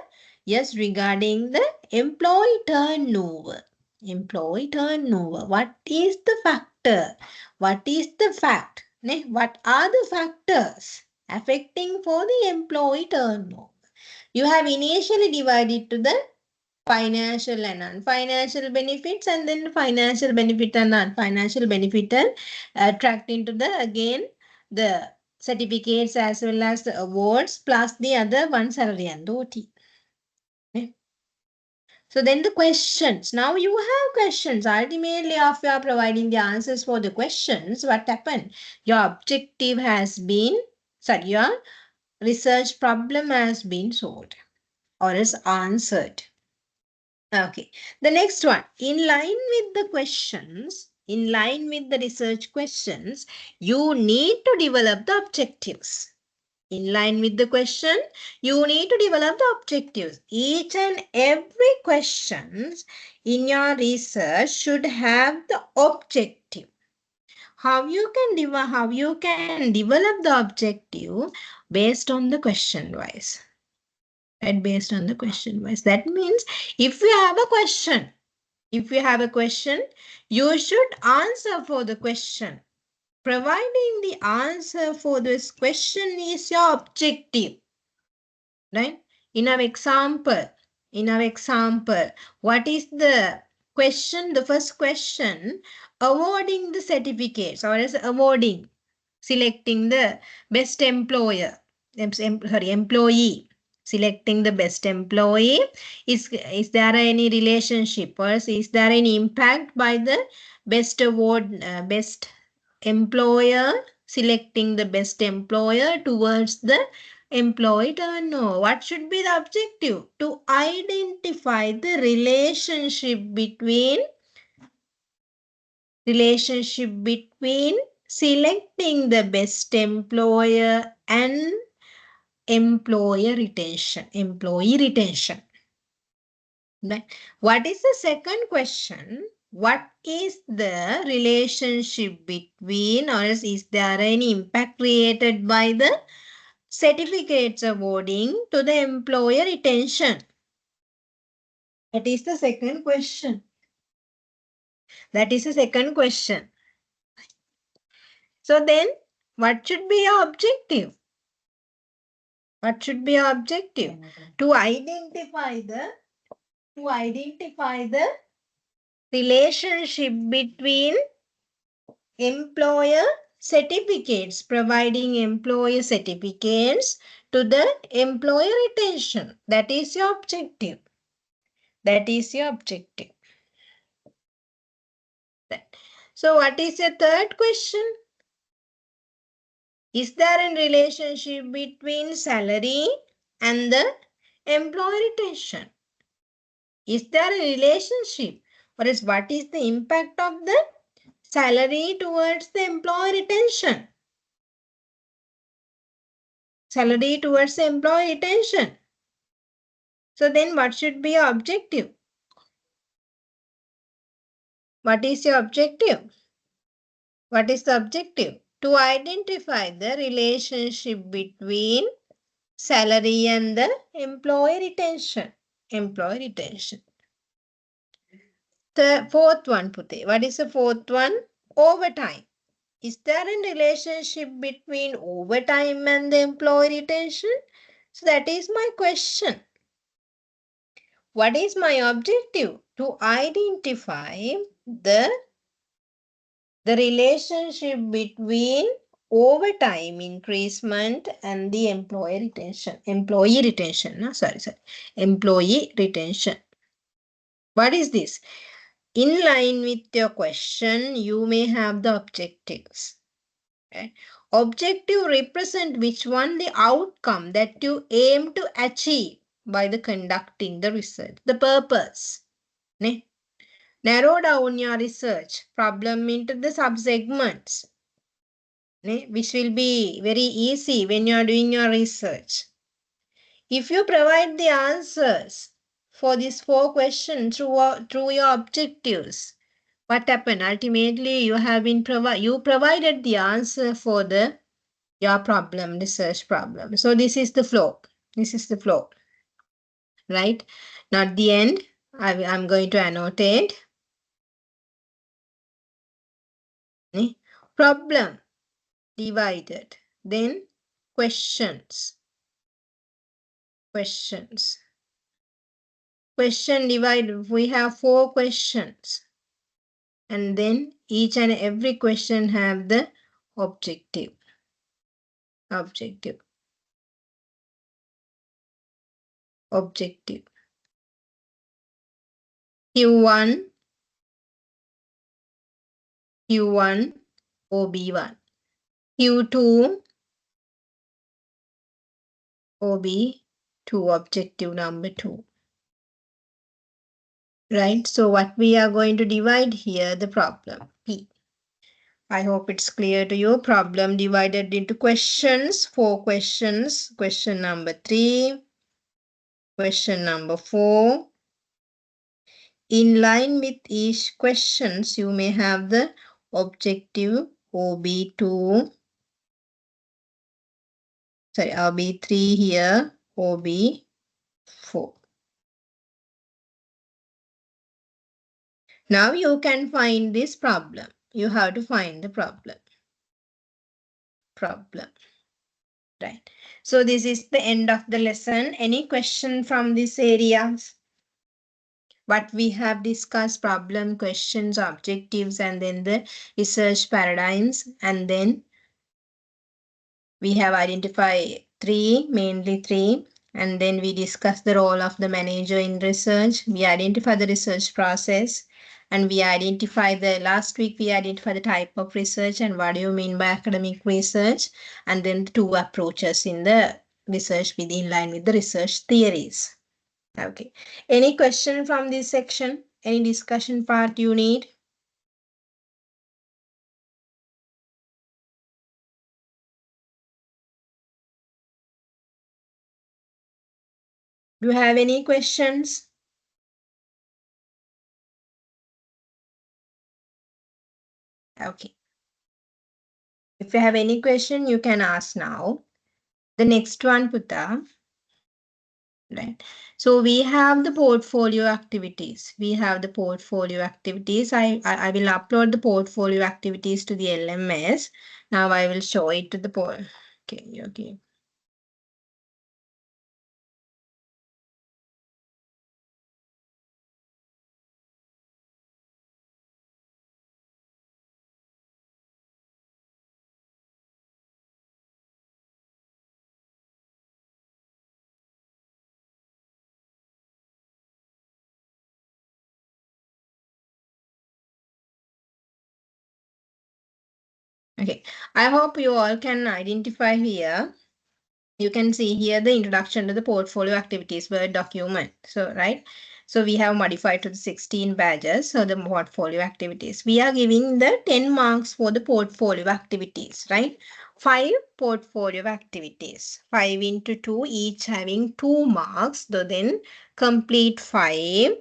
regarding the employee turnover. Employee turnover. What is the factor? What is the fact? What are the factors affecting for the employee turnover? You have initially divided to the financial and non-financial benefits, and then financial benefit and non-financial benefit, and tracked into the again the certificates as well as the awards plus the other one salary and the OT. Okay. So then the questions. Now you have questions. Ultimately, after you are providing the answers for the questions, what happened? Your objective has been, your research problem has been solved or is answered. Okay, the next one, in line with the questions, in line with the research questions, you need to develop the objectives. In line with the question, you need to develop the objectives. Each and every questions in your research should have the objective. How you can develop the objective based on the question wise. Right, based on the question wise. That means if you have a question, you should answer for the question. Providing the answer for this question is your objective. Right? In our example, what is the question? The first question, awarding the certificates or as awarding, selecting the best employee. Selecting the best employee. Is there any relationship or is there any impact by the best award, best employer, selecting the best employer towards the employee turnover? What should be the objective? To identify the relationship between selecting the best employer and employee retention. What is the second question? What is the relationship between, or is there any impact created by the certificates awarding to the employer retention? That is the second question. So then, what should be your objective? To identify the relationship between employer certificates, providing employer certificates to the employer retention. That is your objective. So what is your third question? Is there a relationship between salary and the employee retention? Is there a relationship? Or is what is the impact of the salary towards the employee retention? Salary towards the employee retention. So then what should be your objective? What is your objective? What is the objective? To identify the relationship between salary and the employee retention. The fourth one, Pute. What is the fourth one? Overtime. Is there a relationship between overtime and the employee retention? So that is my question. What is my objective? To identify the The relationship between overtime increasement and the employee retention. Employee retention. No? Sorry. Employee retention. What is this? In line with your question, you may have the objectives. Okay. Objective represent which one? The outcome that you aim to achieve by the conducting the research. The purpose. Ne? Narrow down your research problem into the subsegments, which will be very easy when you are doing your research. If you provide the answers for these 4 questions through your objectives, what happened? Ultimately, you provided the answer for your problem, research problem. So this is the flow. This is the flow, right? Now at the end, I'm going to annotate. Problem divided. Then questions. Questions. Question divided. We have 4 questions. And then each and every question have the objective. Objective. Objective. Q1, Q1, OB1. Q2, OB2, objective number 2. Right? So what we are going to divide here, the problem, P. I hope it's clear to you. Problem divided into questions, 4 questions. Question number 3, question number 4. In line with each questions, you may have the objective OB2, sorry, OB3 here, OB4. Now you can find this problem. You have to find the problem. Right. So this is the end of the lesson. Any question from this area? What we have discussed: problem, questions, objectives, and then the research paradigms. And then we have identified mainly three. And then we discuss the role of the manager in research. We identify the research process. And last week we identified the type of research and what do you mean by academic research. And then the 2 approaches in the research in line with the research theories. Okay. Any question from this section? Any discussion part you need? Do you have any questions? Okay. If you have any question, you can ask now. The next one, Putta. Right. So we have the portfolio activities. I will upload the portfolio activities to the LMS. Now I will show it to the Okay. Okay. I hope you all can identify here. You can see here the introduction to the portfolio activities Word document. So, right. So we have modified to the 16 badges. So the portfolio activities. We are giving the 10 marks for the portfolio activities, right? 5 portfolio activities. 5 into 2, each having 2 marks. So then complete 5.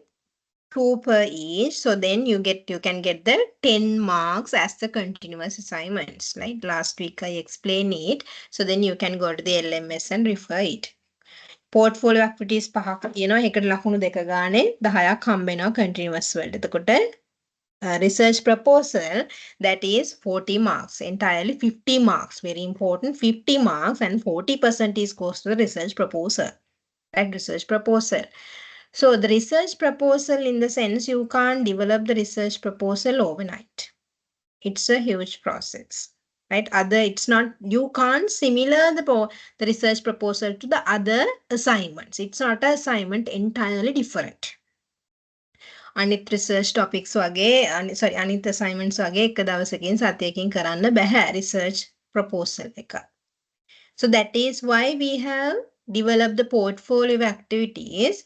2 per each. So then you can get the 10 marks as the continuous assignments. Like last week I explained it. So then you can go to the LMS and refer it. Portfolio activities පහක් තියෙනවා. ඒකට ලකුණු 2 ගානේ 10ක් හම්බ වෙනවා continuous වලට. එතකොට research proposal, that is 40 marks, entirely 50 marks, very important, 50 marks, and 40% is goes to the research proposal. Right, research proposal. So the research proposal, in the sense, you can't develop the research proposal overnight. It's a huge process, right? It's not, you can't similar the research proposal to the other assignments. It's not an assignment, entirely different. අනිත් research topics වගේ අනිත් assignments වගේ එක දවසකින් සතියකින් කරන්න බෑ research proposal එක. So that is why we have developed the portfolio activities.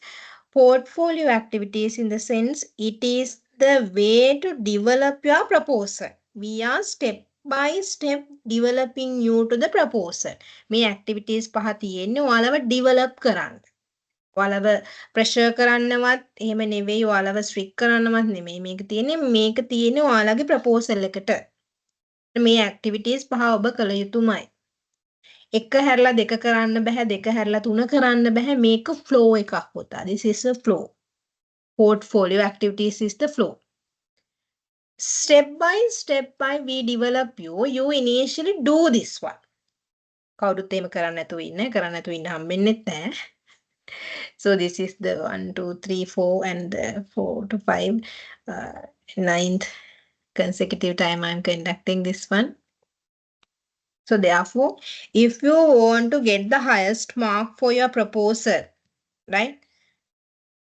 Portfolio activities in the sense it is the way to develop your proposal. We are step by step developing you to the proposal. මේ activities පහ තියෙන්නේ ඔයාලව develop කරන්න. ඔයාලව pressure කරන්නවත් එහෙම නෙවෙයි, ඔයාලව ස්ට්‍රික් කරන්නවත් නෙමෙයි. මේක තියෙන්නේ ඔයාලගේ ප්‍රොපෝසල් එකට. මේ ඇක්ටිවිටීස් පහ ඔබ කළ යුතුමයි. එක හැරලා දෙක කරන්න බෑ, දෙක හැරලා තුන කරන්න බෑ. මේක flow එකක් පුතා. This is a flow. Portfolio activities is the flow. Step by we develop you. You initially do this one. කවුරුත් එහෙම කරන්න නැතුව ඉන්න හම්බෙන්නෙත් නැහැ. So this is the 1, 2, 3, 4 and 4 to 5 ninth consecutive time I'm conducting this one. So therefore, if you want to get the highest mark for your proposal, right?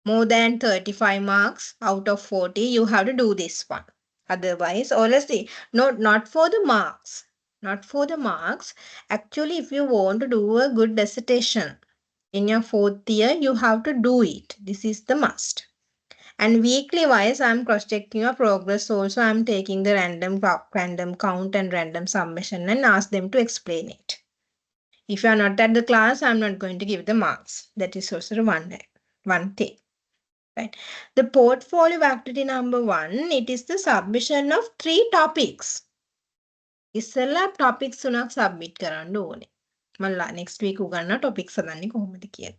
More than 35 marks out of 40, you have to do this one. Otherwise, honestly, not for the marks. Not for the marks. Actually, if you want to do a good dissertation, in your 4th year, you have to do it. This is the must. And weekly wise, I'm cross-checking your progress also. I'm taking the random count and random submission and ask them to explain it. If you are not at the class, I'm not going to give the marks. That is also one thing. Right. The portfolio activity number 1, it is the submission of 3 topics. ඉස්සෙල්ලා topics 3ක් submit කරන්න ඕනේ. මම next week උගන්වන topics හදන්නේ කොහොමද කියලා.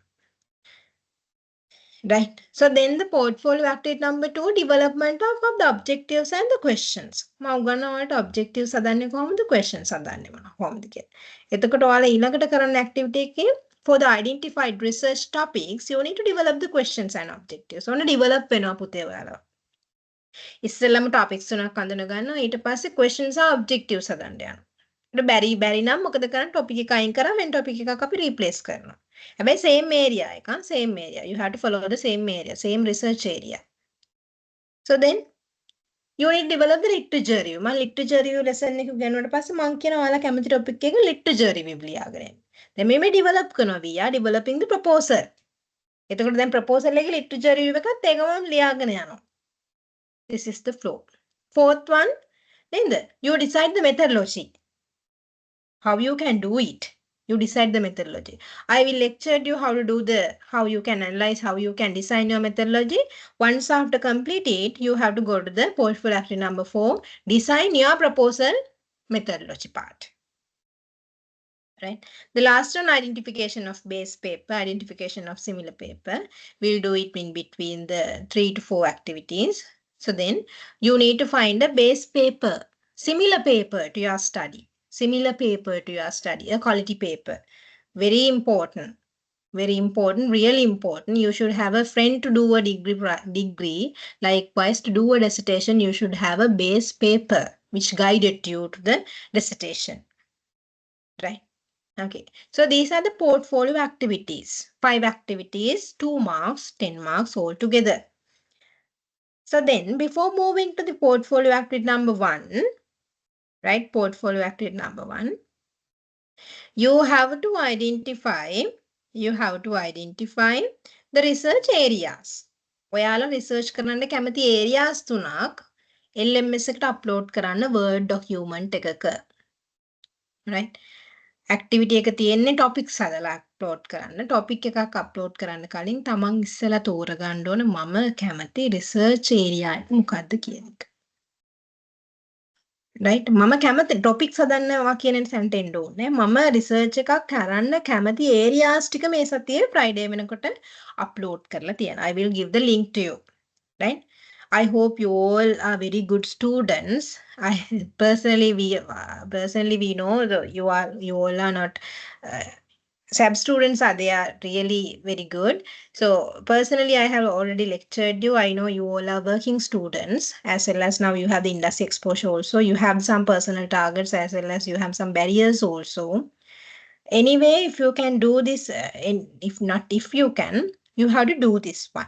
Right. So then the portfolio activity number 2, development of the objectives and the questions. මම උගන්වනවට objectives හදන්නේ කොහොමද, questions හදන්නේ කොහොමද කියලා. එතකොට ඔයාලා ඊළඟට කරන්න activity එකේ for the identified research topics, you need to develop the questions and objectives. ඔන්න develop වෙනවා පුතේ ඔයාලා. ඉස්සෙල්ලම topics 3ක් අඳුන ගන්නවා, ඊට පස්සේ questions and objectives හදන්න යනවා. බැරි නම් මොකද කරන්නේ, topic එක අයින් කරා වෙන topic එකක් අපි replace කරනවා. හැබැයි same area එක, same area. You have to follow the same area, same research area. So then you need to develop the literature review. මම literature review lesson එක ගන්නවට පස්සේ මම කියනවා ඔයාලා කැමති topic එක literature review ලියාගෙන එන්න. දැන් මේ develop කරනවා. We are developing the proposal. එතකොට දැන් proposal එකේ literature review එකත් ඒකම ලියාගෙන යනවා. This is the flow. 4th one, then you decide the methodology. How you can do it. You decide the methodology. I will lecture you how you can analyze, how you can design your methodology. Once after complete it, you have to go to the portfolio activity number 4, design your proposal methodology part. Right. The last one, identification of base paper, identification of similar paper. We'll do it in between the 3 to 4 activities. So then you need to find a base paper, similar paper to your study. Similar paper to your study, a quality paper. Very important, really important. You should have a friend to do a degree. Likewise, to do a dissertation, you should have a base paper which guided you to the dissertation. Right? Okay. So these are the portfolio activities. 5 activities, 2 marks, 10 marks altogether. So then, before moving to the portfolio activity number 1, right, portfolio activity number 1, you have to identify the research areas. ඔයාලා research කරන්න කැමති areas 3ක් LMS එකට upload කරන්න Word document එකක. Right? Activity එක තියෙන්නේ topics හදලා upload කරන්න. Topic එකක් upload කරන්න කලින් තමන් ඉස්සෙල්ලා තෝරගන්න ඕන මම කැමති research area එක මොකද්ද කියන එක. right, මම කැමති topics හදන්නවා කියන තැනට එන්න ඕනේ. මම research එකක් කරන්න කැමති areas ටික මේ සතියේ Friday වෙනකොට upload කරලා තියෙනවා. I will give the link to you. Right? I hope you all are very good students. Personally we know that you all are not SAB students they are really very good. So personally, I have already lectured you. I know you all are working students, as well as now you have the industry exposure also. You have some personal targets as well as you have some barriers also. Anyway, if you can do this, if not, if you can, you have to do this one.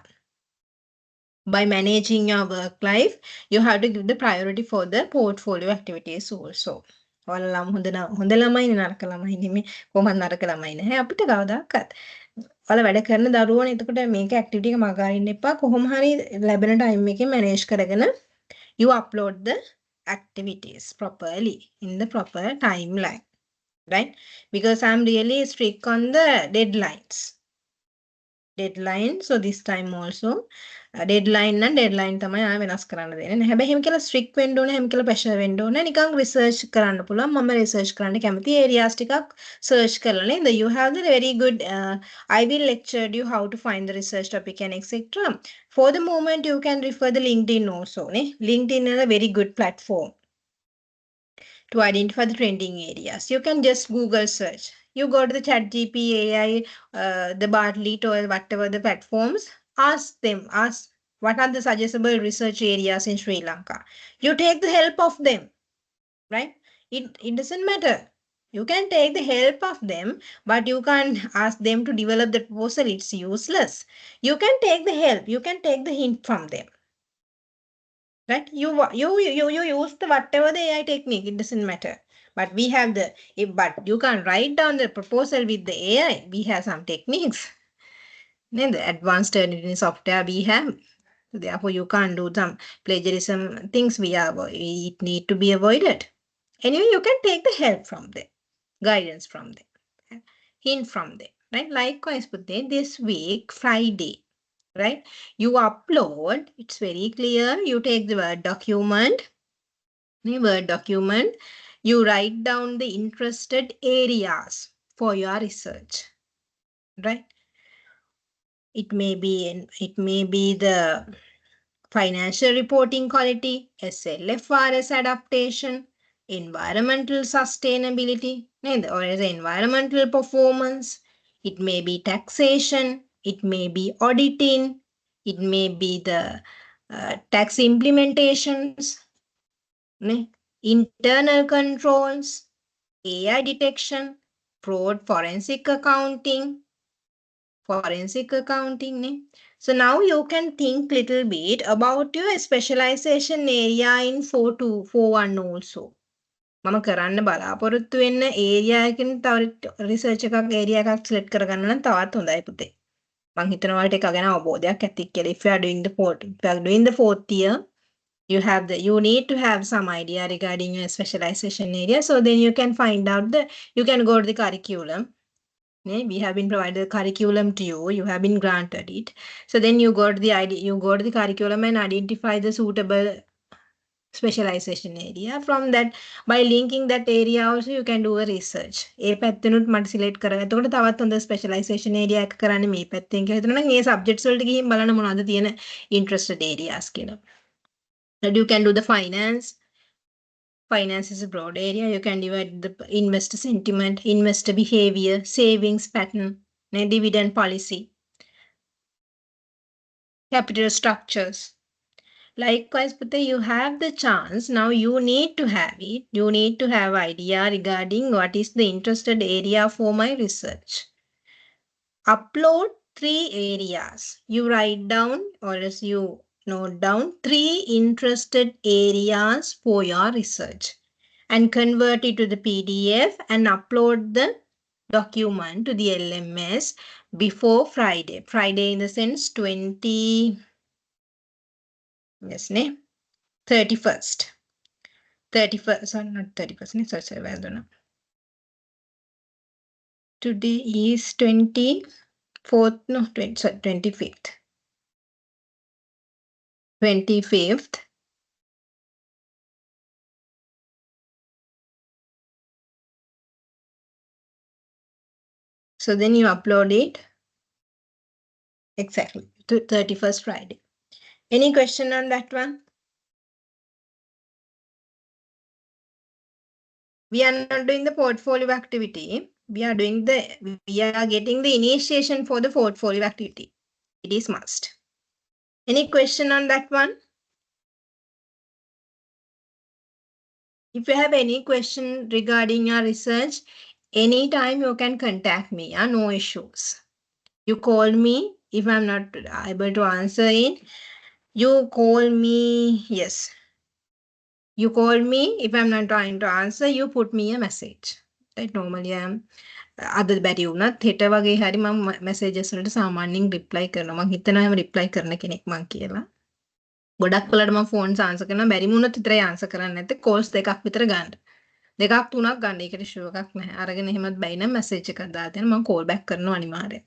By managing your work life, you have to give the priority for the portfolio activities also. ඔයාලා හොඳ ළමයිනේ නරක ළමයි නෙමෙයි කොහොමද නරක ළමයි නැහැ අපිට කවදාකවත්. ඔයාලා වැඩ කරන දරුවෝනේ එතකොට මේක ඇක්ටිවිටි එක මග අරින්න එපා. කොහොම හරි ලැබෙන ටයිම් එකේ මැනේජ් කරගෙන you upload the activities properly in the proper timeline, right? Because I'm really strict on the deadline. So this time also deadline නම් deadline තමයි ආ වෙනස් කරන්න දෙන්නේ නැහැ. හැබැයි එහෙම කියලා strict වෙන්න ඕනේ, එහෙම කියලා pressure වෙන්න ඕනේ. නිකන් research කරන්න පුළුවන්. මම research කරන්න කැමති areas ටිකක් search කරලා නේද? You have the very good I will lecture you how to find the research topic and etc. For the moment you can refer the LinkedIn also නේ. LinkedIn is a very good platform to identify the trending areas. You can just Google search. You go to the ChatGPT, AI, the Bartlett or whatever the platforms. Ask what are the suggestible research areas in Sri Lanka. You take the help of them, right? It doesn't matter. You can take the help of them, but you can't ask them to develop the proposal. It's useless. You can take the help. You can take the hint from them. Right? You use the whatever the AI technique, it doesn't matter. But we have but you can't write down the proposal with the AI. We have some techniques. Then the advanced editing software we have. So therefore, you can't do some plagiarism things it need to be avoided. Anyway, you can take the help from them, guidance from them, hint from them. Right? Likewise, but then this week, Friday, right? You upload, it's very clear. You take the Word document, you write down the interested areas for your research, right? It may be the financial reporting quality, SLFRS adaptation, environmental sustainability, or as environmental performance. It may be taxation, it may be auditing, it may be the tax implementations, internal controls, AI detection, fraud, forensic accounting. So now you can think little bit about your specialization area in 4.2.4.1 also. මම කරන්න බලාපොරොත්තු වෙන්න area එකකින් තව research එකක් area එකක් select කරගන්න නම් තවත් හොඳයි පුතේ. මම හිතනවා ඔයාලට ඒක ගැන අවබෝධයක් ඇති කියලා. If you are doing the fourth year, you need to have some idea regarding your specialization area. So then you can find out you can go to the curriculum. We have been provided the curriculum to you. You have been granted it. So then you go to the curriculum and identify the suitable specialization area. From that, by linking that area also you can do a research. ඒ පැත්තෙනුත් මට select කරගන්න. එතකොට තවත් හොඳ specialization area එකක් කරන්න මේ පැත්තෙන් කියලා හිතනවා නම් ඒ subjects වලට ගිහින් බලන්න මොනවද තියෙන interested areas කියලා. And you can do the finance. Finance is a broad area. You can divide the investor sentiment, investor behavior, savings pattern, dividend policy, capital structures. Likewise, but you have the chance. Now you need to have it. You need to have idea regarding what is the interested area for my research. Upload 3 areas. You write down or else you note down 3 interested areas for your research and convert it to the PDF and upload the document to the LMS before Friday. Friday in the sense 31st. 31st, sorry, not 31st. Sorry, I don't know. Today is 24th, no, 25th. 25th. So then you upload it exactly to 31st Friday. Any question on that one? We are not doing the portfolio activity. we are getting the initiation for the portfolio activity. It is must. Any question on that one? If you have any question regarding your research, anytime you can contact me. No issues. You call me if I'm not able to answer it. You call me. Yes. You call me if I'm not trying to answer. You put me a message. Right? Normally I'm අද බැරි වුණත් හෙට වගේ හරි මම messages වලට සාමාන්‍යයෙන් reply කරනවා. මම හිතනවා එහෙම රිප්ලයි කරන කෙනෙක් මං කියලා. ගොඩක් වෙලාවට මම ෆෝන්ස් ආන්සර් කරනවා. බැරි වුණොත් විතරයි ආන්සර් කරන්නේ නැත්තේ කෝල්ස් දෙකක් විතර ගන්න. දෙකක් තුනක් ගන්න. ඒකට ෂුවර් එකක් නැහැ. අරගෙන එහෙමත් බැයි නම් මැසේජ් එකක් දාලා දෙන්න මම කෝල් බෑක් කරනවා අනිවාර්යෙන්.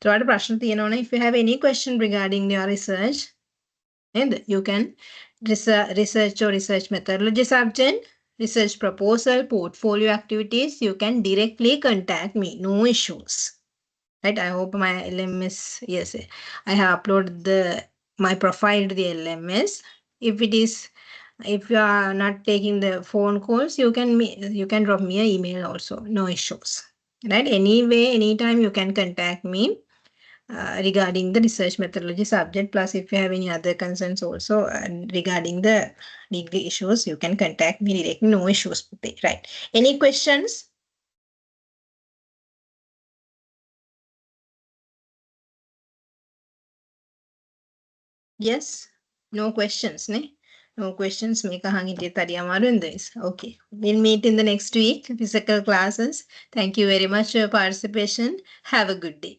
ඒතකොට ප්‍රශ්න තියෙනවා නම් if you have any question regarding your research and you can research or research methodology subject, research proposal, portfolio activities, you can directly contact me. No issues. Right? I hope my LMS, yes, I have uploaded my profile to the LMS. If you are not taking the phone calls, you can drop me an email also. No issues. Right? Anyway, anytime you can contact me regarding the research methodology subject. Plus, if you have any other concerns also regarding the degree issues, you can contact me directly. No issues. Right? Any questions? Yes? No questions, ne? No questions. මේක අහන් හිටියේ හරි අමාරුවෙන්ද? Okay. We'll meet in the next week, physical classes. Thank you very much for your participation. Have a good day.